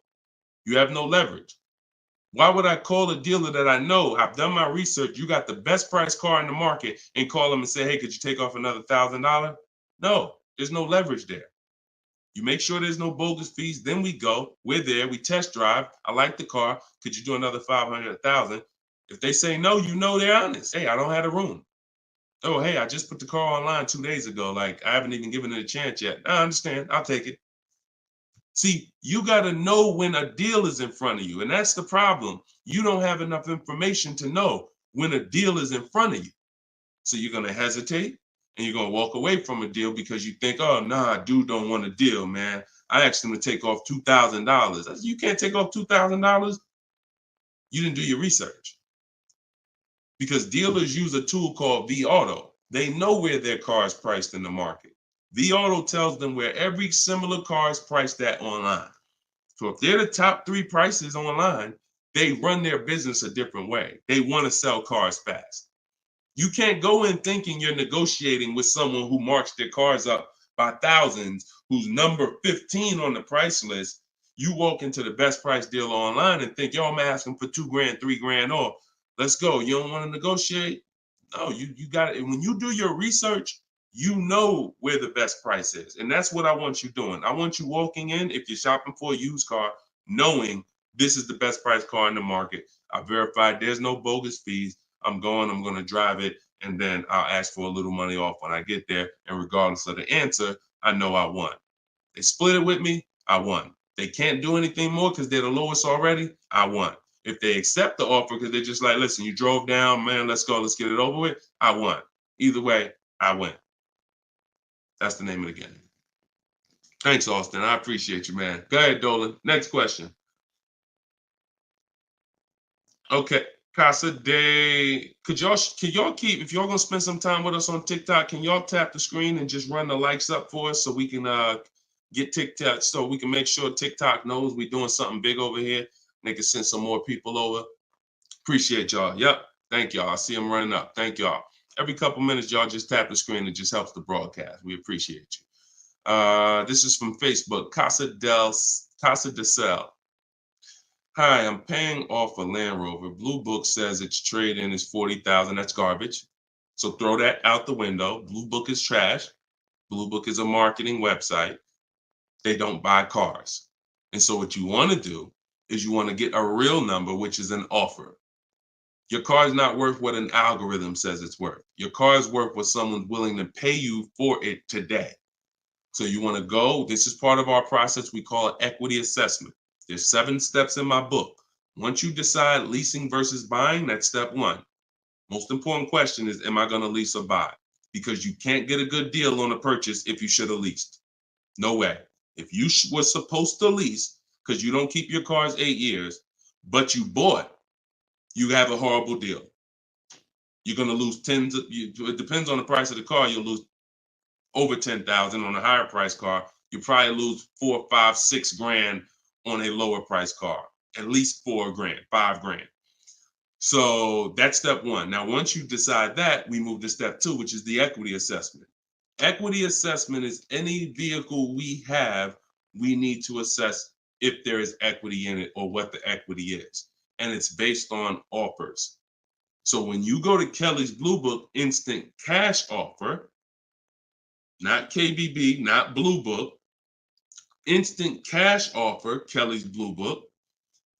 You have no leverage. Why would I call a dealer that I know, I've done my research, you got the best price car in the market, and call them and say, hey, could you take off another $1,000? No, there's no leverage there. You make sure there's no bogus fees. Then we go. We're there. We test drive. I like the car. Could you do another 500, 1,000? If they say no, you know they're honest. Hey, I don't have a room. Oh, hey, I just put the car online 2 days ago. Like, I haven't even given it a chance yet. I understand. I'll take it. See, you got to know when a deal is in front of you. And that's the problem. You don't have enough information to know when a deal is in front of you. So you're going to hesitate. And you're going to walk away from a deal because you think, oh, nah, dude don't want a deal, man. I asked him to take off $2,000. You can't take off $2,000. You didn't do your research. Because dealers use a tool called vAuto. They know where their car is priced in the market. vAuto tells them where every similar car is priced at online. So if they're the top 3 prices online, they run their business a different way. They want to sell cars fast. You can't go in thinking you're negotiating with someone who marks their cars up by thousands, who's number 15 on the price list. You walk into the best price deal online and think, yo, I'm asking for $2,000, $3,000 off. Let's go. You don't want to negotiate? No, you got it. And when you do your research, you know where the best price is. And that's what I want you doing. I want you walking in, if you're shopping for a used car, knowing this is the best price car in the market. I verified there's no bogus fees. I'm going to drive it, and then I'll ask for a little money off when I get there. And regardless of the answer, I know I won. They split it with me, I won. They can't do anything more because they're the lowest already, I won. If they accept the offer because they're just like, listen, you drove down, man, let's go, let's get it over with, I won. Either way, I win. That's the name of the game. Thanks, Austin. I appreciate you, man. Go ahead, Dolan. Next question. Okay. Casa Day, could y'all keep, if y'all gonna spend some time with us on TikTok, can y'all tap the screen and just run the likes up for us so we can get TikTok, so we can make sure TikTok knows we're doing something big over here. They can send some more people over. Appreciate y'all. Yep. Thank y'all. I see them running up. Thank y'all. Every couple minutes, y'all just tap the screen. It just helps the broadcast. We appreciate you. This is from Facebook. Casa de Cel. Hi, I'm paying off a Land Rover. Blue Book says its trade-in is $40,000. That's garbage. So throw that out the window. Blue Book is trash. Blue Book is a marketing website. They don't buy cars. And so what you want to do is you want to get a real number, which is an offer. Your car is not worth what an algorithm says it's worth. Your car is worth what someone's willing to pay you for it today. So you want to go, this is part of our process. We call it equity assessment. There's 7 steps in my book. Once you decide leasing versus buying, that's step 1. Most important question is, am I going to lease or buy? Because you can't get a good deal on a purchase if you should have leased. No way. If you were supposed to lease because you don't keep your cars 8 years, but you bought, you have a horrible deal. You're going to lose it depends on the price of the car. You'll lose over 10,000 on a higher price car. You probably lose 4, 5, 6 grand on a lower price car, at least 4 grand, 5 grand. So that's step 1. Now, once you decide that, we move to step 2, which is the equity assessment. Equity assessment is any vehicle we have, we need to assess if there is equity in it or what the equity is. And it's based on offers. So when you go to Kelly's Blue Book instant cash offer, not KBB, not Blue Book, instant cash offer, Kelly's Blue Book,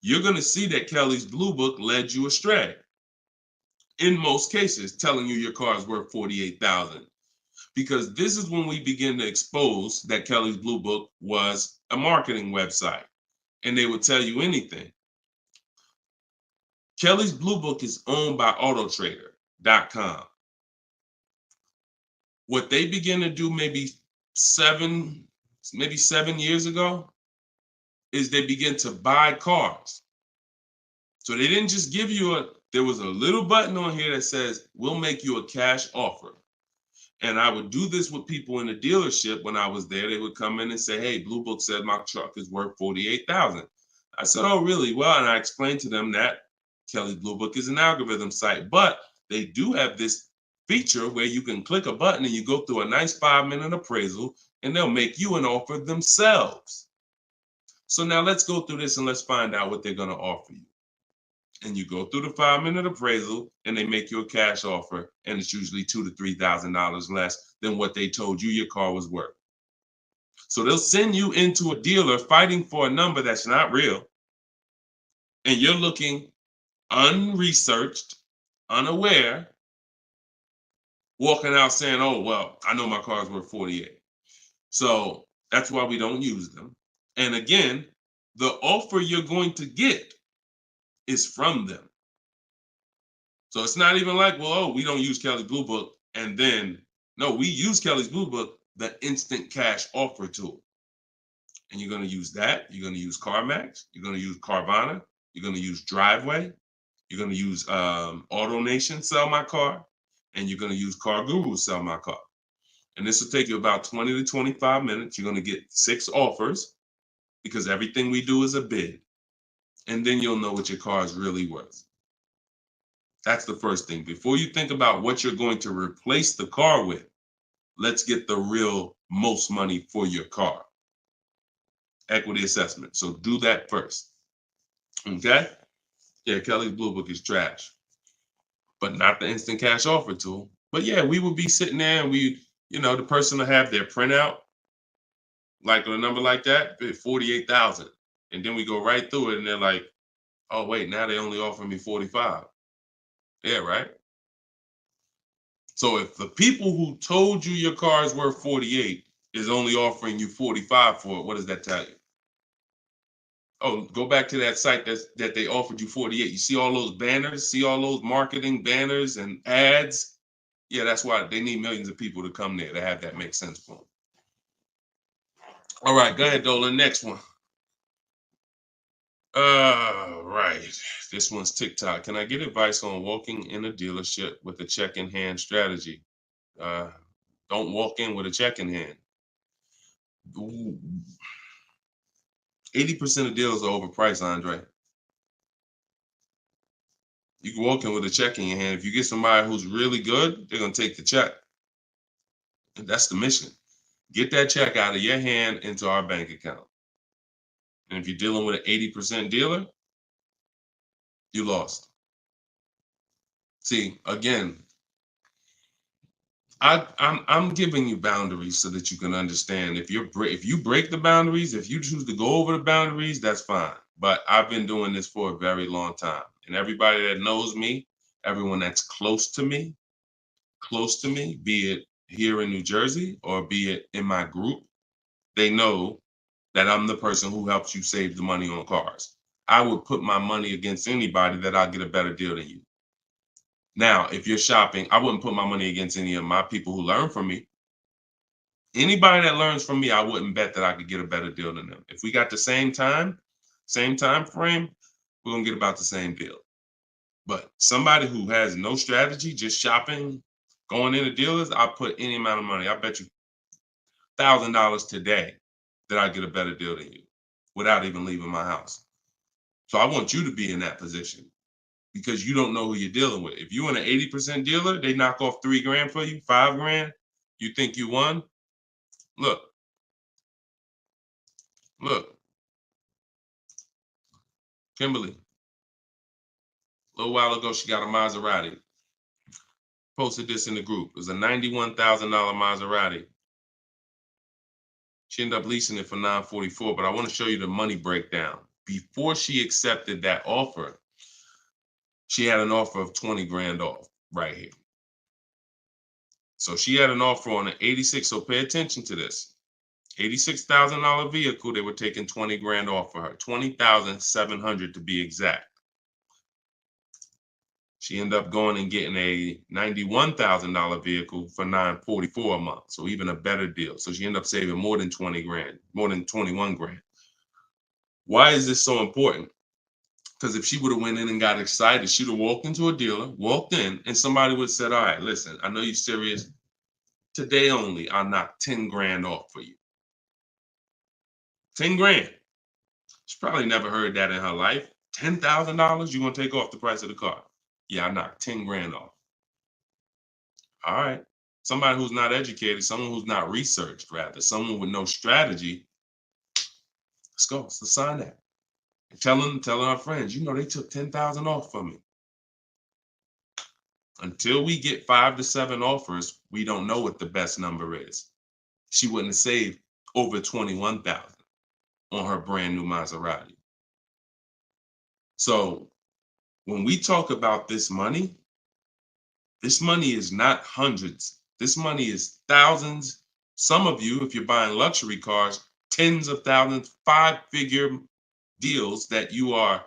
you're going to see that Kelly's Blue Book led you astray. In most cases, telling you your car is worth $48,000. Because this is when we begin to expose that Kelly's Blue Book was a marketing website and they would tell you anything. Kelly's Blue Book is owned by autotrader.com. What they began to do maybe 7 years ago is they begin to buy cars. So they didn't just give you there was a little button on here that says, we'll make you a cash offer. And I would do this with people in the dealership when I was there. They would come in and say, hey, Blue Book said my truck is worth $48,000. I said, oh, really? Well, and I explained to them that Kelly's Blue Book is an algorithm site, but they do have this feature where you can click a button and you go through a nice 5-minute appraisal and they'll make you an offer themselves. So now let's go through this and let's find out what they're going to offer you. And you go through the 5-minute appraisal and they make you a cash offer, and it's usually $2,000 to $3,000 less than what they told you your car was worth. So they'll send you into a dealer fighting for a number that's not real, and you're looking unresearched, unaware, walking out saying, oh, well, I know my car's worth 48. So that's why we don't use them. And again, the offer you're going to get is from them. So it's not even like, well, oh, we don't use Kelly's Blue Book. And then, no, we use Kelly's Blue Book, the instant cash offer tool. And you're going to use that. You're going to use CarMax. You're going to use Carvana. You're going to use Driveway. You're going to use AutoNation, Sell My Car. And you're going to use Car Guru, Sell My Car. And this will take you about 20 to 25 minutes. You're going to get 6 offers because everything we do is a bid. And then you'll know what your car is really worth. That's the first thing. Before you think about what you're going to replace the car with, let's get the real most money for your car. Equity assessment. So do that first. Okay? Yeah, Kelly's Blue Book is trash, but not the instant cash offer tool. But yeah, we would be sitting there and the person will have their printout, like a number like that, 48,000. And then we go right through it and they're like, oh, wait, now they only offer me 45. Yeah, right? So if the people who told you your car is worth 48 is only offering you 45 for it, what does that tell you? Oh, go back to that site that they offered you 48. You see all those banners, see all those marketing banners and ads? Yeah, that's why they need millions of people to come there to have that make sense for them. All right, go ahead, Dolan. Next one. Right. This one's TikTok. Can I get advice on walking in a dealership with a check in hand strategy? Don't walk in with a check in hand. 80% of deals are overpriced, Andre. You can walk in with a check in your hand. If you get somebody who's really good, they're going to take the check. And that's the mission. Get that check out of your hand into our bank account. And if you're dealing with an 80% dealer, you lost. See, again, I'm giving you boundaries so that you can understand. If you break the boundaries, if you choose to go over the boundaries, that's fine. But I've been doing this for a very long time, and everybody that knows me, everyone that's close to me, be it here in New Jersey or be it in my group, they know that I'm the person who helps you save the money on cars. I would put my money against anybody that I'll get a better deal than you. Now, if you're shopping, I wouldn't put my money against any of my people who learn from me. Anybody that learns from me, I wouldn't bet that I could get a better deal than them. If we got the same time frame, we're gonna get about the same deal. But somebody who has no strategy, just shopping, going into dealers, I'll put any amount of money. I bet you $1,000 today that I get a better deal than you without even leaving my house. So I want you to be in that position because you don't know who you're dealing with. If you're in an 80% dealer, they knock off $3,000 for you, $5,000. You think you won? Look, Kimberly. A little while ago, she got a Maserati. Posted this in the group. It was a $91,000 Maserati. She ended up leasing it for $944, but I want to show you the money breakdown. Before she accepted that offer, she had an offer of 20 grand off right here. So she had an offer on an 86, so pay attention to this. $86,000 vehicle, they were taking 20 grand off for her, 20,700 to be exact. She ended up going and getting a $91,000 vehicle for $944 a month. So even a better deal. So she ended up saving more than 20 grand, more than 21 grand. Why is this so important? Because if she would have went in and got excited, she'd have walked into a dealer, walked in, and somebody would have said, all right, listen, I know you're serious. Today only, I'll knock 10 grand off for you. 10 grand. She probably never heard that in her life. $10,000, you're going to take off the price of the car. Yeah, I knocked 10 grand off. All right. Somebody who's not educated, someone who's not researched, rather, someone with no strategy. Let's go. Let's sign that. And telling our friends, you know, they took 10,000 off from me. Until we get 5 to 7 offers, we don't know what the best number is. She wouldn't have saved over 21,000 on her brand new Maserati. So when we talk about this money is not hundreds. This money is thousands. Some of you, if you're buying luxury cars, tens of thousands, 5-figure deals that you are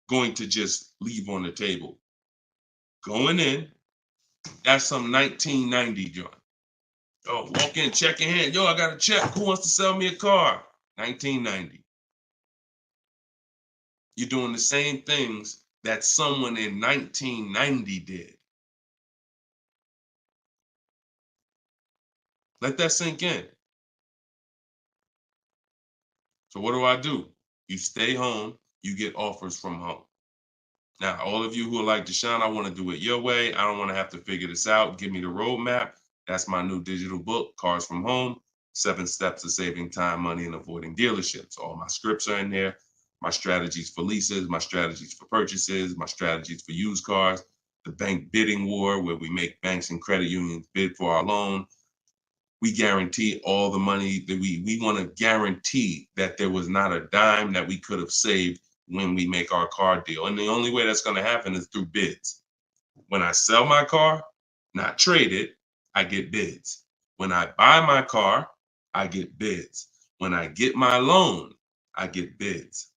going to just leave on the table. Going in, that's some 1990 joint. Oh, walk in, check in hand. Yo, I got a check. Who wants to sell me a car? 1990. You're doing the same things that someone in 1990 did. Let that sink in. So what do? You stay home, you get offers from home. Now, all of you who are like, Deshone, I want to do it your way. I don't want to have to figure this out. Give me the roadmap. That's my new digital book, Cars from Home, 7 Steps to Saving Time, Money, and Avoiding Dealerships. All my scripts are in there. My strategies for leases, my strategies for purchases, my strategies for used cars, the bank bidding war, where we make banks and credit unions bid for our loan. We guarantee all the money that we want to guarantee that there was not a dime that we could have saved when we make our car deal. And the only way that's going to happen is through bids. When I sell my car, not trade it, I get bids. When I buy my car, I get bids. When I get my loan, I get bids.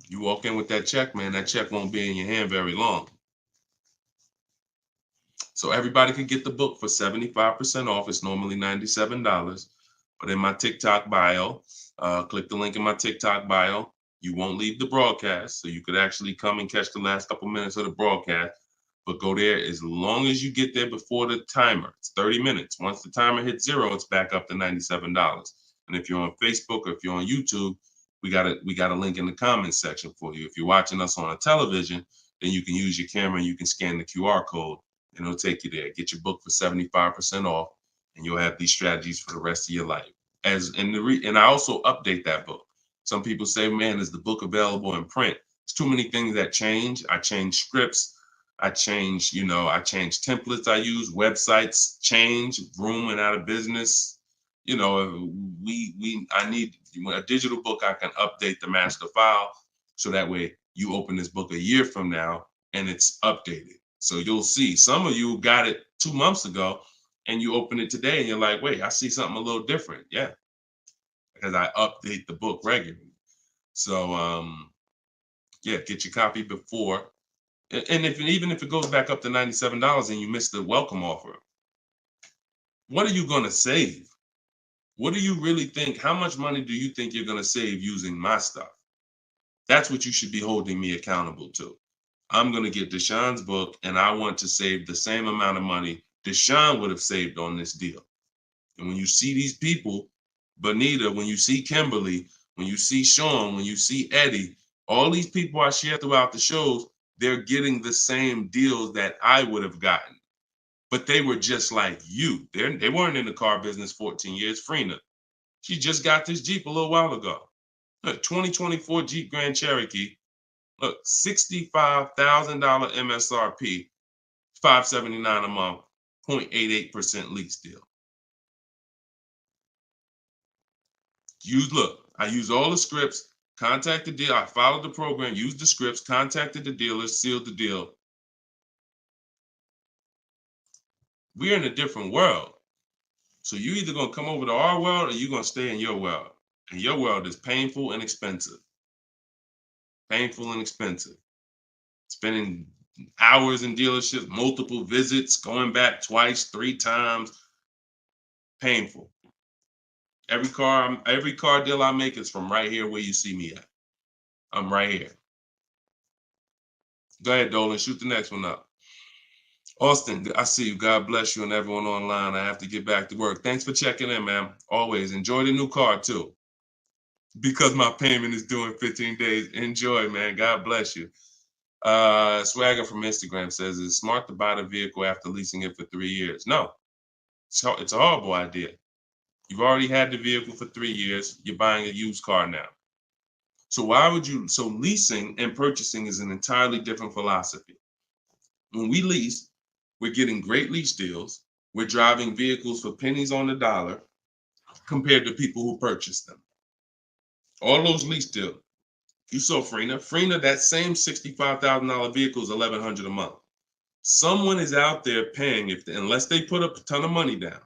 You walk in with that check, man, that check won't be in your hand very long. So everybody can get the book for 75% off. It's normally $97. But in my TikTok bio, click the link in my TikTok bio. You won't leave the broadcast, so you could actually come and catch the last couple minutes of the broadcast. But go there as long as you get there before the timer. It's 30 minutes. Once the timer hits 0, it's back up to $97. And if you're on Facebook or if you're on YouTube, we got a link in the comments section for you. If you're watching us on a television, then you can use your camera and you can scan the QR code and it'll take you there. Get your book for 75% off, and you'll have these strategies for the rest of your life. And I also update that book. Some people say, man, is the book available in print? There's too many things that change. I change scripts. I change templates I use, websites change, Vroom went out of business. I need a digital book. I can update the master file so that way you open this book a year from now and it's updated. So you'll see some of you got it 2 months ago and you open it today and you're like, wait, I see something a little different. Yeah, because I update the book regularly. So get your copy before. And even if it goes back up to $97 and you miss the welcome offer, what are you going to save? What do you really think? How much money do you think you're going to save using my stuff? That's what you should be holding me accountable to. I'm going to get Deshone's book, and I want to save the same amount of money Deshone would have saved on this deal. And when you see these people, Bonita, when you see Kimberly, when you see Sean, when you see Eddie, all these people I share throughout the shows, they're getting the same deals that I would have gotten. But they were just like you. They weren't in the car business 14 years. Frina, she just got this Jeep a little while ago. Look, 2024 Jeep Grand Cherokee. Look, $65,000 MSRP, $579 a month, 0.88% lease deal. I use all the scripts, contacted the dealer, I followed the program, used the scripts, contacted the dealer, sealed the deal. We're in a different world. So you either gonna come over to our world or you're gonna stay in your world. And your world is painful and expensive. Painful and expensive. Spending hours in dealerships, multiple visits, going back twice, 3 times. Painful. Every car deal I make is from right here where you see me at. I'm right here. Go ahead, Dolan, shoot the next one up. Austin, I see you. God bless you and everyone online. I have to get back to work. Thanks for checking in, man. Always enjoy the new car too. Because my payment is due in 15 days. Enjoy, man. God bless you. Swagger from Instagram says, is it smart to buy the vehicle after leasing it for 3 years? No, it's a horrible idea. You've already had the vehicle for 3 years. You're buying a used car now. So leasing and purchasing is an entirely different philosophy. When we lease, we're getting great lease deals. We're driving vehicles for pennies on the dollar compared to people who purchase them. All those lease deals. You saw Frina, that same $65,000 vehicle is $1,100 a month. Someone is out there paying, unless they put up a ton of money down,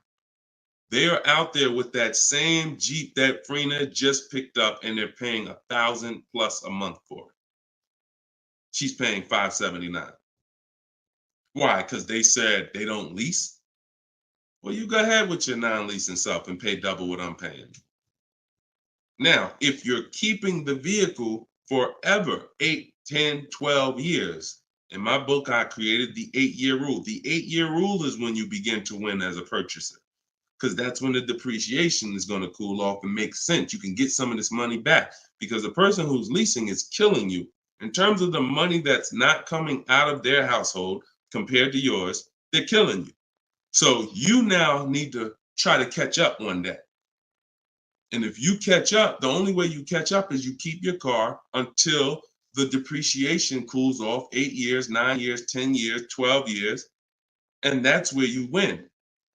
they are out there with that same Jeep that Frina just picked up and they're paying $1,000 plus a month for it. She's paying $579. Why? Because they said they don't lease? Well, you go ahead with your non-leasing stuff and pay double what I'm paying. Now, if you're keeping the vehicle forever, 8, 10, 12 years, in my book, I created the 8-year rule. The 8-year rule is when you begin to win as a purchaser, because that's when the depreciation is going to cool off and make sense. You can get some of this money back because the person who's leasing is killing you in terms of the money that's not coming out of their household compared to yours. They're killing you. So you now need to try to catch up one day. And if you catch up, the only way you catch up is you keep your car until the depreciation cools off 8 years, 9 years, 10 years, 12 years. And that's where you win.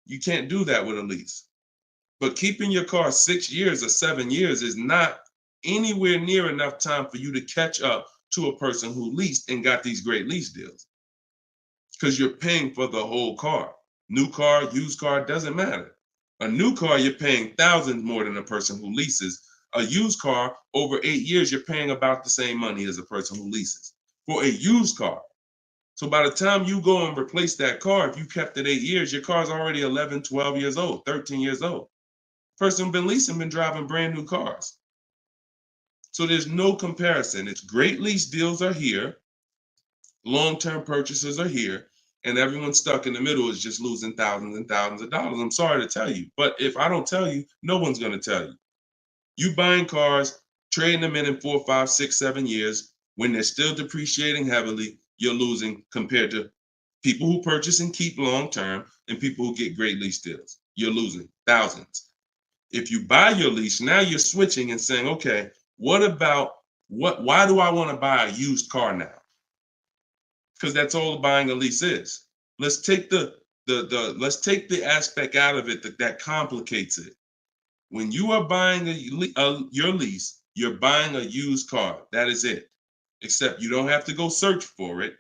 You can't do that with a lease. But keeping your car 6 years or 7 years is not anywhere near enough time for you to catch up to a person who leased and got these great lease deals. Because you're paying for the whole car. New car, used car, doesn't matter. A new car, you're paying thousands more than a person who leases. A used car, over 8 years, you're paying about the same money as a person who leases for a used car. So by the time you go and replace that car, if you kept it 8 years, your car's already 11, 12 years old, 13 years old. Person been leasing, been driving brand new cars. So there's no comparison. It's great lease deals are here, long-term purchases are here, and everyone stuck in the middle is just losing thousands and thousands of dollars. I'm sorry to tell you, but if I don't tell you, no one's going to tell you. You buying cars, trading them in 4, 5, 6, 7 years, when they're still depreciating heavily, you're losing compared to people who purchase and keep long-term and people who get great lease deals. You're losing thousands. If you buy your lease, now you're switching and saying, okay, why do I want to buy a used car now? Because that's all buying a lease is. Let's take let's take the aspect out of it that complicates it. When you are buying your lease, you're buying a used car. That is it. Except you don't have to go search for it.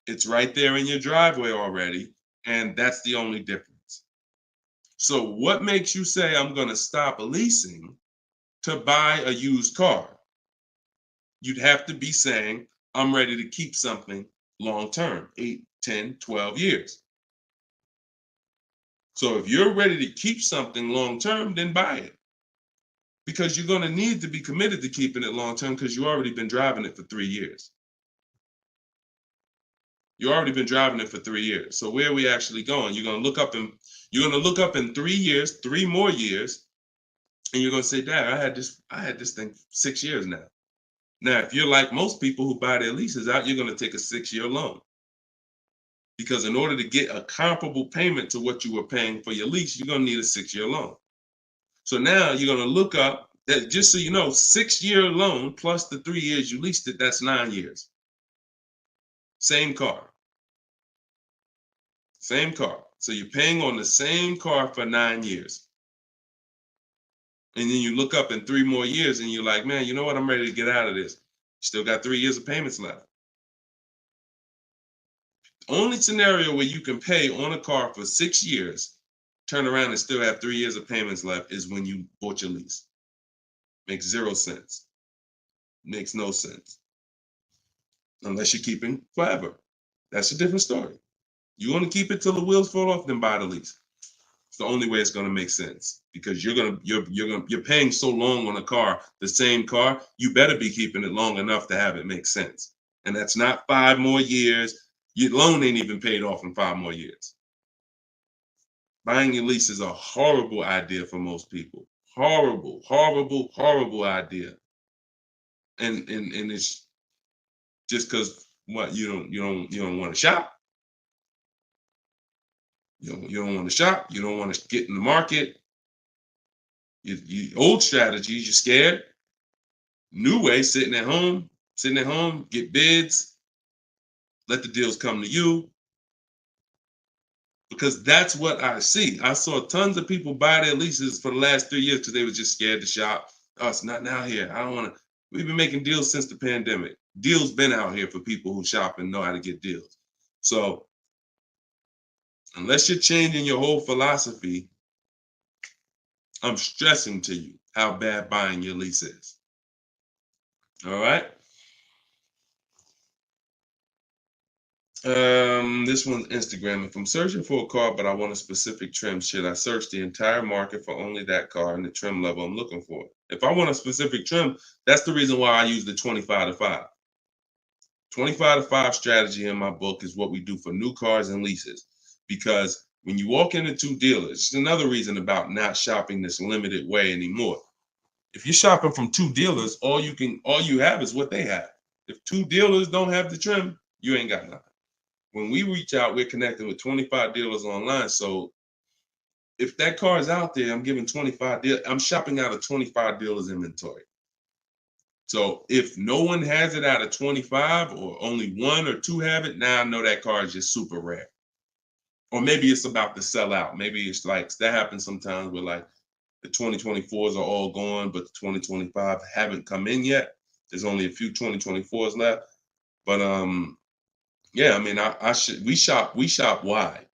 It's right there in your driveway already, and that's the only difference. So what makes you say I'm going to stop leasing to buy a used car? You'd have to be saying I'm ready to keep something long term, 8, 10, 12 years. So if you're ready to keep something long term, then buy it. Because you're going to need to be committed to keeping it long term because you've already been driving it for 3 years. You've already been driving it for 3 years. So where are we actually going? You're going to look up in 3 years, 3 more years, and you're going to say, Dad, I had this thing 6 years now. Now, if you're like most people who buy their leases out, you're going to take a 6-year loan. Because in order to get a comparable payment to what you were paying for your lease, you're going to need a 6-year loan. So now you're going to look up that, just so you know, 6-year loan plus the 3 years you leased it, that's 9 years. Same car. Same car. So you're paying on the same car for 9 years. And then you look up in 3 more years and you're like, man, you know what? I'm ready to get out of this. Still got 3 years of payments left. Only scenario where you can pay on a car for 6 years, turn around and still have 3 years of payments left is when you bought your lease. Makes 0 sense. Makes no sense. Unless you're keeping forever. That's a different story. You want to keep it till the wheels fall off, then buy the lease. It's the only way it's going to make sense because you're paying so long on a car, the same car, you better be keeping it long enough to have it make sense. And that's not 5 more years. Your loan ain't even paid off in 5 more years. Buying your lease is a horrible idea for most people. Horrible, horrible, horrible idea. And it's just because what you don't want to shop. You don't want to shop. You don't want to get in the market. Old strategies, you're scared. New way, sitting at home, get bids, let the deals come to you. Because that's what I see. I saw tons of people buy their leases for the last 3 years because they were just scared to shop. Oh, it's not now here. I don't want to. We've been making deals since the pandemic. Deals been out here for people who shop and know how to get deals. So unless you're changing your whole philosophy, I'm stressing to you how bad buying your lease is. All right. This one's Instagram. If I'm searching for a car, but I want a specific trim, should I search the entire market for only that car and the trim level I'm looking for? If I want a specific trim, that's the reason why I use the 25 to 5. 25 to 5 strategy in my book is what we do for new cars and leases. Because when you walk into 2 dealers, it's another reason about not shopping this limited way anymore. If you're shopping from 2 dealers, all you have is what they have. If 2 dealers don't have the trim, you ain't got nothing. When we reach out, we're connecting with 25 dealers online. So if that car is out there, I'm giving 25 dealers. I'm shopping out of 25 dealers inventory. So if no one has it out of 25 or only 1 or 2 have it, now I know that car is just super rare. Or maybe it's about to sell out. Maybe it's like that happens sometimes where like the 2024s are all gone, but the 2025 haven't come in yet. There's only a few 2024s left. But yeah, I mean, we shop wide.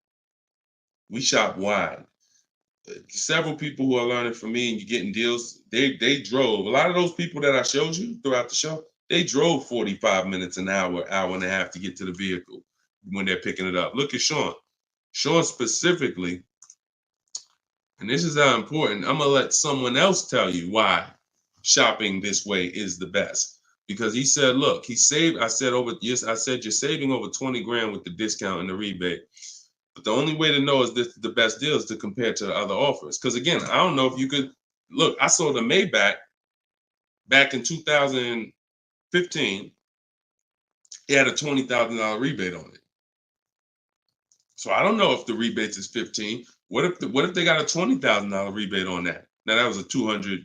We shop wide. Several people who are learning from me and you're getting deals, they drove. A lot of those people that I showed you throughout the show, they drove 45 minutes, an hour and a half to get to the vehicle when they're picking it up. Look at Sean. Sean specifically And this is how important. I'm gonna let someone else tell you why shopping this way is the best. Because he said, look, he saved. I said I said you're saving over 20 grand with the discount and the rebate. But the only way to know is this the best deal is to compare to the other offers. Because again, I don't know if you could look. I sold a Maybach back in 2015. It had a $20,000 rebate on it. So I don't know if the rebate is 15. What if they got a $20,000 rebate on that? Now that was a $240,000,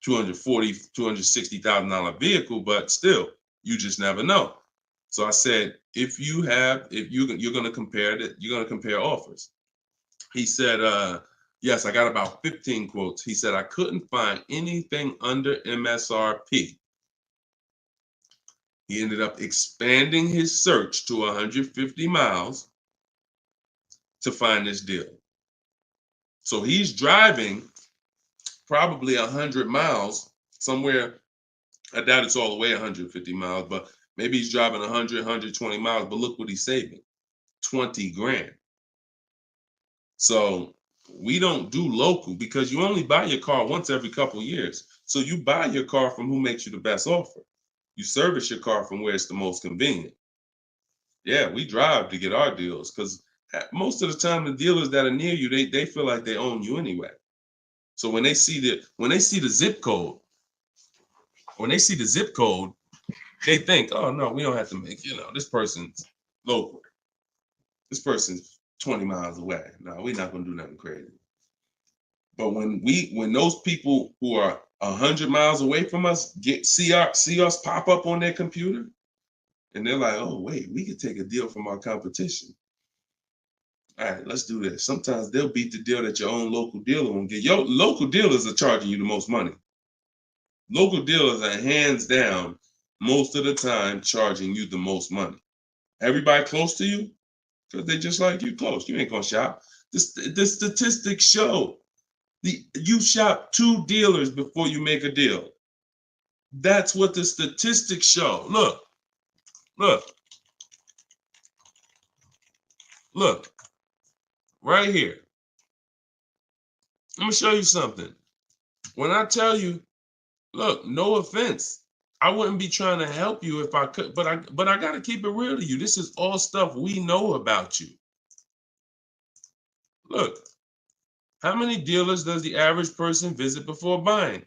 $260,000 vehicle, but still, you just never know. So I said, if you're going to compare it, you're going to compare offers. He said, yes, I got about 15 quotes. He said, I couldn't find anything under MSRP. He ended up expanding his search to 150 miles to find this deal. So he's driving probably 100 miles somewhere. I doubt it's all the way 150 miles, but maybe he's driving 100, 120 miles. But look what he's saving, 20 grand. So we don't do local because you only buy your car once every couple of years. So you buy your car from who makes you the best offer. You service your car from where it's the most convenient. Yeah, we drive to get our deals because most of the time the dealers that are near you, they feel like they own you anyway. So when they see the zip code, they think, oh no, we don't have to make, this person's local. This person's 20 miles away. No, we're not gonna do nothing crazy. But when those people who are 100 miles away from us see us pop up on their computer, and they're like, oh wait, we could take a deal from our competition. All right, let's do this. Sometimes they'll beat the deal that your own local dealer won't get. Your local dealers are charging you the most money. Local dealers are hands down most of the time charging you the most money. Everybody close to you, because they just like you close. You ain't gonna shop. The statistics show you shop 2 dealers before you make a deal. That's what the statistics show. Look. Right here. Let me show you something. When I tell you, look, no offense, I wouldn't be trying to help you if I could, but I got to keep it real to you. This is all stuff we know about you. Look, how many dealers does the average person visit before buying?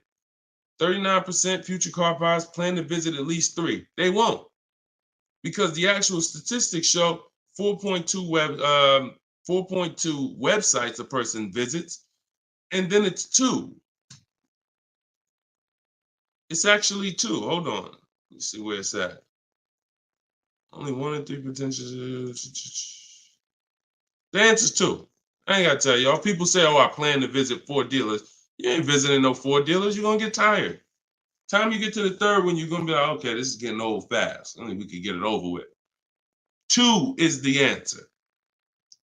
39% future car buyers plan to visit at least 3. They won't, because the actual statistics show 4.2 websites a person visits, and then it's 2. It's actually 2. Hold on. Let's see where it's at. Only 1 in 3 potential. The answer's 2. I ain't got to tell y'all. People say, oh, I plan to visit 4 dealers. You ain't visiting no 4 dealers. You're going to get tired. Time you get to the 3rd one, you're going to be like, okay, this is getting old fast. I think we could get it over with. 2 is the answer.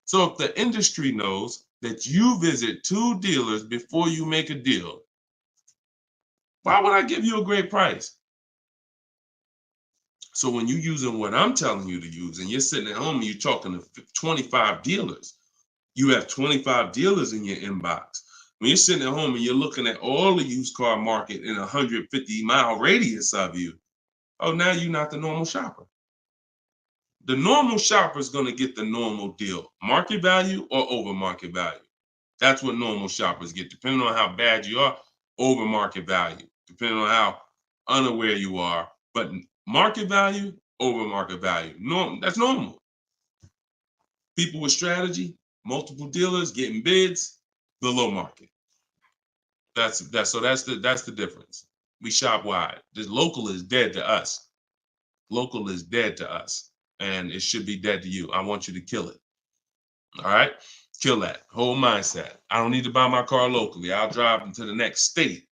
So if the industry knows that you visit 2 dealers before you make a deal, why would I give you a great price? So when you're using what I'm telling you to use and you're sitting at home and you're talking to 25 dealers, you have 25 dealers in your inbox. When you're sitting at home and you're looking at all the used car market in a 150-mile radius of you, oh, now you're not the normal shopper. The normal shopper is going to get the normal deal, market value or over market value. That's what normal shoppers get, depending on how bad you are, over market value, depending on how unaware you are. But market value, over market value. That's normal. People with strategy, multiple dealers getting bids, below market. That's the difference. We shop wide. This local is dead to us. Local is dead to us, and it should be dead to you. I want you to kill it. All right? Kill that whole mindset. I don't need to buy my car locally. I'll drive into the next state.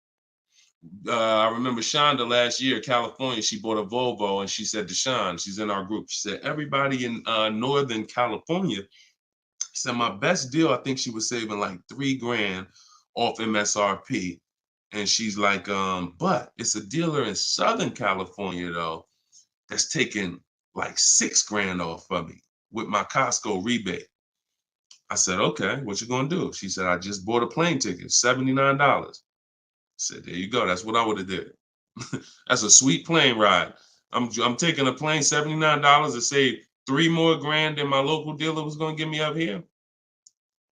I remember Shonda last year, California, she bought a Volvo and she said to Sean, she's in our group, she said, everybody in Northern California, she said, my best deal, I think she was saving like $3 grand off MSRP. And she's like, but it's a dealer in Southern California though, that's taking like $6 grand off of me with my Costco rebate. I said, okay, what you gonna do? She said, I just bought a plane ticket, $79. I said, there you go. That's what I would have did. That's a sweet plane ride. I'm taking a plane, $79 to save 3 more grand than my local dealer was gonna give me up here.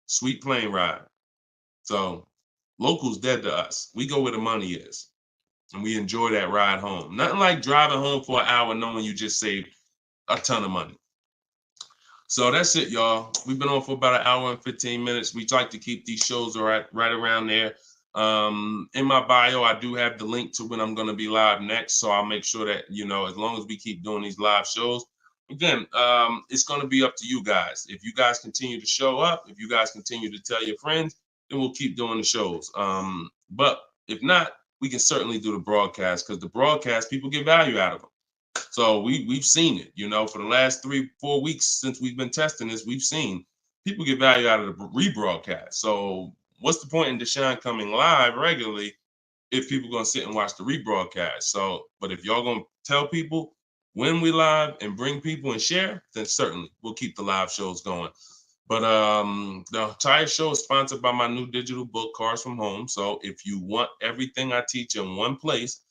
Sweet plane ride. So local's dead to us. We go where the money is, and we enjoy that ride home. Nothing like driving home for an hour knowing you just saved a ton of money. So that's it, y'all. We've been on for about an hour and 15 minutes. We like to keep these shows right around there. In my bio, I do have the link to when I'm going to be live next. So I'll make sure that, as long as we keep doing these live shows, again, it's going to be up to you guys. If you guys continue to show up, if you guys continue to tell your friends, then we'll keep doing the shows. But if not, we can certainly do the broadcast, because the broadcast, people get value out of them. So we've seen it, for the last 3-4 weeks since we've been testing this, we've seen people get value out of the rebroadcast. So what's the point in Deshone coming live regularly if people are going to sit and watch the rebroadcast? So, but if y'all going to tell people when we live and bring people and share, then certainly we'll keep the live shows going. But the entire show is sponsored by my new digital book, Cars from Home. So if you want everything I teach in one place,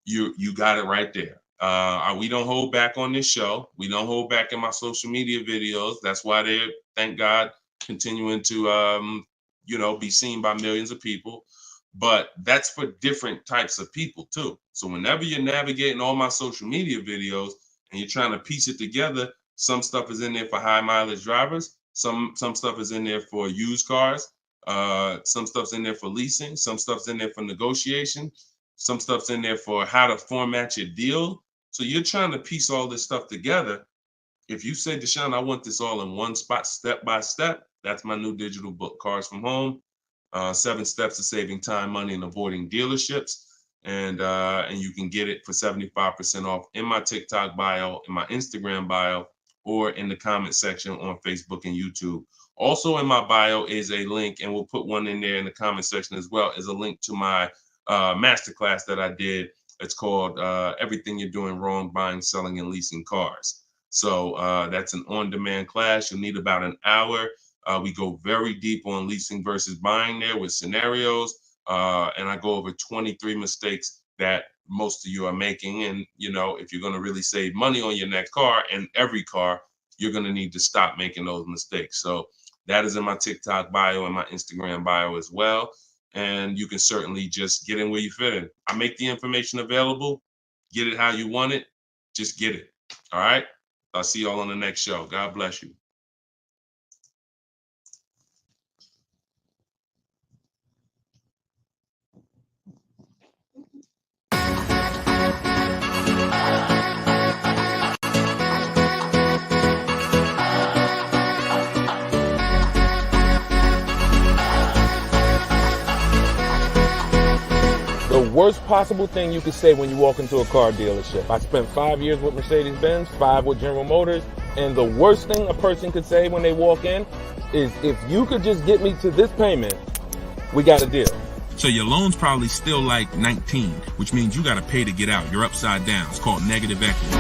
you got it right there. We don't hold back on this show. We don't hold back in my social media videos. That's why they're, thank God, continuing to be seen by millions of people. But that's for different types of people too. So whenever you're navigating all my social media videos and you're trying to piece it together, some stuff is in there for high mileage drivers. Some stuff is in there for used cars. Some stuff's in there for leasing. Some stuff's in there for negotiation. Some stuff's in there for how to format your deal. So you're trying to piece all this stuff together. If you say, Deshone, I want this all in one spot, step by step, that's my new digital book, Cars from Home, 7 Steps to Saving Time, Money, and Avoiding Dealerships. And you can get it for 75% off in my TikTok bio, in my Instagram bio, or in the comment section on Facebook and YouTube. Also in my bio is a link, and we'll put one in there in the comment section as well, is a link to my masterclass that I did. It's called Everything You're Doing Wrong Buying, Selling, and Leasing Cars. So that's an on-demand class. You'll need about an hour. We go very deep on leasing versus buying there with scenarios. And I go over 23 mistakes that most of you are making. And, if you're going to really save money on your next car and every car, you're going to need to stop making those mistakes. So that is in my TikTok bio and my Instagram bio as well. And you can certainly just get in where you fit in. I make the information available. Get it how you want it. Just get it. All right. I'll see y'all on the next show. God bless you. The worst possible thing you could say when you walk into a car dealership. I spent 5 years with Mercedes-Benz, 5 with General Motors, and the worst thing a person could say when they walk in is, if you could just get me to this payment, we got a deal. So your loan's probably still like 19, which means you got to pay to get out. You're upside down. It's called negative equity.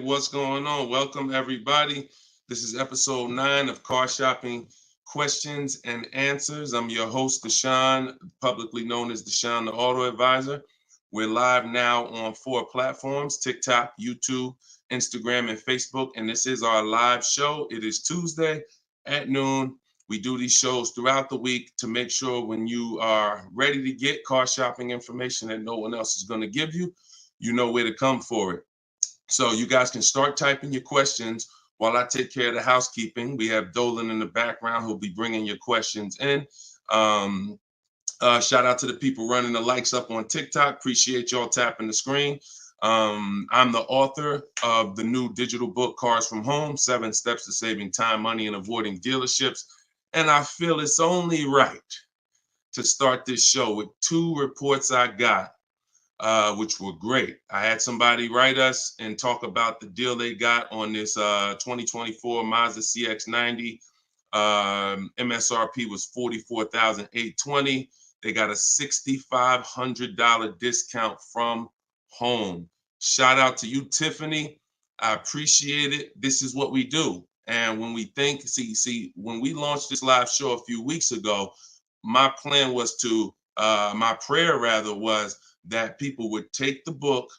What's going on? Welcome, everybody. This is episode 9 of Car Shopping Questions and Answers. I'm your host, Deshone, publicly known as Deshone the Auto Advisor. We're live now on 4 platforms: TikTok, YouTube, Instagram, and Facebook. And this is our live show. It is Tuesday at noon. We do these shows throughout the week to make sure when you are ready to get car shopping information that no one else is going to give you, you know where to come for it. So you guys can start typing your questions while I take care of the housekeeping. We have Dolan in the background who'll be bringing your questions in. Shout out to the people running the likes up on TikTok. Appreciate y'all tapping the screen. I'm the author of the new digital book, Cars from Home, 7 Steps to Saving Time, Money, and Avoiding Dealerships. And I feel it's only right to start this show with two reports I got, which were great. I had somebody write us and talk about the deal they got on this 2024 Mazda CX-90. MSRP was $44,820. They got a $6,500 discount from home. Shout out to you, Tiffany. I appreciate it. This is what we do. And when we think, when we launched this live show a few weeks ago, my plan was my prayer rather was that people would take the book,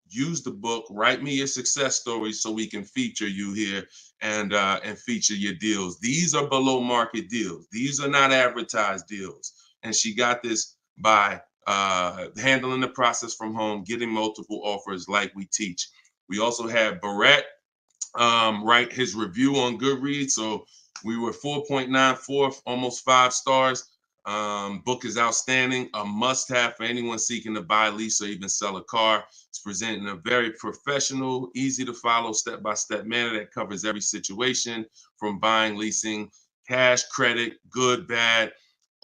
use the book, write me your success stories so we can feature you here and feature your deals. These are below market deals. These are not advertised deals. And she got this by handling the process from home, getting multiple offers like we teach. We also had Barrett write his review on Goodreads. So we were 4.94, almost 5 stars. Book is outstanding, a must-have for anyone seeking to buy, lease, or even sell a car. It's presented in a very professional, easy-to-follow, step-by-step manner that covers every situation from buying, leasing, cash, credit, good, bad.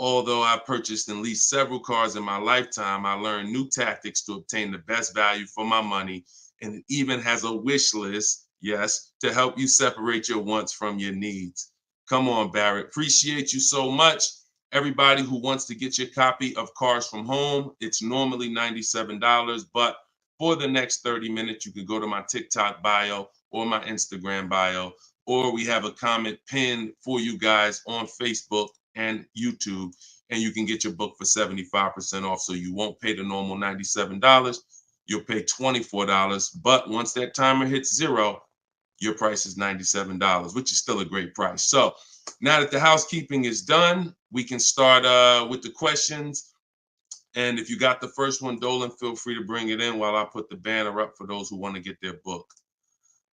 Although I've purchased and leased several cars in my lifetime, I learned new tactics to obtain the best value for my money, and it even has a wish list, yes, to help you separate your wants from your needs. Come on, Barrett. Appreciate you so much. Everybody who wants to get your copy of Cars from Home, it's normally $97, but for the next 30 minutes, you can go to my TikTok bio or my Instagram bio, or we have a comment pinned for you guys on Facebook and YouTube, and you can get your book for 75% off. So you won't pay the normal $97. You'll pay $24. But once that timer hits 0, your price is $97, which is still a great price. So now that the housekeeping is done, we can start with the questions. And if you got the first one, Dolan, feel free to bring it in while I put the banner up for those who want to get their book.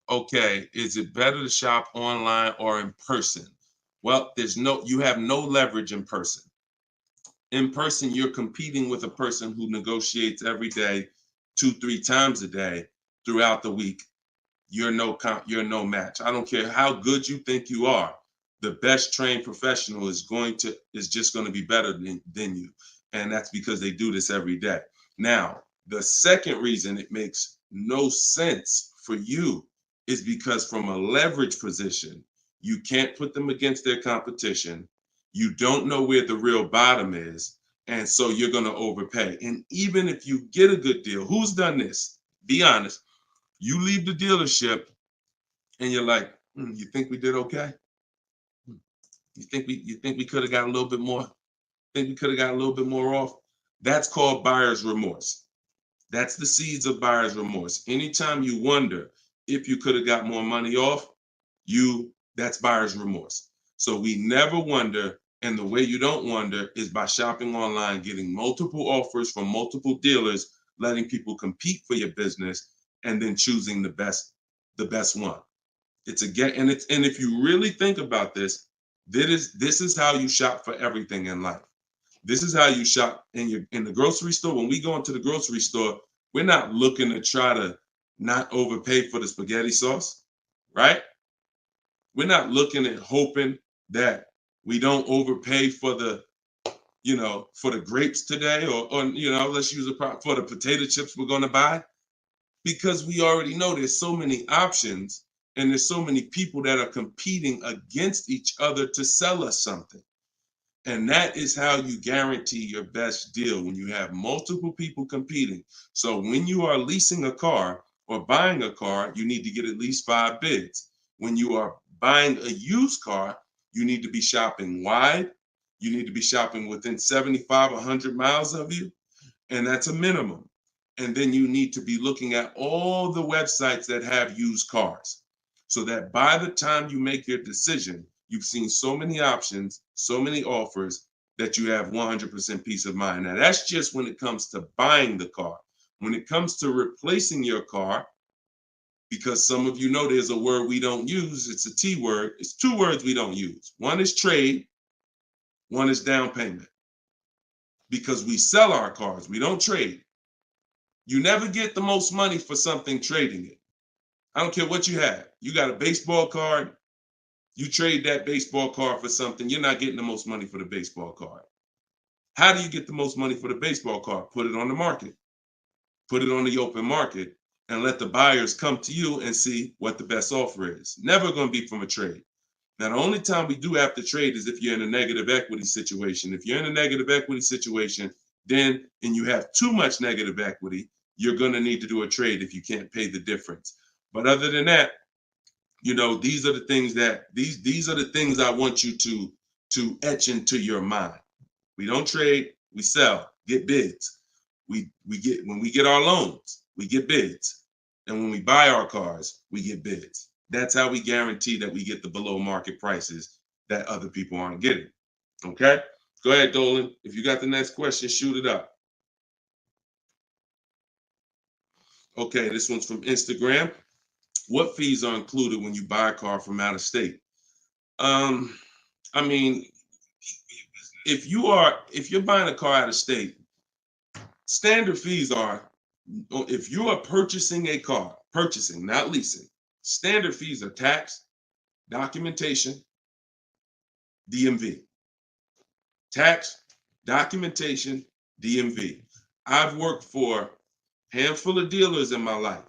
Okay, is it better to shop online or in person? Well, you have no leverage in person. In person, you're competing with a person who negotiates every day, 2-3 times a day throughout the week. You're no match. I don't care how good you think you are. The best trained professional is just going to be better than you. And that's because they do this every day. Now, the second reason it makes no sense for you is because from a leverage position, you can't put them against their competition. You don't know where the real bottom is. And so you're going to overpay. And even if you get a good deal, who's done this? Be honest. You leave the dealership and you're like, you think we did okay? You think we could have got a little bit more? Think we could have got a little bit more off? That's called buyer's remorse. That's the seeds of buyer's remorse. Anytime you wonder if you could have got more money off, that's buyer's remorse. So we never wonder, and the way you don't wonder is by shopping online, getting multiple offers from multiple dealers, letting people compete for your business, and then choosing the best one. And if you really think about this, this is how you shop for everything in life. This is how you shop in the grocery store. When we go into the grocery store, we're not looking to try to not overpay for the spaghetti sauce, right? We're not looking at hoping that we don't overpay for the grapes today, or let's use for the potato chips we're going to buy, because we already know there's so many options and there's so many people that are competing against each other to sell us something. And that is how you guarantee your best deal, when you have multiple people competing. So when you are leasing a car or buying a car, you need to get at least 5 bids. When you are buying a used car, you need to be shopping wide. You need to be shopping within 75, 100 miles of you. And that's a minimum. And then you need to be looking at all the websites that have used cars, so that by the time you make your decision, you've seen so many options, so many offers, that you have 100% peace of mind. Now, that's just when it comes to buying the car. When it comes to replacing your car, because some of you know there's a word we don't use, it's a T word. It's 2 words we don't use. One is trade, one is down payment. Because we sell our cars, we don't trade. You never get the most money for something trading it. I don't care what you have. You got a baseball card, You trade that baseball card for something, you're not getting the most money for the baseball card. How do you get the most money for the baseball card? Put it on the market. Put it on the open market and let the buyers come to you and see what the best offer is. Never going to be from a trade. Now, the only time we do have to trade is if you're in a negative equity situation. If you're in a negative equity situation, then, and you have too much negative equity, you're going to need to do a trade if you can't pay the difference. But other than that, you know, these are the things that these are the things I want you to etch into your mind. We don't trade, we sell, get bids. We get, when we get our loans, we get bids. And when we buy our cars, we get bids. That's how we guarantee that we get the below market prices that other people aren't getting. Okay? Go ahead, Dolan. If you got the next question, shoot it up. Okay, this one's from Instagram. What fees are included when you buy a car from out of state? I mean, if you're buying a car out of state, standard fees are, if you are purchasing a car, purchasing, not leasing, standard fees are tax, documentation, DMV. Tax, documentation, DMV. I've worked for a handful of dealers in my life.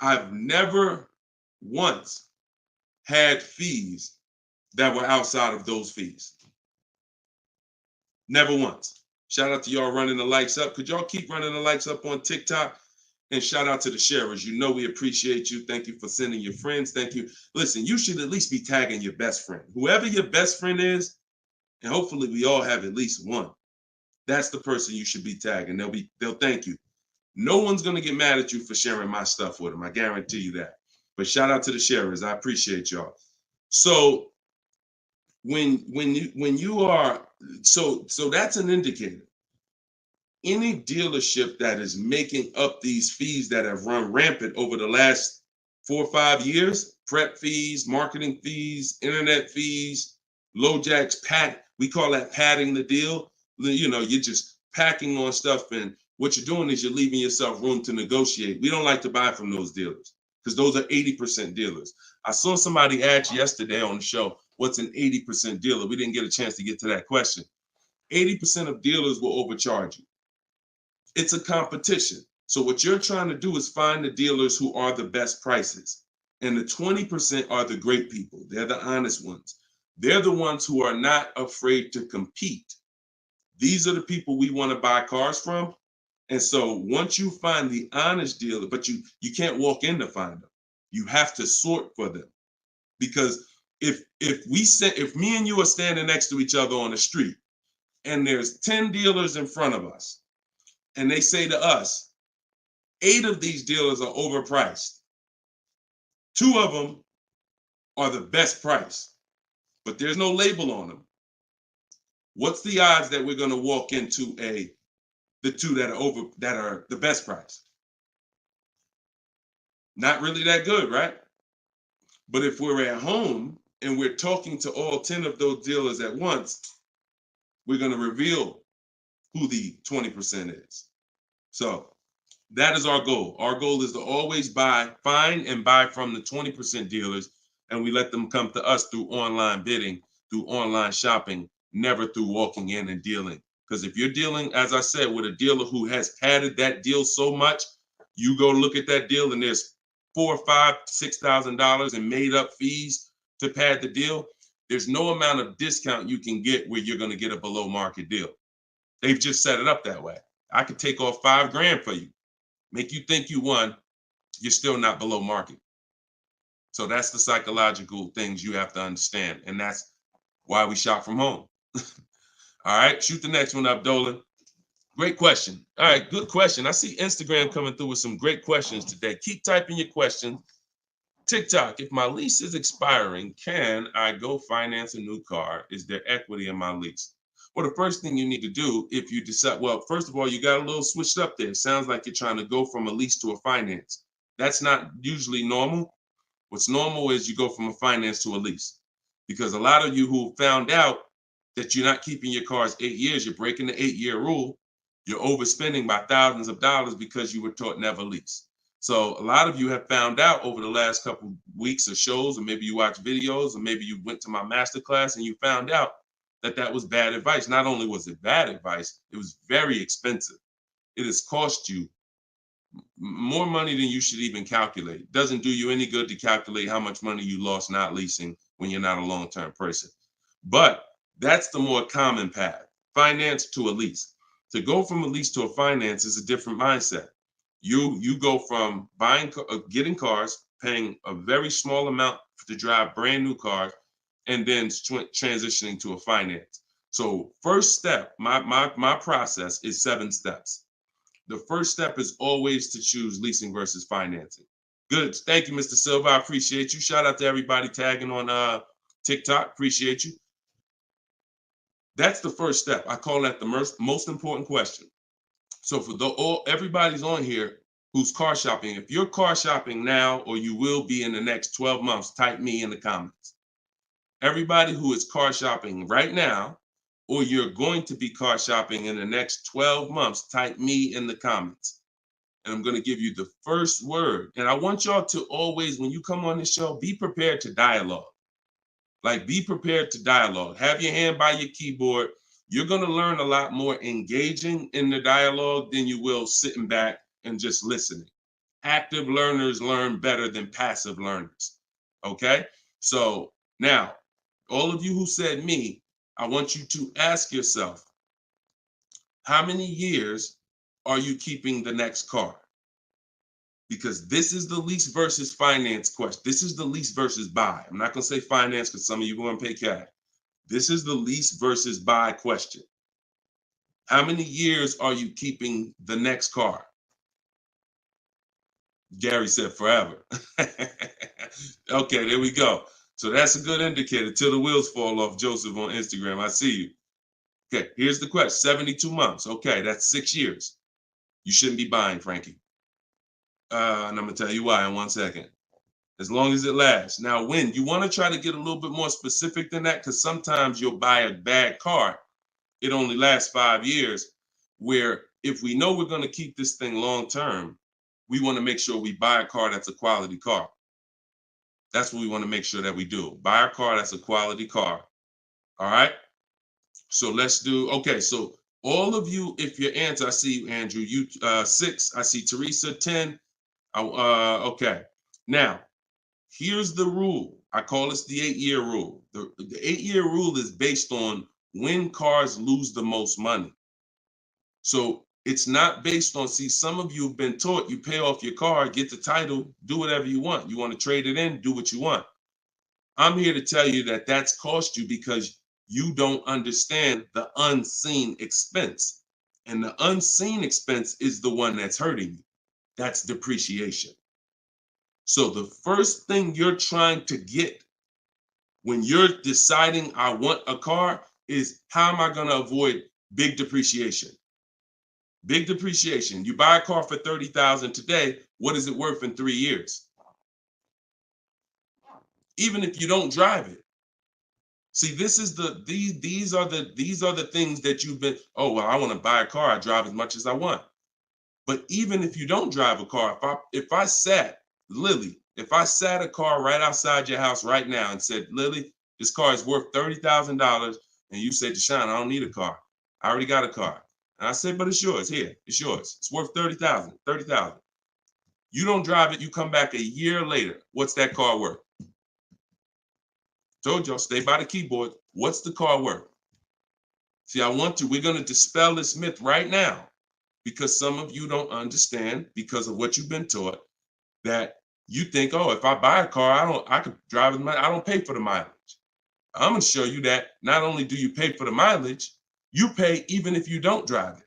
I've never once had fees that were outside of those fees. Never once. Shout out to y'all running the likes up. Could y'all keep running the likes up on TikTok? And shout out to the sharers. You know we appreciate you. Thank you for sending your friends. Thank you. Listen, you should at least be tagging your best friend. Whoever your best friend is, and hopefully we all have at least one. That's the person you should be tagging. They'll thank you. No one's gonna get mad at you for sharing my stuff with them. I guarantee you that. But shout out to the sharers. I appreciate y'all. So when you are, so that's an indicator. Any dealership that is making up these fees that have run rampant over the last 4 or 5 years, prep fees, marketing fees, internet fees, low jacks, we call that padding the deal. You know, you're just packing on stuff, and what you're doing is you're leaving yourself room to negotiate. We don't like to buy from those dealers because those are 80% dealers. I saw somebody ask yesterday on the show, what's an 80% dealer? We didn't get a chance to get to that question. 80% of dealers will overcharge you. It's a competition. So what you're trying to do is find the dealers who are the best prices. And the 20% are the great people. They're the honest ones. They're the ones who are not afraid to compete. These are the people we want to buy cars from. And so once you find the honest dealer, but you can't walk in to find them. You have to sort for them. Because if me and you are standing next to each other on the street and there's 10 dealers in front of us, and they say to us, 8 of these dealers are overpriced. 2 of them are the best price, but there's no label on them. What's the odds that we're going to walk into the 2 that are the best price? Not really that good, right? But if we're at home and we're talking to all 10 of those dealers at once, we're going to reveal who the 20% is. So that is our goal. Our goal is to always find and buy from the 20% dealers, and we let them come to us through online bidding, through online shopping, never through walking in and dealing. Because if you're dealing, as I said, with a dealer who has padded that deal so much, you go look at that deal and there's $4,000, $5,000, $6,000 in made up fees to pad the deal. There's no amount of discount you can get where you're going to get a below market deal. They've just set it up that way. I could take off $5,000 for you, make you think you won. You're still not below market. So that's the psychological things you have to understand. And that's why we shop from home. All right, shoot the next one up, Dolan. Great question. All right, good question. I see Instagram coming through with some great questions today. Keep typing your questions. TikTok, if my lease is expiring, can I go finance a new car? Is there equity in my lease? Well, the first thing you need to do if you decide, well, first of all, you got a little switched up there. It sounds like you're trying to go from a lease to a finance. That's not usually normal. What's normal is you go from a finance to a lease. Because a lot of you who found out that you're not keeping your cars 8 years, you're breaking the 8-year rule, you're overspending by thousands of dollars because you were taught never lease. So a lot of you have found out over the last couple weeks of shows, or maybe you watch videos, or maybe you went to my masterclass and you found out that that was bad advice. Not only was it bad advice, it was very expensive. It has cost you more money than you should even calculate. It doesn't do you any good to calculate how much money you lost not leasing when you're not a long-term person. But that's the more common path, finance to a lease. To go from a lease to a finance is a different mindset. You go from getting cars, paying a very small amount to drive brand new cars, and then transitioning to a finance. So first step, my process is 7 steps. The first step is always to choose leasing versus financing. Good. Thank you, Mr. Silva. I appreciate you. Shout out to everybody tagging on TikTok. Appreciate you. That's the first step. I call that the most important question. So for everybody's on here who's car shopping, if you're car shopping now or you will be in the next 12 months, type me in the comments. Everybody who is car shopping right now, or you're going to be car shopping in the next 12 months, type me in the comments. And I'm going to give you the first word. And I want y'all to always, when you come on this show, be prepared to dialogue. Like, be prepared to dialogue. Have your hand by your keyboard. You're going to learn a lot more engaging in the dialogue than you will sitting back and just listening. Active learners learn better than passive learners. Okay? So now, all of you who said me, I want you to ask yourself, how many years are you keeping the next car? Because this is the lease versus finance question. This is the lease versus buy. I'm not going to say finance because some of you are going to pay cash. This is the lease versus buy question. How many years are you keeping the next car? Gary said forever. Okay, there we go. So that's a good indicator till the wheels fall off, Joseph on Instagram. I see you. Okay, here's the question. 72 months. Okay, that's 6 years. You shouldn't be buying, Frankie. And I'm going to tell you why in 1 second. As long as it lasts. Now, when you want to try to get a little bit more specific than that, because sometimes you'll buy a bad car. It only lasts 5 years, where if we know we're going to keep this thing long term, we want to make sure we buy a car that's a quality car. That's what we want to make sure that we do. Buy a car that's a quality car. All right. So let's do, okay. So all of you, if your answer, I see you, Andrew, you 6, I see Teresa 10. Okay. Now, here's the rule. I call this the 8-year rule. The 8-year rule is based on when cars lose the most money. So it's not based on, see, some of you have been taught you pay off your car, get the title, do whatever you want. You want to trade it in, do what you want. I'm here to tell you that that's cost you because you don't understand the unseen expense. And the unseen expense is the one that's hurting you. That's depreciation. So the first thing you're trying to get when you're deciding I want a car is, how am I going to avoid big depreciation? Big depreciation. You buy a car for $30,000 today. What is it worth in 3 years? Even if you don't drive it. See, this is these are the things that you've been, oh, well, I want to buy a car. I drive as much as I want. But even if you don't drive a car, if I sat a car right outside your house right now and said, Lily, this car is worth $30,000, and you said, Deshone, I don't need a car. I already got a car. And I said, but it's yours. Here, it's yours. It's worth $30,000. You don't drive it. You come back a year later. What's that car worth? Told y'all, stay by the keyboard. What's the car worth? See, we're going to dispel this myth right now, because some of you don't understand, because of what you've been taught, that you think, oh, if I buy a car, I could drive it. I don't pay for the mileage. I'm going to show you that not only do you pay for the mileage, you pay even if you don't drive it.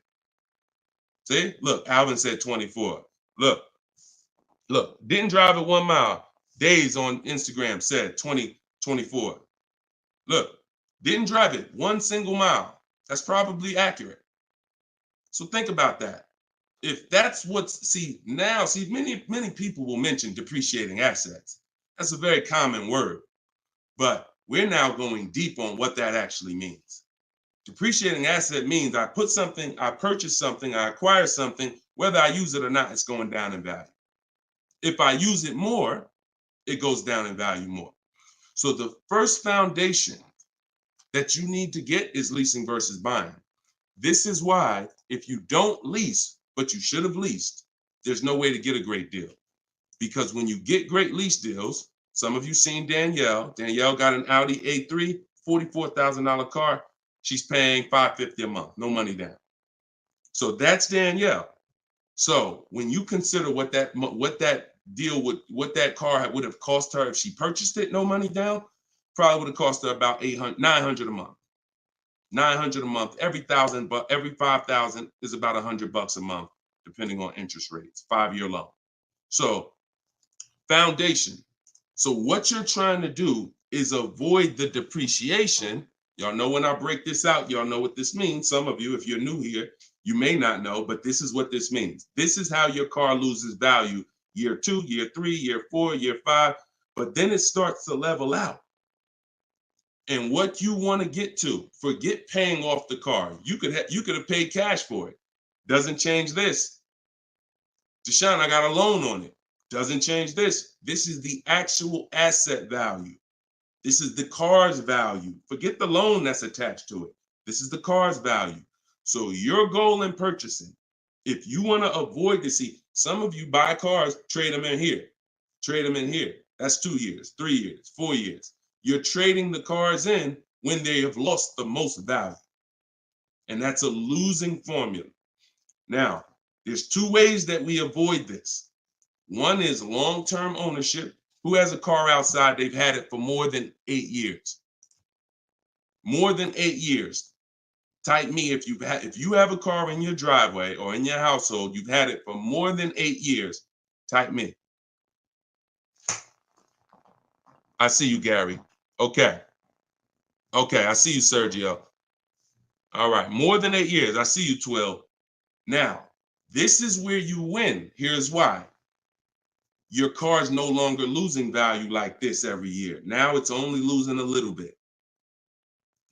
See, look, Alvin said 24. Look, didn't drive it 1 mile. Days on Instagram said 24. Look, didn't drive it 1 single mile. That's probably accurate. So think about that. If that's many people will mention depreciating assets. That's a very common word, but we're now going deep on what that actually means. Depreciating asset means I purchase something, I acquire something, whether I use it or not, it's going down in value. If I use it more, it goes down in value more. So the first foundation that you need to get is leasing versus buying. This is why if you don't lease, but you should have leased, there's no way to get a great deal. Because when you get great lease deals, some of you seen Danielle. Danielle got an Audi A3, $44,000 car. She's paying $550 a month, no money down. So that's Danielle. So when you consider what that deal would, what that car would have cost her if she purchased it, no money down, probably would have cost her about $900 a month. $900 a month. Every 1,000, but every 5,000 is about $100 a month, depending on interest rates. 5-year loan. So foundation. So what you're trying to do is avoid the depreciation. Y'all know when I break this out, y'all know what this means. Some of you, if you're new here, you may not know, but this is what this means. This is how your car loses value year 2, year 3, year 4, year 5, but then it starts to level out. And what you want to get to, forget paying off the car. You could have paid cash for it. Doesn't change this. Deshone, I got a loan on it. Doesn't change this. This is the actual asset value. This is the car's value. Forget the loan that's attached to it. This is the car's value. So your goal in purchasing, if you want to avoid this, see, some of you buy cars, trade them in here. Trade them in here. That's 2 years, 3 years, 4 years. You're trading the cars in when they have lost the most value. And that's a losing formula. Now, there's 2 ways that we avoid this. One is long-term ownership. Who has a car outside? They've had it for more than 8 years. More than 8 years. Type me if you have a car in your driveway or in your household, you've had it for more than 8 years. Type me. I see you, Gary. Okay. Okay, I see you, Sergio. All right, more than 8 years. I see you, Twill. Now, this is where you win. Here's why. Your car is no longer losing value like this every year. Now it's only losing a little bit.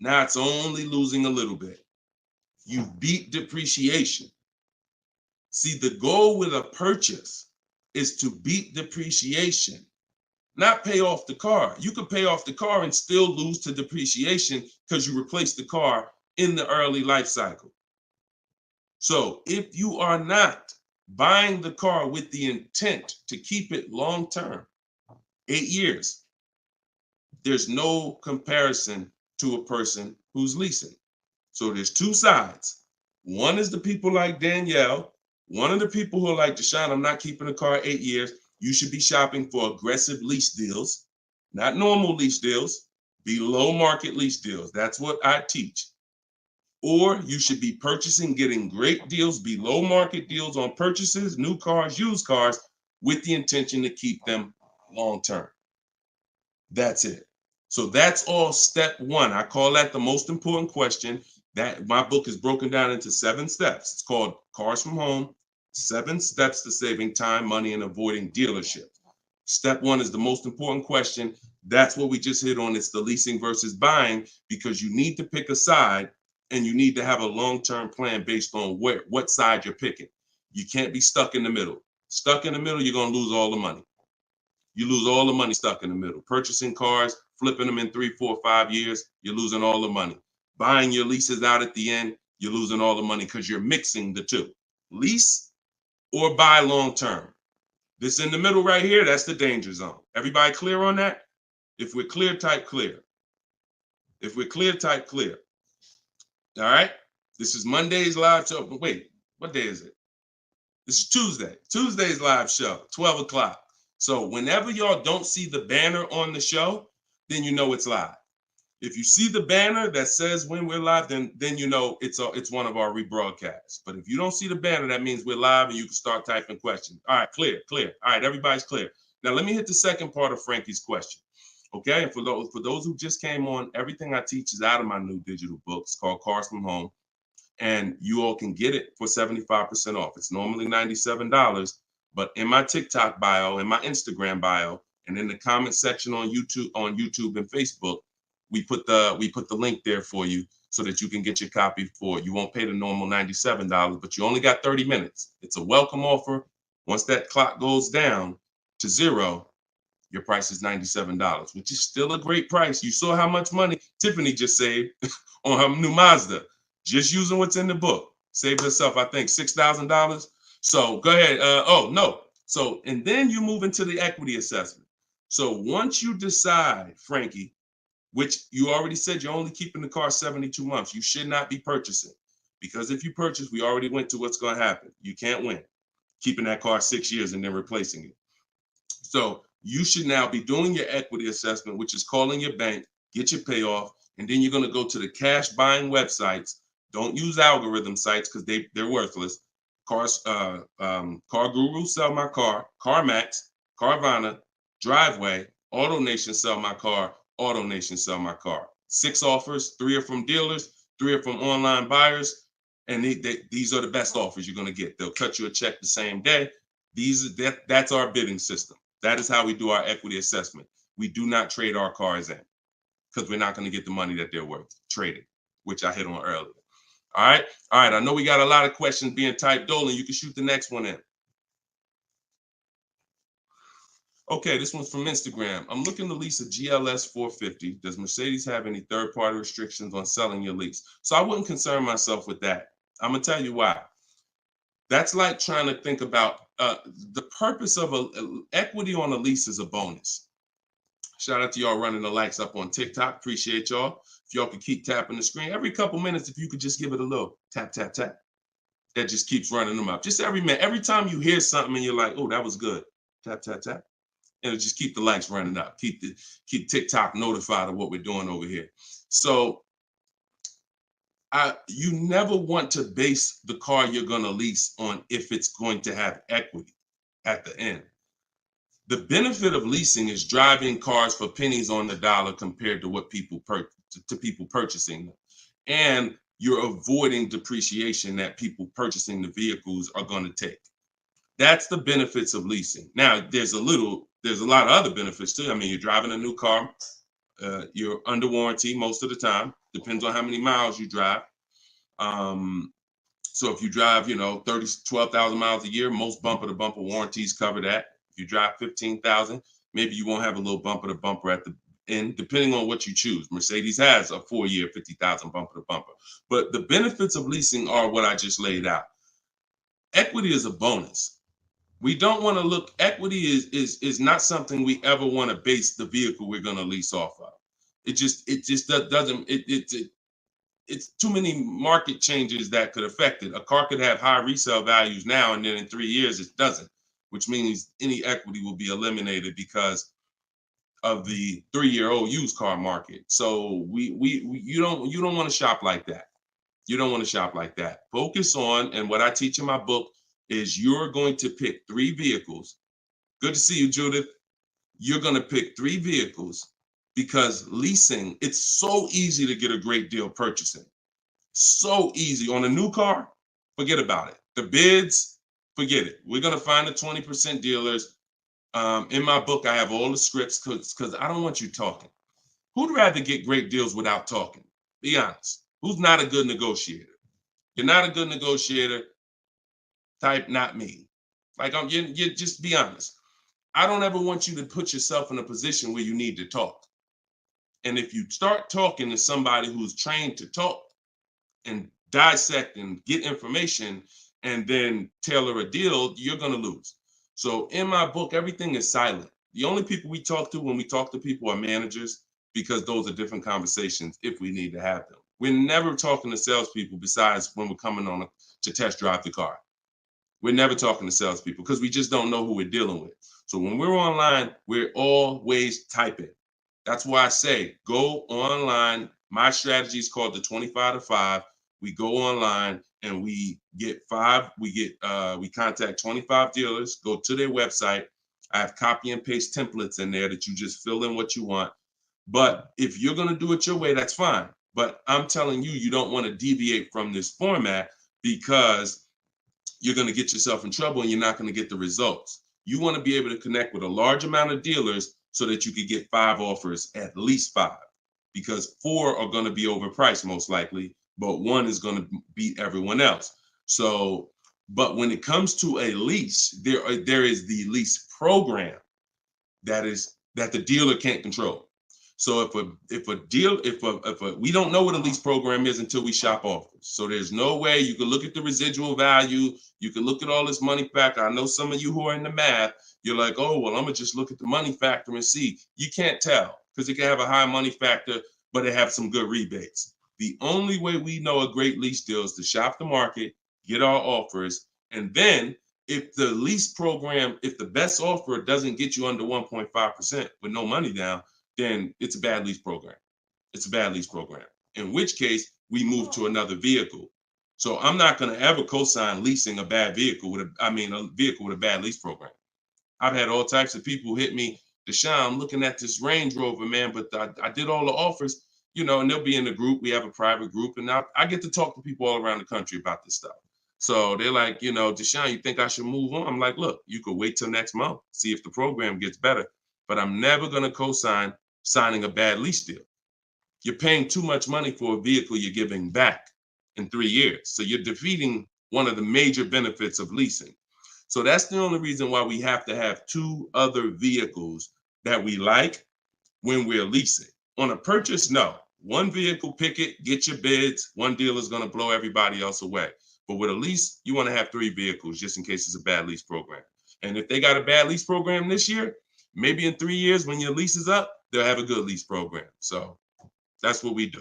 Now it's only losing a little bit. You beat depreciation. See, the goal with a purchase is to beat depreciation, not pay off the car. You could pay off the car and still lose to depreciation because you replaced the car in the early life cycle. So if you are not buying the car with the intent to keep it long term, 8 years, there's no comparison to a person who's leasing. So there's 2 sides. One is the people like Danielle. One of the people who are like, Deshone, I'm not keeping a car 8 years. You should be shopping for aggressive lease deals, not normal lease deals, below market lease deals. That's what I teach. Or you should be purchasing, getting great deals, below market deals on purchases, new cars, used cars, with the intention to keep them long term. That's it. So that's all step 1. I call that the most important question. That my book is broken down into 7 steps. It's called Cars from Home, 7 Steps to Saving Time, Money, and Avoiding Dealership. Step 1 is the most important question. That's what we just hit on. It's the leasing versus buying, because you need to pick a side and you need to have a long-term plan based on what side you're picking. You can't be stuck in the middle. Stuck in the middle, you're going to lose all the money. You lose all the money stuck in the middle. Purchasing cars, flipping them in 3, 4, 5 years, you're losing all the money. Buying your leases out at the end, you're losing all the money because you're mixing the 2. Lease or buy long-term. This in the middle right here, that's the danger zone. Everybody clear on that? If we're clear, type clear. If we're clear, type clear. All right? This is Monday's live show. Wait, what day is it? This is Tuesday. Tuesday's live show, 12 o'clock. So whenever y'all don't see the banner on the show, then you know it's live. If you see the banner that says when we're live, then you know it's one of our rebroadcasts. But if you don't see the banner, that means we're live and you can start typing questions. All right, clear. All right, everybody's clear. Now let me hit the second part of Frankie's question. Okay, and for those who just came on, everything I teach is out of my new digital book. It's called Cars from Home, and you all can get it for 75% off. It's normally $97, but in my TikTok bio, in my Instagram bio, and in the comment section on YouTube and Facebook, we put the link there for you so that you can get your copy for it. You won't pay the normal $97, but you only got 30 minutes. It's a welcome offer. Once that clock goes down, to zero, your price is $97, which is still a great price. You saw how much money Tiffany just saved on her new Mazda, just using what's in the book. Saved herself, I think, $6,000. So go ahead. Oh, no. So, and then you move into the equity assessment. So once you decide, Frankie, which you already said you're only keeping the car 72 months, you should not be purchasing. Because if you purchase, we already went to what's going to happen. You can't win keeping that car 6 years and then replacing it. So you should now be doing your equity assessment, which is calling your bank, get your payoff, and then you're going to go to the cash buying websites. Don't use algorithm sites because they're worthless. Car Guru, Sell My Car, CarMax, Carvana, Driveway, AutoNation, Sell My Car, AutoNation, Sell My Car. 6 offers, 3 are from dealers, 3 are from online buyers, and these are the best offers you're going to get. They'll cut you a check the same day. That's our bidding system. That is how we do our equity assessment. We do not trade our cars in because we're not going to get the money that they're worth trading, which I hit on earlier. All right. I know we got a lot of questions being typed. Dolan, you can shoot the next one in. Okay, this one's from Instagram. I'm looking to lease a GLS 450. Does Mercedes have any third-party restrictions on selling your lease? So I wouldn't concern myself with that. I'm going to tell you why. That's like trying to think about the purpose of equity on a lease is a bonus. Shout out to y'all running the likes up on TikTok. Appreciate y'all. If y'all could keep tapping the screen every couple minutes, if you could just give it a little tap, tap, tap. That just keeps running them up. Just every minute. Every time you hear something and you're like, oh, that was good. Tap, tap, tap. And it'll just keep the likes running up. Keep TikTok notified of what we're doing over here. So you never want to base the car you're going to lease on if it's going to have equity at the end. The benefit of leasing is driving cars for pennies on the dollar compared to what people purchasing them. And you're avoiding depreciation that people purchasing the vehicles are going to take. That's the benefits of leasing. Now, there's a lot of other benefits too. I mean, you're driving a new car. You're under warranty most of the time. Depends on how many miles you drive. So if you drive, 12,000 miles a year, most bumper to bumper warranties cover that. If you drive 15,000, maybe you won't have a little bumper to bumper at the end, depending on what you choose. Mercedes has a 4-year 50,000 bumper to bumper. But the benefits of leasing are what I just laid out. Equity is a bonus. We don't want to look, equity is not something we ever want to base the vehicle we're going to lease off of. It just doesn't, it's too many market changes that could affect it. A car could have high resale values now, and then in 3 years it doesn't, which means any equity will be eliminated because of the 3-year-old used car market. So you don't want to shop like that. You don't want to shop like that. Focus on, and what I teach in my book is you're going to pick 3 vehicles. Good to see you, Judith. You're going to pick 3 vehicles because leasing, it's so easy to get a great deal purchasing. So easy. On a new car, forget about it. The bids, forget it. We're going to find the 20% dealers. In my book, I have all the scripts because I don't want you talking. Who'd rather get great deals without talking? Be honest. Who's not a good negotiator? You're not a good negotiator. Type not me. Like you just be honest. I don't ever want you to put yourself in a position where you need to talk. And if you start talking to somebody who's trained to talk and dissect and get information and then tailor a deal, you're going to lose. So in my book, everything is silent. The only people we talk to when we talk to people are managers, because those are different conversations if we need to have them. We're never talking to salespeople besides when we're coming on to test drive the car. We're never talking to salespeople because we just don't know who we're dealing with. So when we're online, we're always typing. That's why I say go online. My strategy is called the 25 to 5. We go online and we contact 25 dealers, go to their website. I have copy and paste templates in there that you just fill in what you want. But if you're going to do it your way, that's fine. But I'm telling you, you don't want to deviate from this format because you're going to get yourself in trouble and you're not going to get the results. You want to be able to connect with a large amount of dealers so that you could get 5 offers, at least 5, because 4 are going to be overpriced most likely, but 1 is going to beat everyone else. So, but when it comes to a lease, there is the lease program. that the dealer can't control. So if we don't know what a lease program is until we shop offers. So there's no way you can look at the residual value. You can look at all this money factor. I know some of you who are in the math, you're like, oh, well, I'm gonna just look at the money factor and see. You can't tell because it can have a high money factor, but it have some good rebates. The only way we know a great lease deal is to shop the market, get our offers, and then if the lease program, if the best offer doesn't get you under 1.5% with no money down, then it's a bad lease program. It's a bad lease program. In which case, we move to another vehicle. So I'm not going to ever co-sign leasing a bad vehicle a vehicle with a bad lease program. I've had all types of people hit me, Deshone, I'm looking at this Range Rover, man, but I did all the offers, and they'll be in the group. We have a private group, and I get to talk to people all around the country about this stuff. So they're like, Deshone, you think I should move on? I'm like, look, you could wait till next month, see if the program gets better, but I'm never going to co-sign signing a bad lease deal. You're paying too much money for a vehicle you're giving back in 3 years. So you're defeating one of the major benefits of leasing. So that's the only reason why we have to have 2 other vehicles that we like when we're leasing. On a purchase, no. One vehicle, pick it, get your bids. One dealer is going to blow everybody else away. But with a lease, you want to have 3 vehicles just in case it's a bad lease program. And if they got a bad lease program this year, maybe in 3 years when your lease is up, they'll have a good lease program. So that's what we do.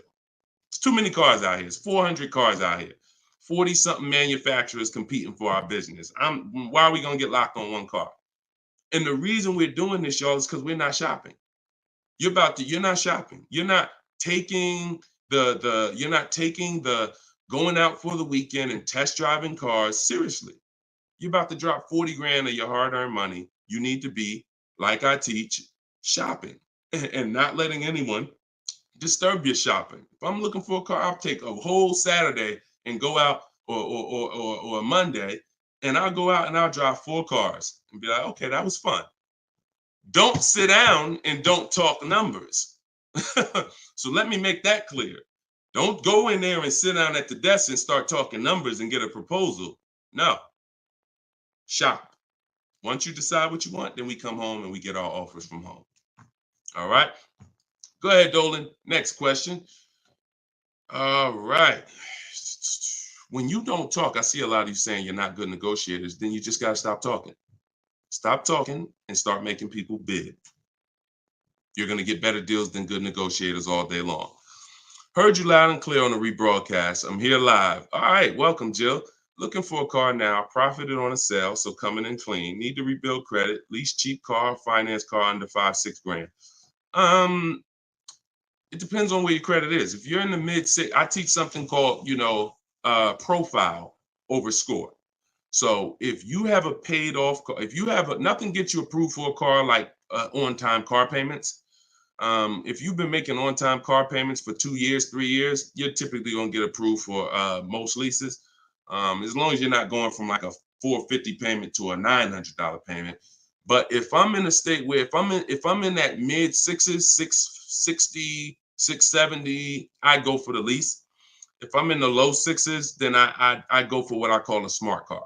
It's too many cars out here. It's 400 cars out here. 40-something manufacturers competing for our business. Why are we going to get locked on one car? And the reason we're doing this, y'all, is because we're not shopping. You're not shopping. You're not taking the going out for the weekend and test driving cars seriously. You're about to drop 40 grand of your hard-earned money. You need to be, like I teach, shopping and not letting anyone disturb your shopping. If I'm looking for a car, I'll take a whole Saturday and go out or a Monday, and I'll go out and I'll drive 4 cars and be like, okay, that was fun. Don't sit down and don't talk numbers. So let me make that clear. Don't go in there and sit down at the desk and start talking numbers and get a proposal. No. Shop. Once you decide what you want, then we come home and we get our offers from home. All right. Go ahead, Dolan. Next question. All right. When you don't talk, I see a lot of you saying you're not good negotiators. Then you just got to stop talking. Stop talking and start making people bid. You're going to get better deals than good negotiators all day long. Heard you loud and clear on the rebroadcast. I'm here live. All right. Welcome, Jill. Looking for a car now. Profited on a sale, so coming in clean. Need to rebuild credit. Lease cheap car, finance car under 5-6 grand. It depends on where your credit is. If you're in the mid-6, I teach something called, profile over score. So if you have a paid off car, if you have nothing gets you approved for a car like on-time car payments. If you've been making on-time car payments for 2 years, 3 years, you're typically gonna get approved for most leases. As long as you're not going from like a $450 payment to a $900 payment. But if I'm in a state where if I'm in that mid-6s, 660, 670, I go for the lease. If I'm in the low 6s, then I go for what I call a smart car,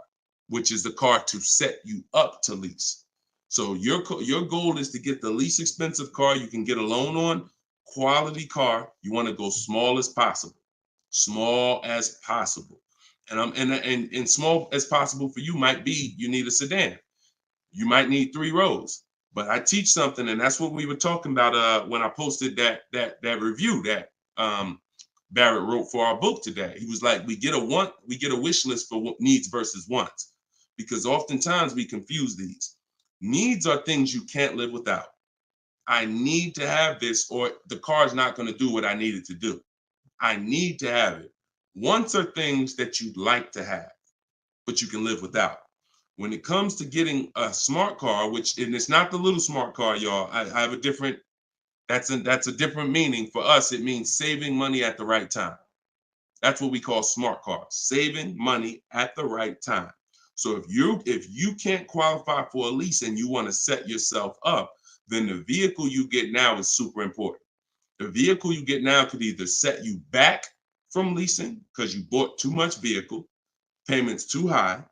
which is the car to set you up to lease. So your goal is to get the least expensive car you can get a loan on, quality car. You want to go small as possible, and small as possible for you might be you need a sedan. You might need 3 rows. But I teach something, and that's what we were talking about when I posted that review that Barrett wrote for our book today. He was like, we get a wish list for needs versus wants, because oftentimes we confuse these. Needs are things you can't live without. I need to have this, or the car's not going to do what I need it to do. I need to have it. Wants are things that you'd like to have, but you can live without. When it comes to getting a smart car, and it's not the little smart car, y'all. I have a different. That's a different meaning for us. It means saving money at the right time. That's what we call smart cars. Saving money at the right time. So if you can't qualify for a lease and you want to set yourself up, then the vehicle you get now is super important. The vehicle you get now could either set you back from leasing because you bought too much vehicle, payments too high.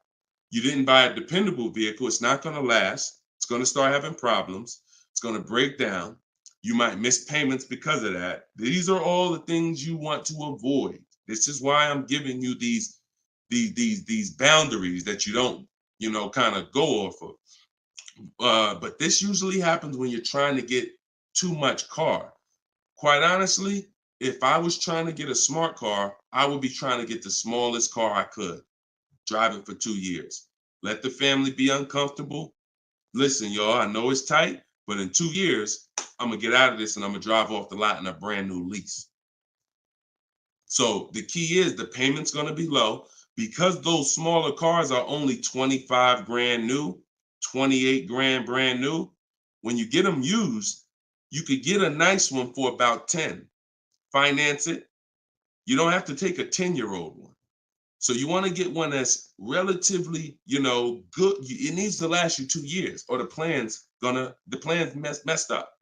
You didn't buy a dependable vehicle. It's not going to last. It's going to start having problems. It's going to break down. You might miss payments because of that. These are all the things you want to avoid. This is why I'm giving you these boundaries that you don't, kind of go off of. But this usually happens when you're trying to get too much car. Quite honestly, if I was trying to get a smart car, I would be trying to get the smallest car I could, drive it for 2 years. Let the family be uncomfortable. Listen, y'all, I know it's tight, but in 2 years, I'm gonna get out of this and I'm gonna drive off the lot in a brand new lease. So the key is the payment's gonna be low because those smaller cars are only 25 grand new, 28 grand brand new. When you get them used, you could get a nice one for about 10. Finance it. You don't have to take a 10-year-old one. So you want to get one that's relatively, good. It needs to last you 2 years, or the plan's messed up.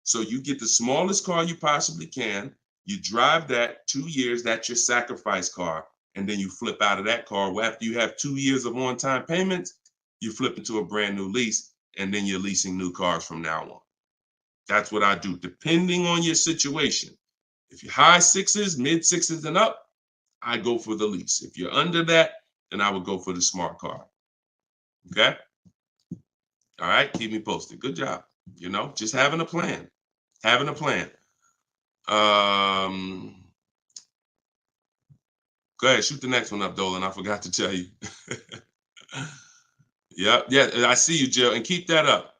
So you get the smallest car you possibly can. You drive that 2 years. That's your sacrifice car, and then you flip out of that car. Well, after you have 2 years of on-time payments, you flip into a brand new lease, and then you're leasing new cars from now on. That's what I do, depending on your situation. If you're high sixes, mid sixes, and up, I go for the lease. If you're under that, then I would go for the smart car. Okay? All right, keep me posted. Good job. Just having a plan. Having a plan. Go ahead, shoot the next one up, Dolan. I forgot to tell you. Yeah, I see you, Jill, and keep that up.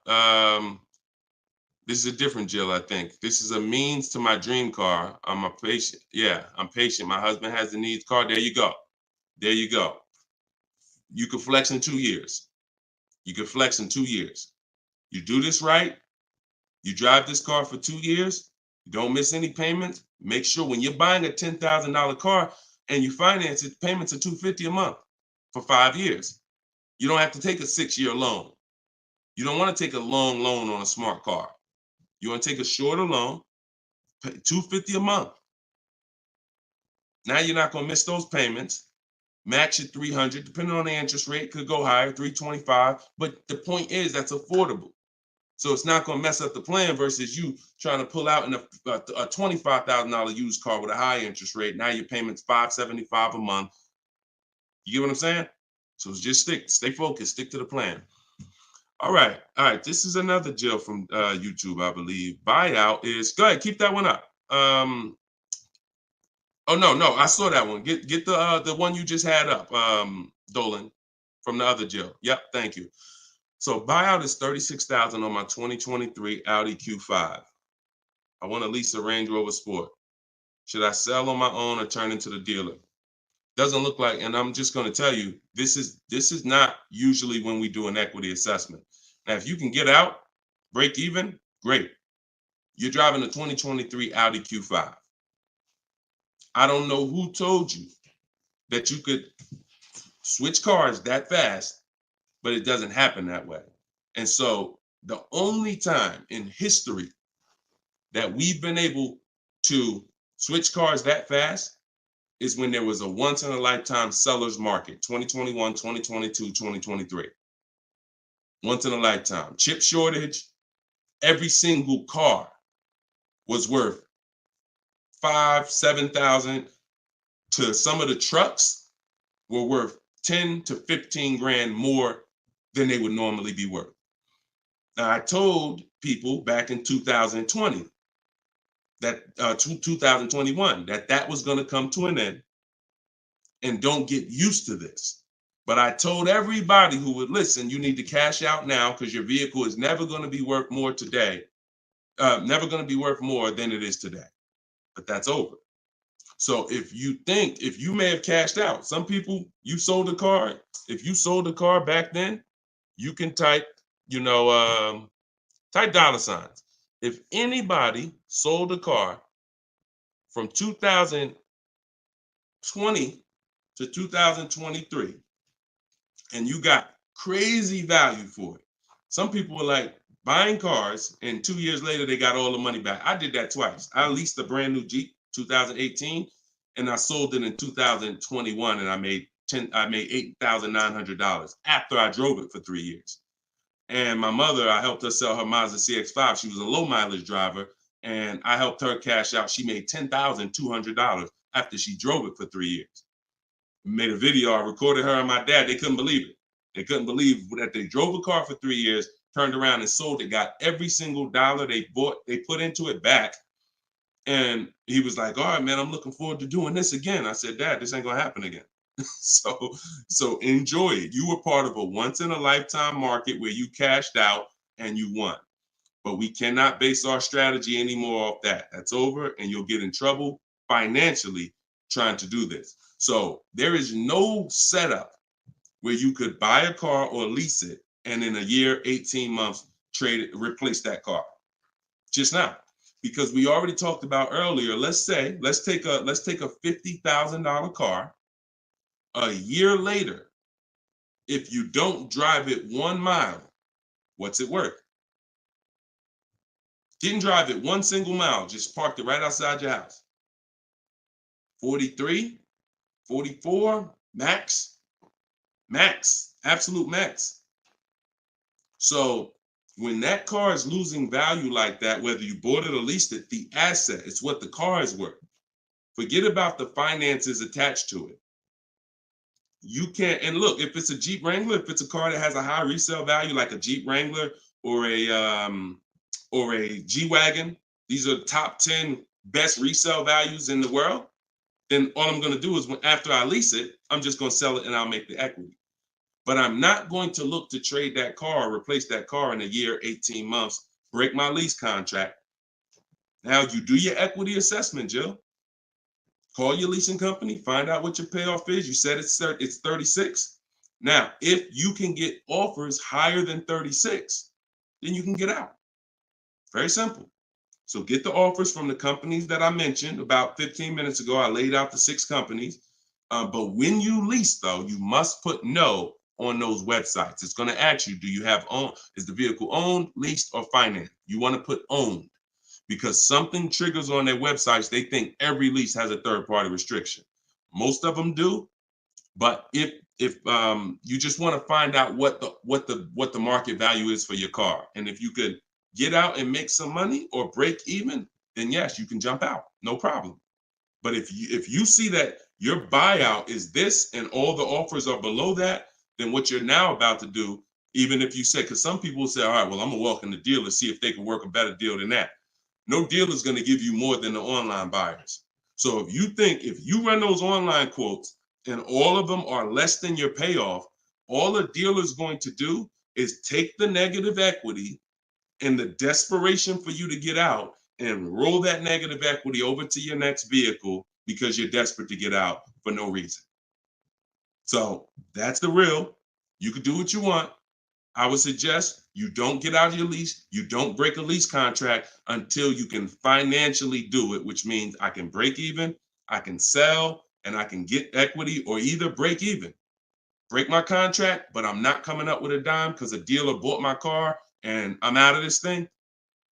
This is a different Jill, I think. This is a means to my dream car. I'm a patient. Yeah, I'm patient. My husband has the needs car. There you go. There you go. You can flex in 2 years. You can flex in 2 years. You do this right. You drive this car for 2 years. You don't miss any payments. Make sure when you're buying a $10,000 car and you finance it, payments are $250 a month for 5 years. You don't have to take a 6-year loan. You don't want to take a long loan on a smart car. You want to take a shorter loan, pay $250 a month. Now you're not going to miss those payments. Max at 300, depending on the interest rate, could go higher, 325. But the point is that's affordable. So it's not going to mess up the plan versus you trying to pull out in a $25,000 used car with a high interest rate. Now your payment's $575 a month. You get what I'm saying? So just stay focused, stick to the plan. All right. This is another Jill from YouTube, I believe. Buyout is, go ahead, keep that one up. Oh no, I saw that one. Get the one you just had up, Dolan, from the other Jill. Yep, thank you. So buyout is $36,000 on my 2023 Audi Q5. I want to lease a Range Rover Sport. Should I sell on my own or turn into the dealer? Doesn't look like, and I'm just going to tell you, this is not usually when we do an equity assessment. Now, if you can get out, break even, great. You're driving a 2023 Audi Q5. I don't know who told you that you could switch cars that fast, but it doesn't happen that way. And so the only time in history that we've been able to switch cars that fast is when there was a once in a lifetime seller's market, 2021, 2022, 2023. Once in a lifetime. Chip shortage, every single car was worth 5,000, 7,000, to some of the trucks were worth 10 to 15 grand more than they would normally be worth. Now, I told people back in 2020 that 2021 that was going to come to an end, and don't get used to this. But I told everybody who would listen, you need to cash out now because your vehicle is never going to be worth more today, never going to be worth more than it is today. But that's over. So if you may have cashed out, some people, you sold a car. If you sold a car back then, you can type, type dollar signs. If anybody sold a car from 2020 to 2023, and you got crazy value for it. Some people were like buying cars, and 2 years later, they got all the money back. I did that twice. I leased a brand new Jeep, 2018, and I sold it in 2021, and I made $8,900 after I drove it for 3 years. And my mother, I helped her sell her Mazda CX-5. She was a low mileage driver, and I helped her cash out. She made $10,200 after she drove it for 3 years. Made a video. I recorded her and my dad. They couldn't believe it. They couldn't believe that they drove a car for 3 years, turned around and sold it, got every single dollar they put into it back. And he was like, all right, man, I'm looking forward to doing this again. I said, Dad, this ain't gonna happen again. So enjoy it. You were part of a once in a lifetime market where you cashed out and you won. But we cannot base our strategy anymore off that. That's over, and you'll get in trouble financially trying to do this. So there is no setup where you could buy a car or lease it and in a year, 18 months, trade it, replace that car. Just not. Because we already talked about earlier, let's take a $50,000 car. A year later, if you don't drive it 1 mile, what's it worth? Didn't drive it 1 single mile, just parked it right outside your house. 43, 44, max, absolute max. So when that car is losing value like that, whether you bought it or leased it, the asset, it's what the car is worth. Forget about the finances attached to it. You can't, and look, if it's a Jeep Wrangler, if it's a car that has a high resale value, like a Jeep Wrangler or a G-Wagon, these are top 10 best resale values in the world, then all I'm gonna do is after I lease it, I'm just gonna sell it and I'll make the equity. But I'm not going to look to trade that car or replace that car in a year, 18 months, break my lease contract. Now you do your equity assessment, Jill. Call your leasing company, find out what your payoff is. You said it's 36. Now, if you can get offers higher than 36, then you can get out. Very simple. So get the offers from the companies that I mentioned about 15 minutes ago. I laid out the 6 companies. But when you lease, though, you must put no on those websites. It's going to ask you, do you have is the vehicle owned, leased, or financed? You want to put owned, because something triggers on their websites. They think every lease has a third-party restriction. Most of them do, but if you just want to find out what the market value is for your car, and if you could get out and make some money or break even, then yes, you can jump out, no problem. But if you see that your buyout is this and all the offers are below that, then what you're now about to do, even if you say, because some people will say, all right, well, I'm gonna walk in the dealer, see if they can work a better deal than that. No dealer is going to give you more than the online buyers. So if you run those online quotes and all of them are less than your payoff, all a dealer is going to do is take the negative equity and the desperation for you to get out and roll that negative equity over to your next vehicle because you're desperate to get out for no reason. So that's the real. You can do what you want. I would suggest you don't get out of your lease. You don't break a lease contract until you can financially do it, which means I can break even, I can sell, and I can get equity, or either break even. Break my contract, but I'm not coming up with a dime because a dealer bought my car and I'm out of this thing.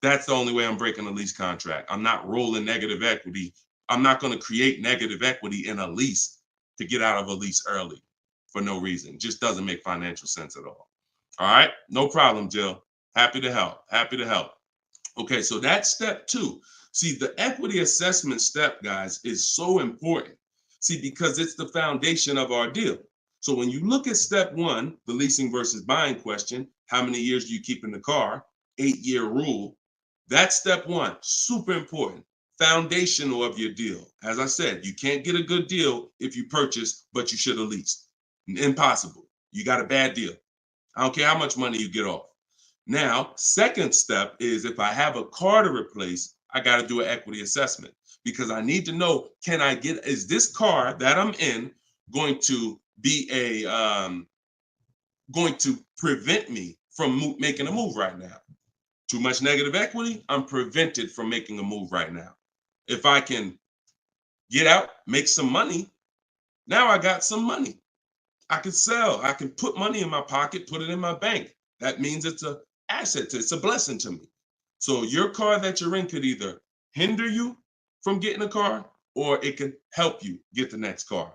That's the only way I'm breaking a lease contract. I'm not rolling negative equity. I'm not going to create negative equity in a lease to get out of a lease early for no reason. It just doesn't make financial sense at all. All right, no problem, Jill. Happy to help. Happy to help. Okay, so that's step 2. See, the equity assessment step, guys, is so important. See, because it's the foundation of our deal. So when you look at step 1, the leasing versus buying question, how many years do you keep in the car? 8-year rule. That's step 1, super important. Foundational of your deal. As I said, you can't get a good deal if you purchase, but you should have leased. Impossible. You got a bad deal. I don't care how much money you get off. Now, second step is if I have a car to replace, I got to do an equity assessment because I need to know, is this car that I'm in going to be going to prevent me from making a move right now? Too much negative equity, I'm prevented from making a move right now. If I can get out, make some money, now I got some money. I can sell. I can put money in my pocket, put it in my bank. That means it's an asset. It's a blessing to me. So your car that you're in could either hinder you from getting a car or it can help you get the next car.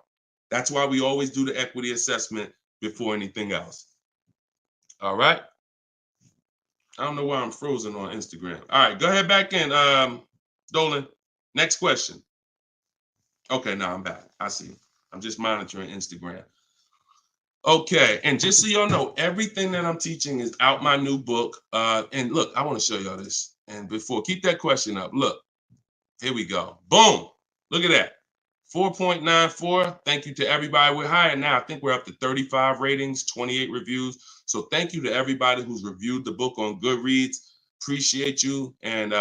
That's why we always do the equity assessment before anything else. All right. I don't know why I'm frozen on Instagram. All right, go ahead back in, Dolan. Next question. Okay, now I'm back. I see. I'm just monitoring Instagram. Okay, and just so y'all know, everything that I'm teaching is out my new book. And look, I want to show y'all this. And before, keep that question up. Look, here we go. Boom. Look at that. 4.94. Thank you to everybody. We're higher now. I think we're up to 35 ratings, 28 reviews. So thank you to everybody who's reviewed the book on Goodreads. Appreciate you. And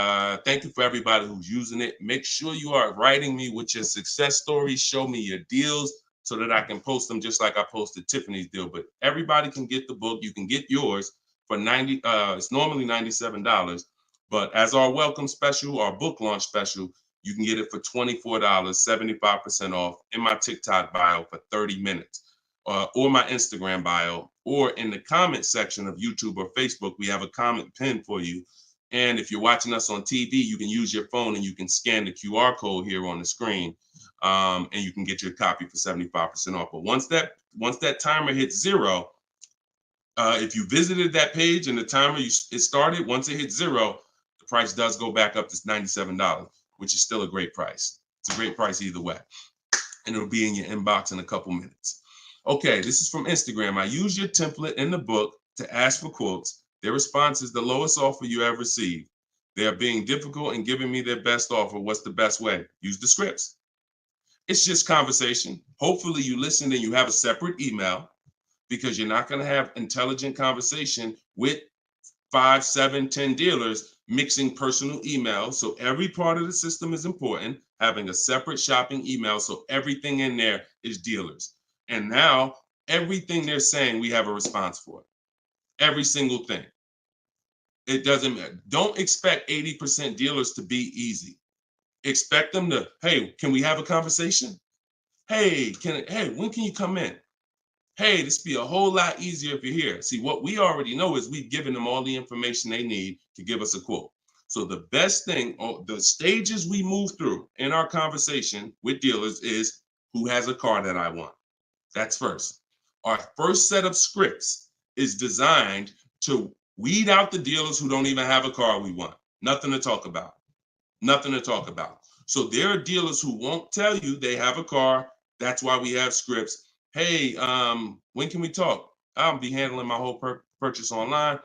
thank you for everybody who's using it. Make sure you are writing me with your success stories. Show me your deals so that I can post them just like I posted Tiffany's deal. But everybody can get the book. You can get yours for $90. It's normally $97. But as our welcome special, our book launch special, you can get it for $24, 75% off in my TikTok bio for 30 minutes, or my Instagram bio, or in the comment section of YouTube or Facebook. We have a comment pin for you. And if you're watching us on TV, you can use your phone and you can scan the QR code here on the screen, and you can get your copy for 75% off. But once that timer hits 0, if you visited that page and the timer it started, once it hits 0, the price does go back up to $97, which is still a great price. It's a great price either way. And it'll be in your inbox in a couple minutes. Okay, this is from Instagram. I use your template in the book to ask for quotes. Their response is the lowest offer you ever received. They are being difficult and giving me their best offer. What's the best way? Use the scripts. It's just conversation. Hopefully you listen and you have a separate email, because you're not going to have intelligent conversation with 5, 7, 10 dealers mixing personal emails. So every part of the system is important, having a separate shopping email. So everything in there is dealers. And now everything they're saying, we have a response for. Every single thing. It doesn't matter. Don't expect 80% dealers to be easy. Expect them to, hey, can we have a conversation? Hey, when can you come in? Hey, this be a whole lot easier if you're here. See, what we already know is we've given them all the information they need to give us a quote. So the best thing, or the stages we move through in our conversation with dealers, is who has a car that I want. That's first. Our first set of scripts is designed to weed out the dealers who don't even have a car we want. Nothing to talk about. Nothing to talk about. So there are dealers who won't tell you they have a car. That's why we have scripts. Hey, when can we talk? I'll be handling my whole purchase online.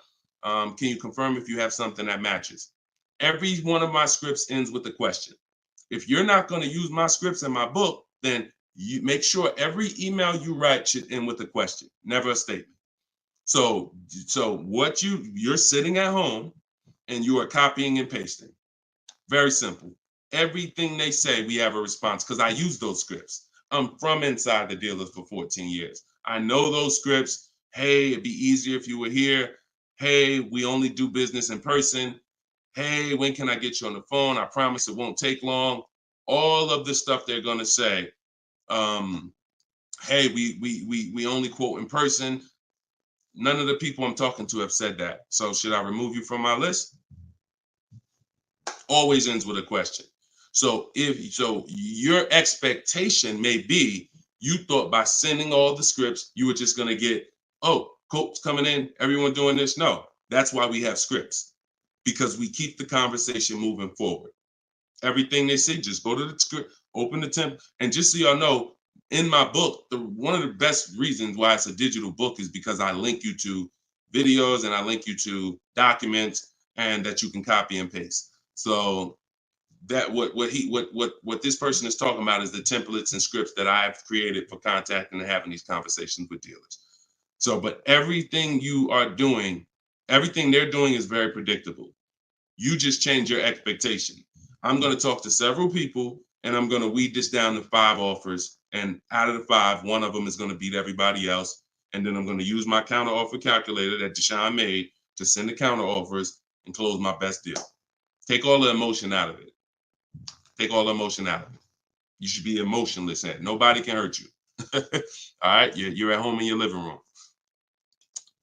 Can you confirm if you have something that matches? Every one of my scripts ends with a question. If you're not going to use my scripts in my book, then you make sure every email you write should end with a question, never a statement. So what you're sitting at home and you are copying and pasting. Very simple. Everything they say, we have a response, because I use those scripts. I'm from inside the dealers for 14 years. I know those scripts. Hey, it'd be easier if you were here. Hey, we only do business in person. Hey, when can I get you on the phone? I promise it won't take long. All of the stuff they're going to say. Hey, we only quote in person. None of the people I'm talking to have said that. So should I remove you from my list? Always ends with a question. So your expectation may be, you thought by sending all the scripts, you were just going to get, oh, quotes coming in, everyone doing this. No, that's why we have scripts, because we keep the conversation moving forward. Everything they say, just go to the script, open the template. And just so y'all know, in my book, one of the best reasons why it's a digital book is because I link you to videos and I link you to documents, and that you can copy and paste. So that what this person is talking about is the templates and scripts that I've created for contacting and having these conversations with dealers. So, but everything you are doing, everything they're doing is very predictable. You just change your expectation. I'm going to talk to several people and I'm going to weed this down to 5 offers. And out of the 5, one of them is going to beat everybody else. And then I'm going to use my counter offer calculator that Deshone made to send the counter offers and close my best deal. Take all the emotion out of it. Take all the emotion out of it. You should be emotionless at it. Nobody can hurt you. All right, you're at home in your living room.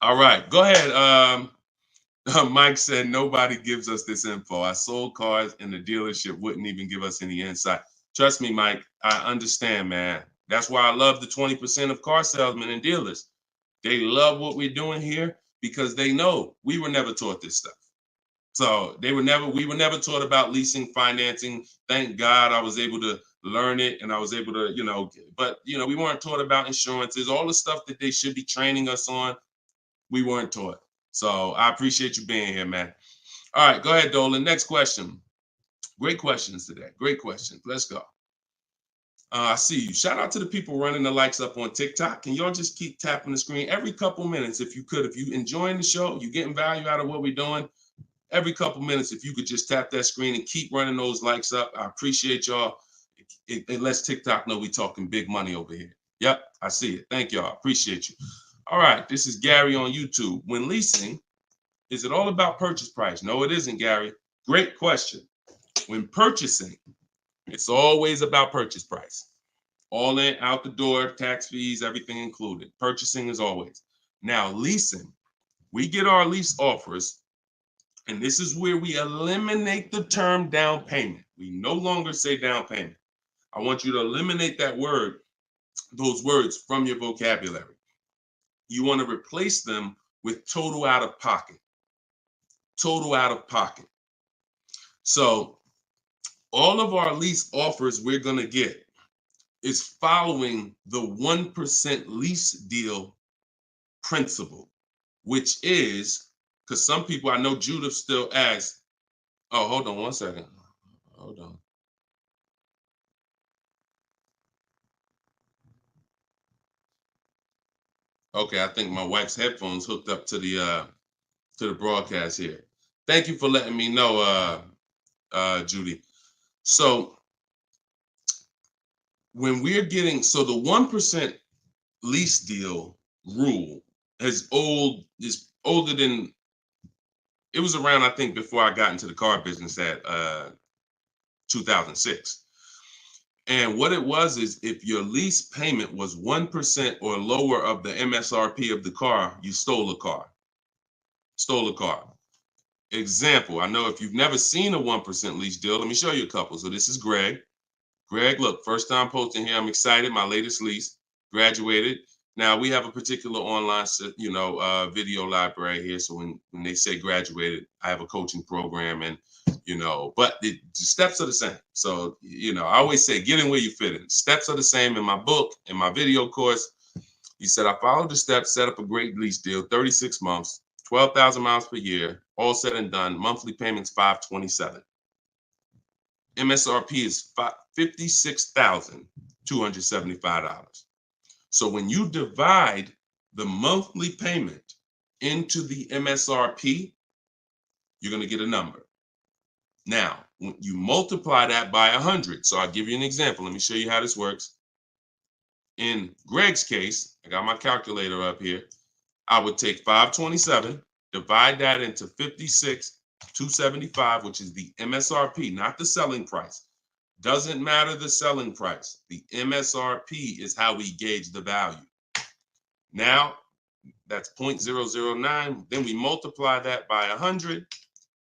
All right, go ahead. Mike said nobody gives us this info. I sold cars and the dealership wouldn't even give us any insight. Trust me, Mike, I understand, man. That's why I love the 20% of car salesmen and dealers. They love what we're doing here because they know we were never taught this stuff. So we were never taught about leasing, financing. Thank God I was able to learn it, and I was able to, but we weren't taught about insurances, all the stuff that they should be training us on. We weren't taught. So I appreciate you being here, man. All right, go ahead, Dolan. Next question. Great questions today. Great questions. Let's go. I see you. Shout out to the people running the likes up on TikTok. Can y'all just keep tapping the screen every couple minutes if you could? If you enjoying the show, you getting value out of what we're doing, every couple minutes, if you could just tap that screen and keep running those likes up. I appreciate y'all. It lets TikTok know we talking big money over here. Yep, I see it. Thank y'all. Appreciate you. All right, this is Gary on YouTube. When leasing, is it all about purchase price? No, it isn't, Gary. Great question. When purchasing, it's always about purchase price. All in, out the door, tax fees, everything included. Purchasing is always. Now, leasing, we get our lease offers, and this is where we eliminate the term down payment. We no longer say down payment. I want you to eliminate that word, those words from your vocabulary. You want to replace them with total out of pocket. Total out of pocket. So all of our lease offers we're going to get is following the 1% lease deal principle, which is, because some people, I know Judith still asks, oh, hold on one second. Hold on. Okay, I think my wife's headphones hooked up to the broadcast here. Thank you for letting me know, Judy. So when we're getting, so the 1% lease deal rule is older than, it was around, I think, before I got into the car business at 2006. And what it was is if your lease payment was 1% or lower of the MSRP of the car, you stole a car. Stole a car. Example, I know if you've never seen a 1% lease deal, let me show you a couple. So this is Greg. Greg, look, first time posting here. I'm excited. My latest lease, graduated. Now we have a particular online, video library here. So when they say graduated, I have a coaching program, and but the steps are the same. So I always say get in where you fit in. Steps are the same in my book, in my video course. He said I followed the steps, set up a great lease deal, 36 months, 12,000 miles per year, all said and done. Monthly payments $527. MSRP is $56,275. So when you divide the monthly payment into the MSRP, you're going to get a number. Now, when you multiply that by 100, so I'll give you an example. Let me show you how this works. In Greg's case, I got my calculator up here. I would take 527, divide that into 56,275, which is the MSRP, not the selling price. Doesn't matter the selling price. The MSRP is how we gauge the value. Now, that's 0.009. Then we multiply that by 100,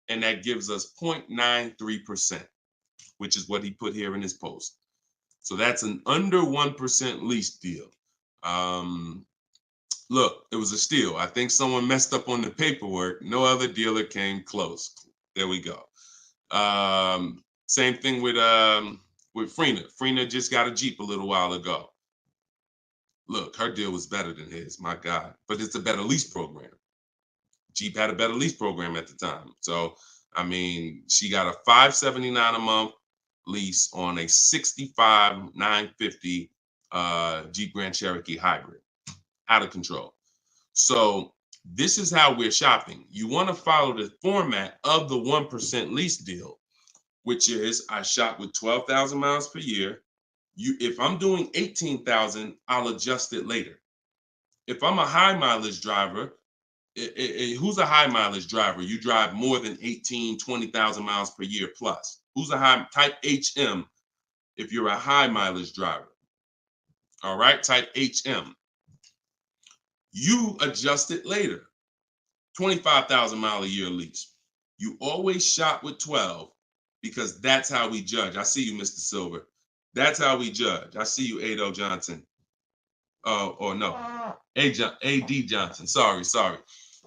and that gives us 0.93%, which is what he put here in his post. So that's an under 1% lease deal. Look, it was a steal. I think someone messed up on the paperwork. No other dealer came close. There we go. Same thing with Freena. Freena just got a Jeep a little while ago. Look, her deal was better than his, my God. But it's a better lease program. Jeep had a better lease program at the time. So, I mean, she got a $579 a month lease on a $65,950 Jeep Grand Cherokee hybrid. Out of control. So this is how we're shopping. You want to follow the format of the 1% lease deal, which is I shop with 12,000 miles per year. If I'm doing 18,000, I'll adjust it later. If I'm a high mileage driver, who's a high mileage driver? You drive more than 20,000 miles per year plus. Who's a high type HM if you're a high mileage driver? All right, type HM. You adjust it later. 25,000 mile a year lease. You always shop with 12 because that's how we judge. I see you, Mr. Silver. That's how we judge. I see you, Ado Johnson. Or no, AD Johnson. Sorry.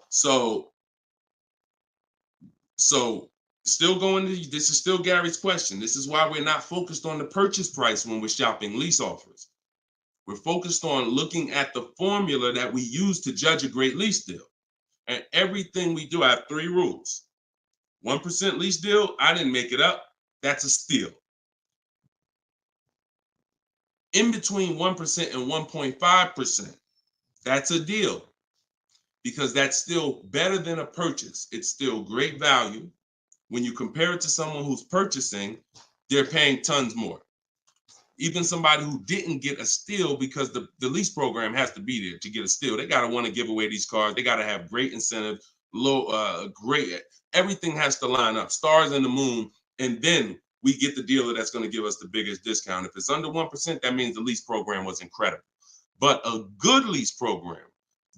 So still going to, this is still Gary's question. This is why we're not focused on the purchase price when we're shopping lease offers. We're focused on looking at the formula that we use to judge a great lease deal. And everything we do, I have 3 rules. 1% lease deal, I didn't make it up. That's a steal. In between 1% and 1.5%, that's a deal, because that's still better than a purchase. It's still great value. When you compare it to someone who's purchasing, they're paying tons more. Even somebody who didn't get a steal, because the lease program has to be there to get a steal. They got to want to give away these cars. They got to have great incentive, great, everything has to line up, stars in the moon, and then we get the dealer that's going to give us the biggest discount. If it's under 1%, that means the lease program was incredible. But a good lease program,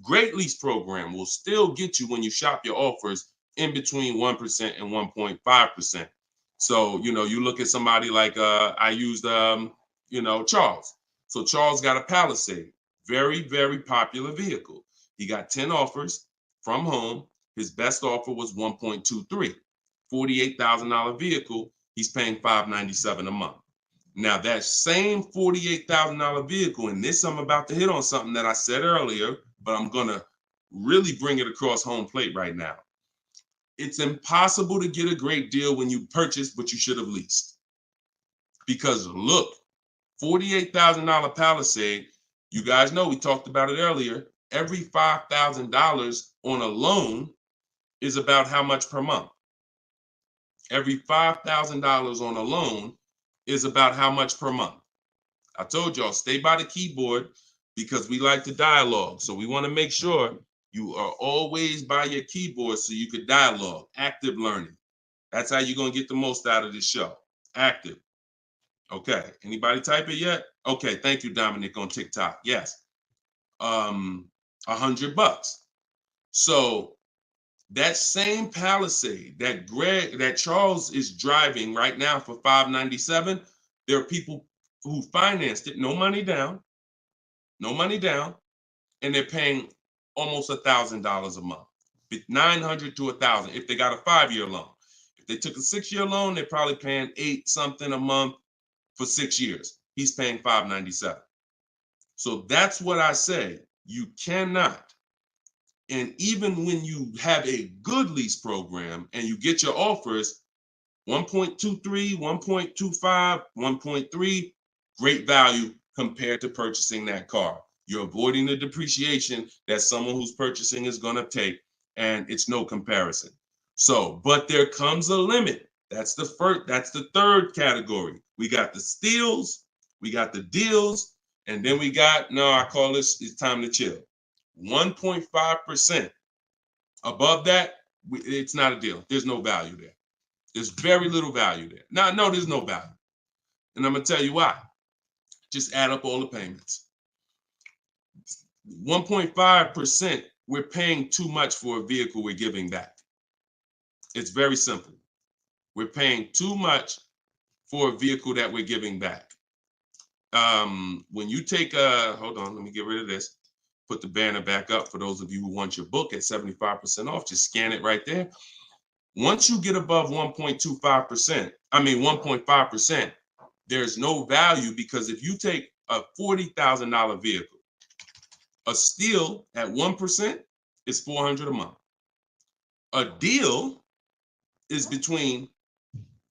great lease program, will still get you, when you shop your offers, in between 1% and 1.5%. So, you look at somebody like, I used, Charles. So Charles got a Palisade, very, very popular vehicle. He got 10 offers from home. His best offer was 1.23, $48,000 vehicle. He's paying $597 a month. Now that same $48,000 vehicle, and this, I'm about to hit on something that I said earlier, but I'm gonna really bring it across home plate right now. It's impossible to get a great deal when you purchase, but you should have leased. Because look, $48,000 Palisade, you guys know, we talked about it earlier, every $5,000 on a loan is about how much per month? Every $5,000 on a loan is about how much per month? I told y'all, stay by the keyboard, because we like to dialogue. So we want to make sure you are always by your keyboard so you could dialogue. Active learning. That's how you're going to get the most out of this show. Active. Okay. Anybody type it yet? Okay. Thank you, Dominic, on TikTok. Yes. $100. So that same Palisade that Charles is driving right now for $597, there are people who financed it, no money down, and they're paying almost $1,000 a month, $900 to $1,000 if they got a 5-year loan. If they took a 6-year loan, they're probably paying $8 something a month for 6 years. He's paying $597. So that's what I say. You cannot. And even when you have a good lease program and you get your offers, 1.23, 1.25, 1.3, great value compared to purchasing that car. You're avoiding the depreciation that someone who's purchasing is going to take, and it's no comparison. So, but there comes a limit. That's the third category. We got the steals, we got the deals, and then we got, no, I call this, it's time to chill. 1.5%. Above that, it's not a deal. There's no value there. There's very little value there. Now, no, there's no value. And I'm going to tell you why. Just add up all the payments. 1.5%, we're paying too much for a vehicle we're giving back. It's very simple. We're paying too much for a vehicle that we're giving back. When you take hold on, let me get rid of this. Put the banner back up for those of you who want your book at 75% off. Just scan it right there. Once you get above 1.5%, there's no value, because if you take a $40,000 vehicle, a steal at 1% is $400 a month. A deal is between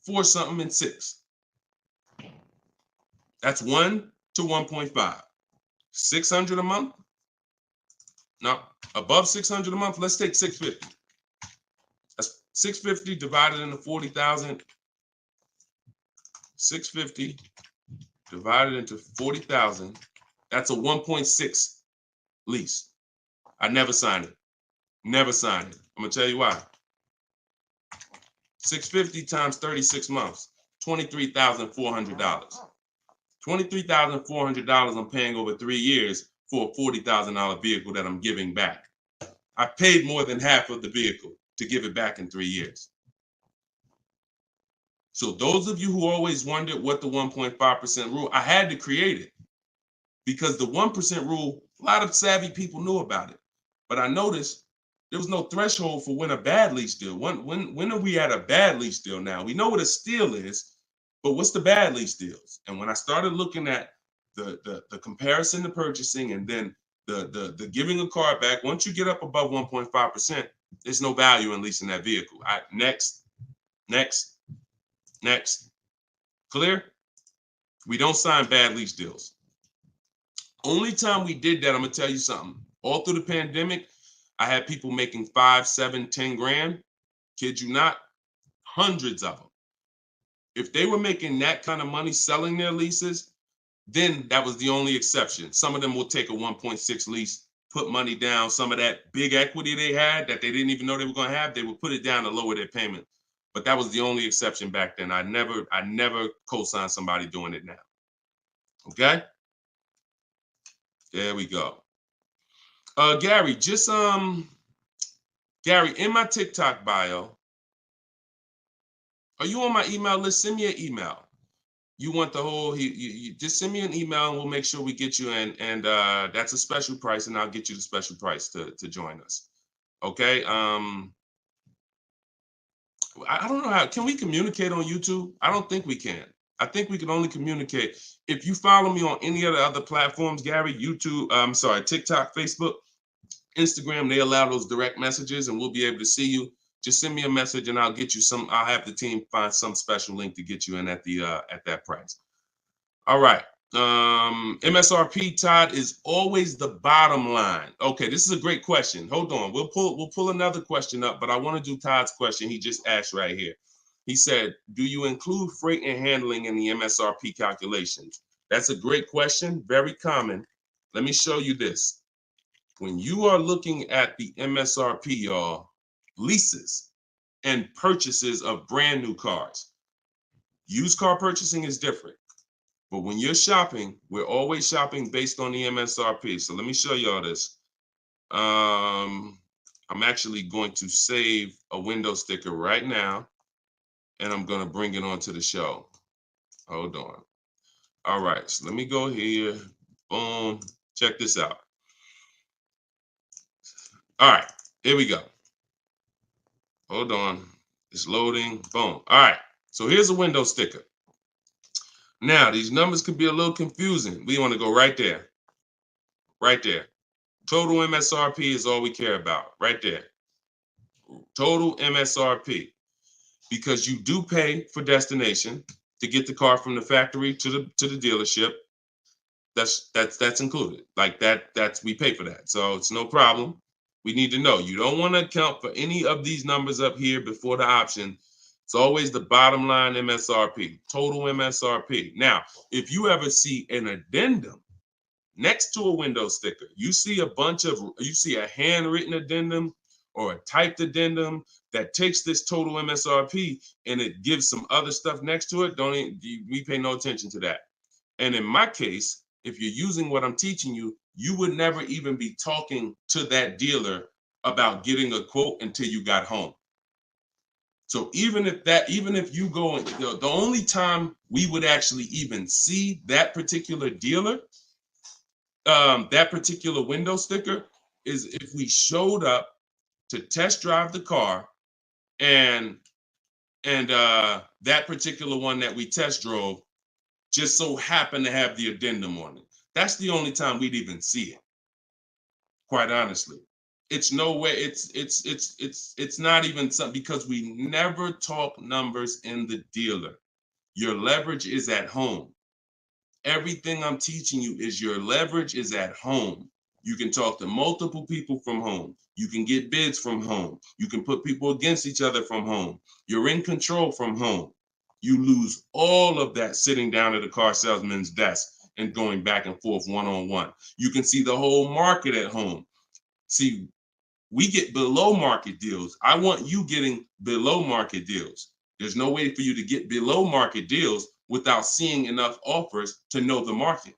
4 something and 6. That's 1 to 1.5. 600 a month. Now, above 600 a month, let's take 650. That's 650 divided into 40,000. 650 divided into 40,000. That's a 1.6 lease. I never signed it. Never signed it. I'm gonna tell you why. 650 times 36 months, $23,400. $23,400 I'm paying over 3 years for a $40,000 vehicle that I'm giving back. I paid more than half of the vehicle to give it back in 3 years. So those of you who always wondered what the 1.5% rule, I had to create it, because the 1% rule, a lot of savvy people knew about it. But I noticed There was no threshold for when a bad lease deal. When are we at a bad lease deal now? We know what a steal is, but what's the bad lease deals? And when I started looking at the comparison to purchasing and then the giving a car back, once you get up above 1.5%, there's no value in leasing that vehicle. Next. Clear? We don't sign bad lease deals. Only time we did that, I'm gonna tell you something. All through the pandemic, I had people making 5, 7, 10 grand. Kid you not, hundreds of them. If they were making that kind of money selling their leases, then that was the only exception. Some of them will take a 1.6 lease, put money down. Some of that big equity they had that they didn't even know they were going to have, they would put it down to lower their payment. But that was the only exception back then. I never co-signed somebody doing it now. Okay? There we go. Gary, Gary, in my TikTok bio, are you on my email list? Send me an email. You want the whole, you just send me an email and we'll make sure we get you in. And that's a special price, and I'll get you the special price to join us. Okay. I don't know how, can we communicate on YouTube? I don't think we can. I think we can only communicate. If you follow me on any of the other platforms, Gary, YouTube, TikTok, Facebook, Instagram, they allow those direct messages and we'll be able to see you. Just send me a message and I'll get you I'll have the team find some special link to get you in at that price. All right. MSRP, Todd, is always the bottom line. Okay, this is a great question. Hold on. We'll pull another question up, but I want to do Todd's question he just asked right here. He said, do you include freight and handling in the MSRP calculations? That's a great question. Very common. Let me show you this. When you are looking at the MSRP, y'all, leases and purchases of brand new cars, used car purchasing is different. But when you're shopping, we're always shopping based on the MSRP. So let me show y'all this. I'm actually going to save a window sticker right now, and I'm going to bring it onto the show. Hold on. All right, so let me go here. Boom. Check this out. All right, here we go. Hold on. It's loading. Boom. All right, so here's a window sticker. Now, these numbers can be a little confusing. We want to go right there. Right there. Total MSRP is all we care about. Right there. Total MSRP. Because you do pay for destination to get the car from the factory to the dealership. That's included. Like that's we pay for that. So it's no problem. We need to know. You don't want to account for any of these numbers up here before the option. It's always the bottom line MSRP, total MSRP. Now, if you ever see an addendum next to a window sticker, you see a handwritten addendum or a typed addendum that takes this total MSRP and it gives some other stuff next to it, we pay no attention to that. And in my case, if you're using what I'm teaching you, you would never even be talking to that dealer about getting a quote until you got home. So even if you go, the only time we would actually even see that particular dealer, that particular window sticker, is if we showed up to test drive the car and that particular one that we test drove just so happened to have the addendum on it. That's the only time we'd even see it. Quite honestly. It's no way, it's not even something, because we never talk numbers in the dealer. Your leverage is at home. Everything I'm teaching you is your leverage is at home. You can talk to multiple people from home. You can get bids from home. You can put people against each other from home. You're in control from home. You lose all of that sitting down at a car salesman's desk and going back and forth one-on-one. You can see the whole market at home. See, we get below market deals. I want you getting below market deals. There's no way for you to get below market deals without seeing enough offers to know the market.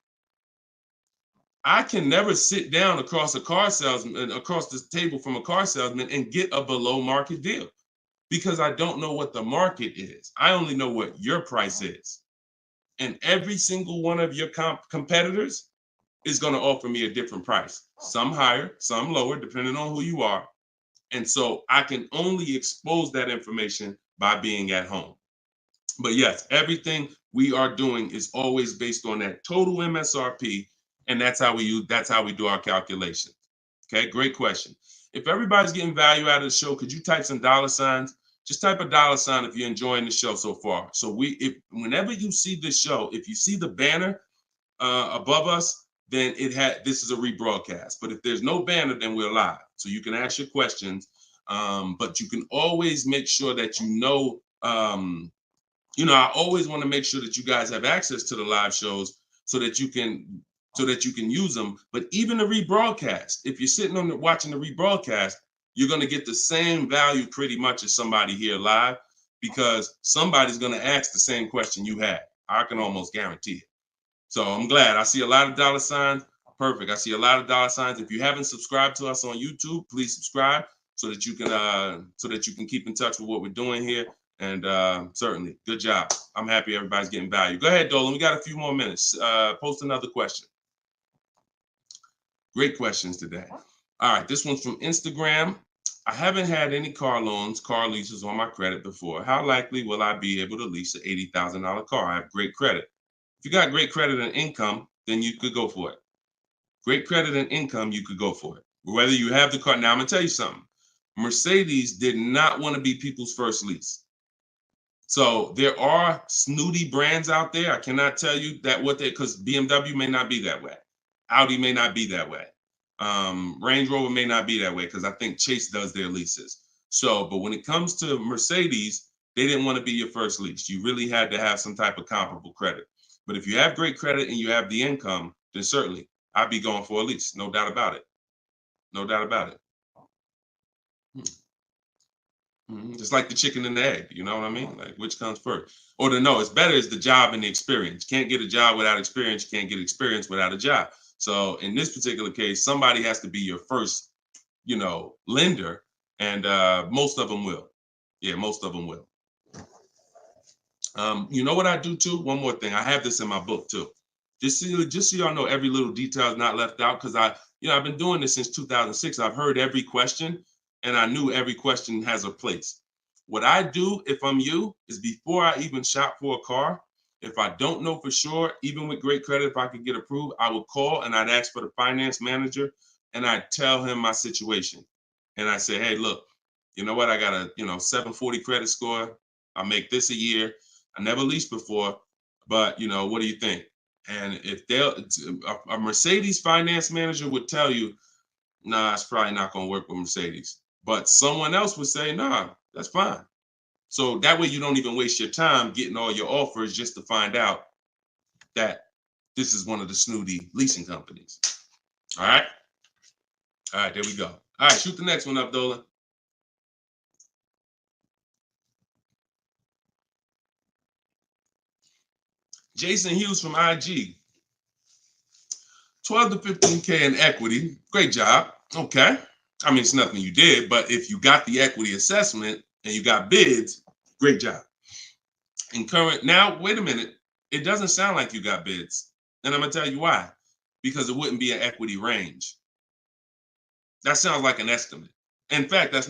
I can never sit down across the table from a car salesman and get a below market deal because I don't know what the market is. I only know what your price is. And every single one of your competitors is going to offer me a different price. Some higher, some lower, depending on who you are. And so I can only expose that information by being at home. But yes, everything we are doing is always based on that total MSRP, and that's how we do our calculations. Okay, great question. If everybody's getting value out of the show, could you type some dollar signs? Just type a dollar sign if you're enjoying the show so far. So if whenever you see this show, if you see the banner above us, then this is a rebroadcast. But if there's no banner, then we're live. So you can ask your questions, but you can always make sure that I always want to make sure that you guys have access to the live shows so that you can use them. But even the rebroadcast, if you're sitting on watching the rebroadcast, you're going to get the same value pretty much as somebody here live, because somebody's going to ask the same question you had. I can almost guarantee it. So I'm glad. I see a lot of dollar signs. Perfect. I see a lot of dollar signs. If you haven't subscribed to us on YouTube, please subscribe so that you can keep in touch with what we're doing here. And certainly, good job. I'm happy everybody's getting value. Go ahead, Dolan. We got a few more minutes. Post another question. Great questions today. All right, this one's from Instagram. I haven't had any car leases on my credit before. How likely will I be able to lease an $80,000 car? I have great credit. If you got great credit and income, then you could go for it. Great credit and income, you could go for it. Whether you have the car. Now, I'm going to tell you something. Mercedes did not want to be people's first lease. So there are snooty brands out there. I cannot tell you that because BMW may not be that way. Audi may not be that way. Range Rover may not be that way, because I think Chase does their leases. So, but when it comes to Mercedes, they didn't want to be your first lease. You really had to have some type of comparable credit. But if you have great credit and you have the income, then certainly I'd be going for a lease. No doubt about it. No doubt about it. Just like the chicken and the egg, you know what I mean? Like, which comes first? Or it's better is the job and the experience. You can't get a job without experience. You can't get experience without a job. So in this particular case, somebody has to be your first, lender, and most of them will. Yeah, most of them will. You know what I do too? One more thing. I have this in my book too. Just so y'all know, every little detail is not left out, because I've been doing this since 2006. I've heard every question, and I knew every question has a place. What I do, if I'm you, is before I even shop for a car, if I don't know for sure, even with great credit, if I could get approved, I would call and I'd ask for the finance manager, and I'd tell him my situation. And I say, hey, look, you know what? I got a 740 credit score. I make this a year. I never leased before, but what do you think? And if a Mercedes finance manager would tell you, nah, it's probably not going to work with Mercedes. But someone else would say, nah, that's fine. So that way you don't even waste your time getting all your offers just to find out that this is one of the snooty leasing companies. All right. All right, there we go. All right, shoot the next one up, Dolan. Jason Hughes from IG. 12 to 15K in equity. Great job. Okay. I mean, it's nothing you did, but if you got the equity assessment and you got bids, great job. Now, wait a minute. It doesn't sound like you got bids. And I'm going to tell you why. Because it wouldn't be an equity range. That sounds like an estimate. In fact, it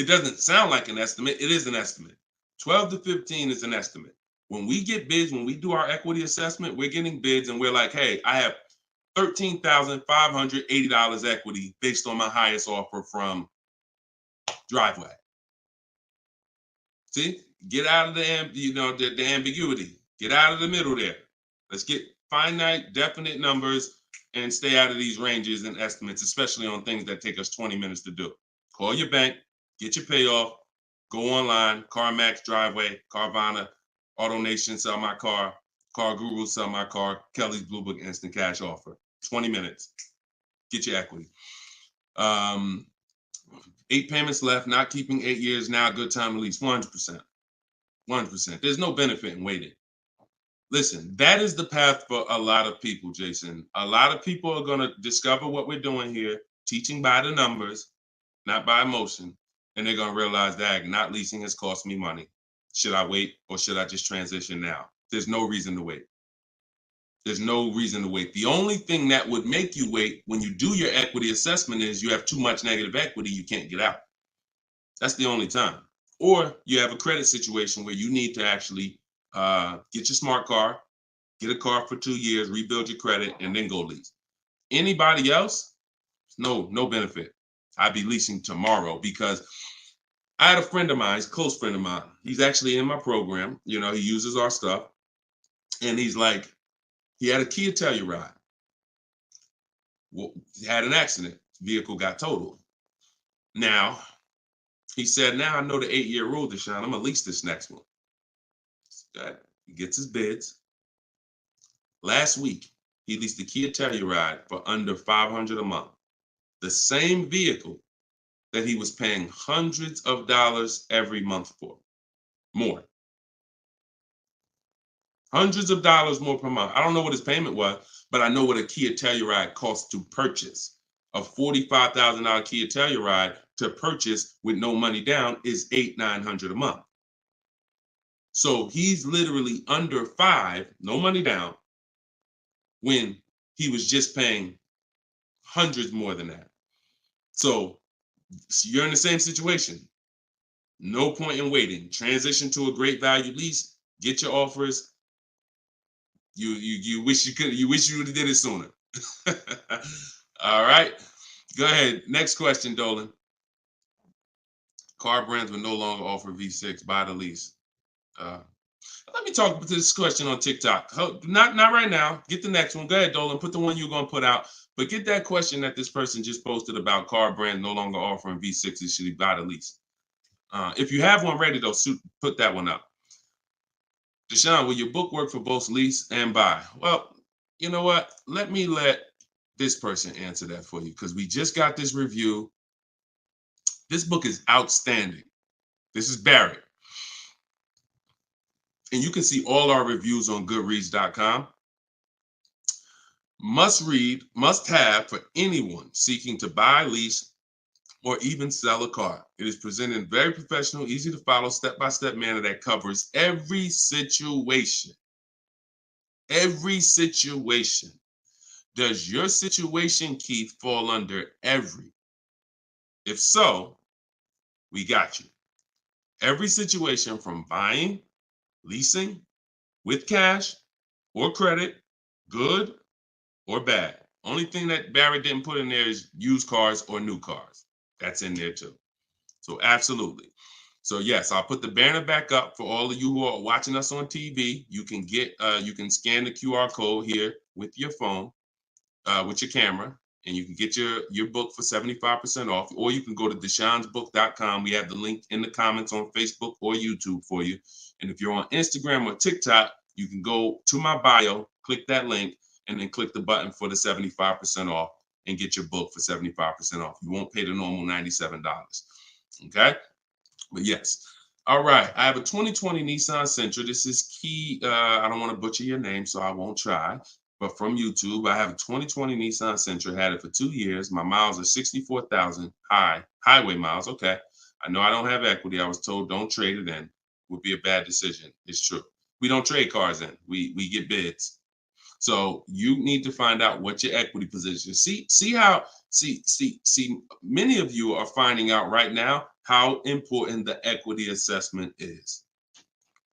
doesn't sound like an estimate. It is an estimate. 12 to 15 is an estimate. When we get bids, when we do our equity assessment, we're getting bids and we're like, hey, I have $13,580 equity based on my highest offer from Driveway. See, get out of the ambiguity. Get out of the middle there. Let's get finite, definite numbers and stay out of these ranges and estimates, especially on things that take us 20 minutes to do. Call your bank, get your payoff, go online, CarMax, Driveway, Carvana, AutoNation, sell my car, Car Guru, sell my car, Kelly's Blue Book, instant cash offer. 20 minutes. Get your equity. 8 payments left, not keeping 8 years, now a good time to lease. 100%. 100%. There's no benefit in waiting. Listen, that is the path for a lot of people, Jason. A lot of people are going to discover what we're doing here, teaching by the numbers, not by emotion. And they're going to realize that not leasing has cost me money. Should I wait or should I just transition now? There's no reason to wait. There's no reason to wait. The only thing that would make you wait when you do your equity assessment is you have too much negative equity, you can't get out. That's the only time. Or you have a credit situation where you need to actually get your smart car, get a car for 2 years, rebuild your credit, and then go lease. Anybody else, no benefit. I'd be leasing tomorrow because I had a friend of mine, he's a close friend of mine. He's actually in my program. You know, he uses our stuff. And he's like, he had a Kia Telluride. Well, he had an accident. Vehicle got totaled. Now, he said, now I know the 8-year rule, Deshone. I'm going to lease this next one. He gets his bids. Last week, he leased the Kia Telluride for under $500 a month. The same vehicle that he was paying hundreds of dollars every month for. More. Hundreds of dollars more per month. I don't know what his payment was, but I know what a Kia Telluride costs to purchase. A $45,000 Kia Telluride to purchase with no money down is $800-900 a month. So he's literally under $5, no money down, when he was just paying hundreds more than that. So you're in the same situation. No point in waiting. Transition to a great value lease. Get your offers. You wish you could. You wish you would have did it sooner. All right. Go ahead. Next question, Dolan. Car brands will no longer offer V6. Buy the lease. Let me talk to this question on TikTok. Not right now. Get the next one. Go ahead, Dolan. Put the one you're going to put out. But get that question that this person just posted about car brands no longer offering V6s. Should he buy the lease? If you have one ready, though, put that one up. Deshone, will your book work for both lease and buy? Well, you know what? Let this person answer that for you because we just got this review. This book is outstanding. This is Barrett. And you can see all our reviews on goodreads.com. Must read, must have for anyone seeking to buy, lease, or even sell a car. It is presented in very professional, easy to follow, step-by-step manner that covers every situation. Every situation. Does your situation, Keith, fall under every? If so, we got you. Every situation from buying, leasing, with cash or credit, good or bad. Only thing that Barrett didn't put in there is used cars or new cars. That's in there too. So absolutely. So yes, I'll put the banner back up for all of you who are watching us on TV. You can you can scan the QR code here with your phone, with your camera, and you can get your book for 75% off, or you can go to deshonesbook.com. We have the link in the comments on Facebook or YouTube for you. And if you're on Instagram or TikTok, you can go to my bio, click that link, and then click the button for the 75% off and get your book for 75% off. You won't pay the normal $97. Okay? But yes. All right. I have a 2020 Nissan Sentra. This is Key. I don't want to butcher your name, so I won't try. But from YouTube, I have a 2020 Nissan Sentra. Had it for 2 years. My miles are 64,000 highway miles. Okay. I know I don't have equity. I was told don't trade it in. Would be a bad decision. It's true. We don't trade cars in. We get bids. So you need to find out what your equity position. See many of you are finding out right now how important the equity assessment is.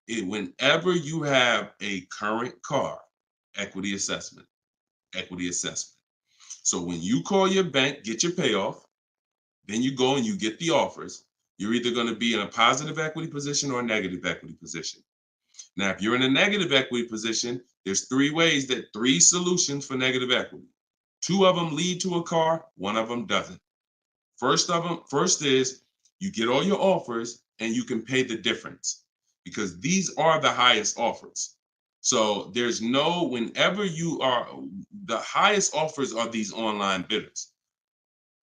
Whenever you have a current car, equity assessment. So when you call your bank, get your payoff, then you go and you get the offers, you're either going to be in a positive equity position or a negative equity position. Now, if you're in a negative equity position, there's three solutions for negative equity. 2 of them lead to a car, 1 of them doesn't. First is you get all your offers and you can pay the difference because these are the highest offers. So whenever you are, the highest offers are these online bidders.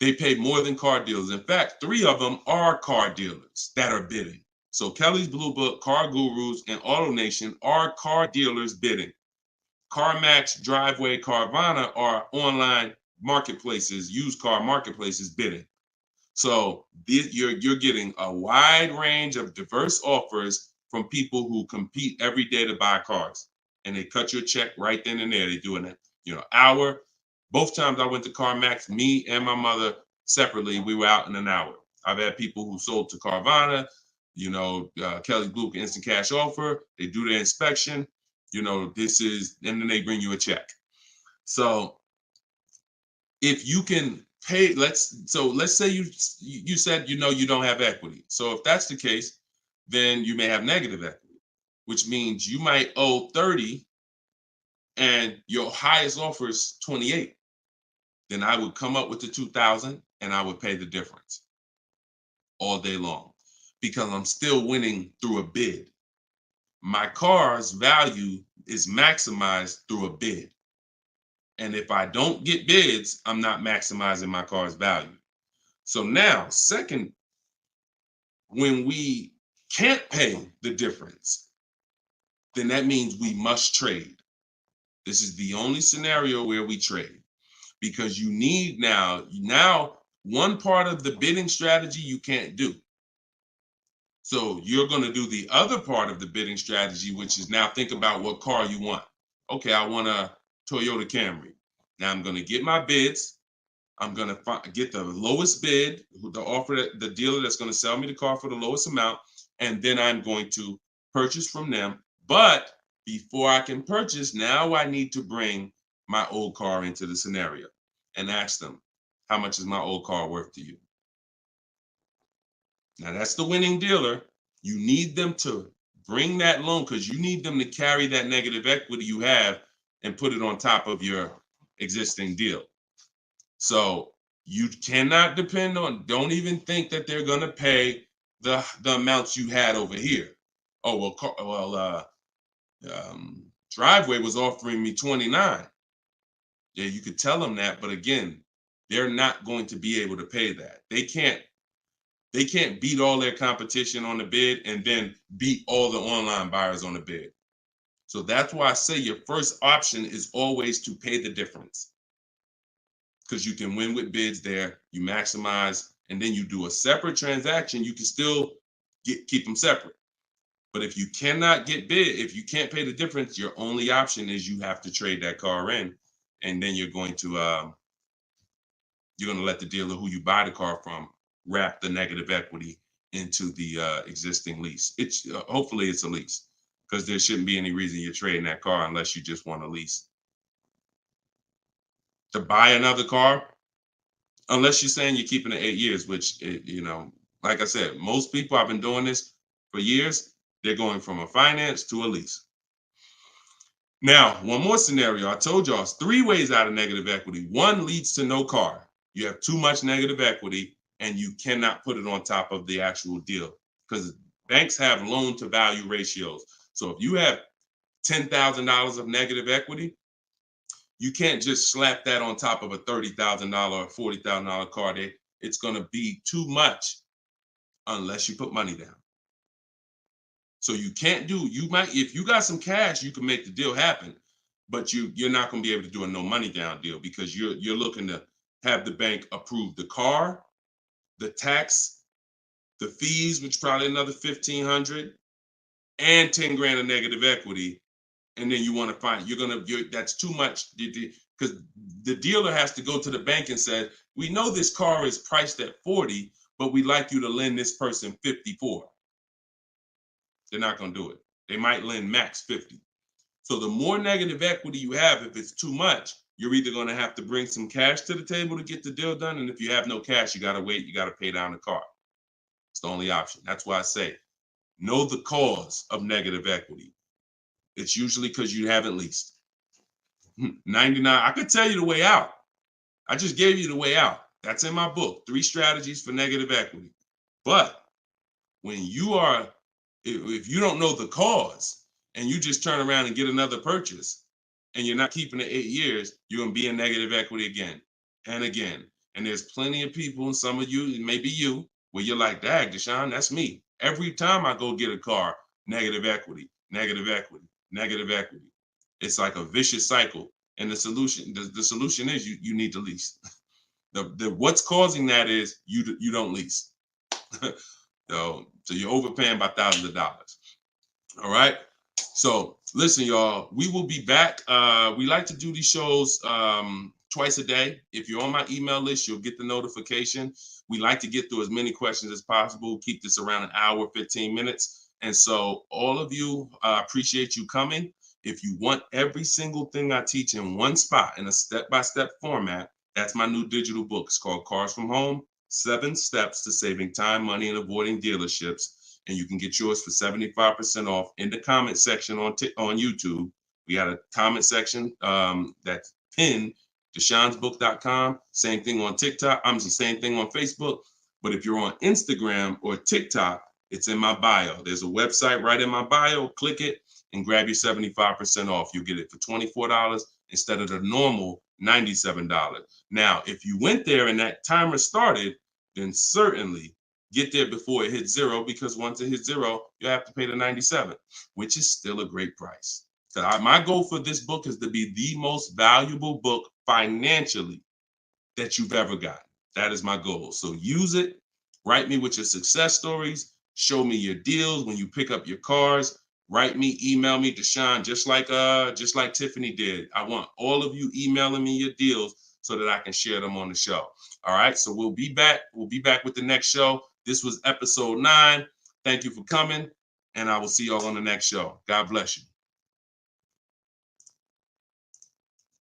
They pay more than car dealers. In fact, 3 of them are car dealers that are bidding. So Kelly's Blue Book, Car Gurus, and AutoNation are car dealers bidding. CarMax, Driveway, Carvana are online marketplaces, used car marketplaces bidding. So you're getting a wide range of diverse offers from people who compete every day to buy cars. and they cut you a check right then and there. They do an hour. Both times I went to CarMax, me and my mother separately, we were out in an hour. I've had people who sold to Carvana, Kelly Blue Instant Cash Offer. They do their inspection. And then they bring you a check. So if you can pay, let's say you said you don't have equity. So if that's the case, then you may have negative equity, which means you might owe 30 and your highest offer is 28. Then I would come up with the 2,000 and I would pay the difference all day long because I'm still winning through a bid. My car's value is maximized through a bid. And if I don't get bids, I'm not maximizing my car's value. So now, second, when we can't pay the difference, then that means we must trade. This is the only scenario where we trade. Because you need now one part of the bidding strategy you can't do. So you're going to do the other part of the bidding strategy, which is now think about what car you want. Okay, I want a Toyota Camry. Now I'm going to get my bids. I'm going to get the lowest bid, the dealer that's going to sell me the car for the lowest amount, and then I'm going to purchase from them. But before I can purchase, now I need to bring my old car into the scenario and ask them, how much is my old car worth to you? Now that's the winning dealer. You need them to bring that loan because you need them to carry that negative equity you have and put it on top of your existing deal. So you cannot depend on, don't even think that they're going to pay the amounts you had over here. Oh, Driveway was offering me 29. Yeah, you could tell them that, but again, they're not going to be able to pay that. They can't beat all their competition on the bid and then beat all the online buyers on the bid. So that's why I say your first option is always to pay the difference. Because you can win with bids there, you maximize, and then you do a separate transaction, you can still keep them separate. But if you cannot get bid, if you can't pay the difference, your only option is you have to trade that car in, and then you're going to let the dealer who you buy the car from wrap the negative equity into the existing lease. It's hopefully it's a lease because there shouldn't be any reason you're trading that car unless you just want a lease. To buy another car, unless you're saying you're keeping it 8 years, which, like I said, most people, I've been doing this for years, they're going from a finance to a lease. Now, one more scenario. I told y'all it's 3 ways out of negative equity. One leads to no car. You have too much negative equity and you cannot put it on top of the actual deal because banks have loan to value ratios. So if you have $10,000 of negative equity, you can't just slap that on top of a $30,000 or $40,000 car. It's going to be too much unless you put money down. So you can't if you got some cash, you can make the deal happen, but you're not going to be able to do a no money down deal because you're looking to have the bank approve the car, the tax, the fees, which probably another $1,500, and 10 grand of negative equity. And then you want to find that's too much because the dealer has to go to the bank and say, we know this car is priced at 40, but we'd like you to lend this person 54. They're not going to do it. They might lend max 50. So the more negative equity you have, if it's too much, you're either going to have to bring some cash to the table to get the deal done. And if you have no cash, you got to wait. You got to pay down the car. It's the only option. That's why I say, know the cause of negative equity. It's usually because you haven't leased. 99, I could tell you the way out. I just gave you the way out. That's in my book, 3 strategies for negative equity. But when if you don't know the cause and you just turn around and get another purchase and you're not keeping it 8 years, you're going to be in negative equity again and again. And there's plenty of people, and some of you, it may be you, where you're like, dag, Deshone, that's me. Every time I go get a car, negative equity, negative equity, negative equity. It's like a vicious cycle. And the solution is you need to lease. What's causing that is you don't lease. So you're overpaying by thousands of dollars. All right. So listen, y'all, we will be back. We like to do these shows twice a day. If you're on my email list, you'll get the notification. We like to get through as many questions as possible, keep this around an hour, 15 minutes. And so all of you, appreciate you coming. If you want every single thing I teach in one spot in a step-by-step format, that's my new digital book. It's called Cars from Home, 7 Steps to Saving Time, Money, and Avoiding Dealerships. And you can get yours for 75% off in the comment section on YouTube. We got a comment section that's pinned, deshonsbook.com. Same thing on TikTok. I'm the same thing on Facebook. But if you're on Instagram or TikTok, it's in my bio. There's a website right in my bio. Click it and grab your 75% off. You'll get it for $24 instead of the normal $97. Now, if you went there and that timer started, then certainly get there before it hits zero, because once it hits zero, you have to pay the $97, which is still a great price. So my goal for this book is to be the most valuable book financially that you've ever gotten. That is my goal. So use it. Write me with your success stories. Show me your deals when you pick up your cars. Write me, email me, Deshone, just like Tiffany did. I want all of you emailing me your deals so that I can share them on the show. All right. So we'll be back. We'll be back with the next show. This was episode 9. Thank you for coming, and I will see y'all on the next show. God bless you.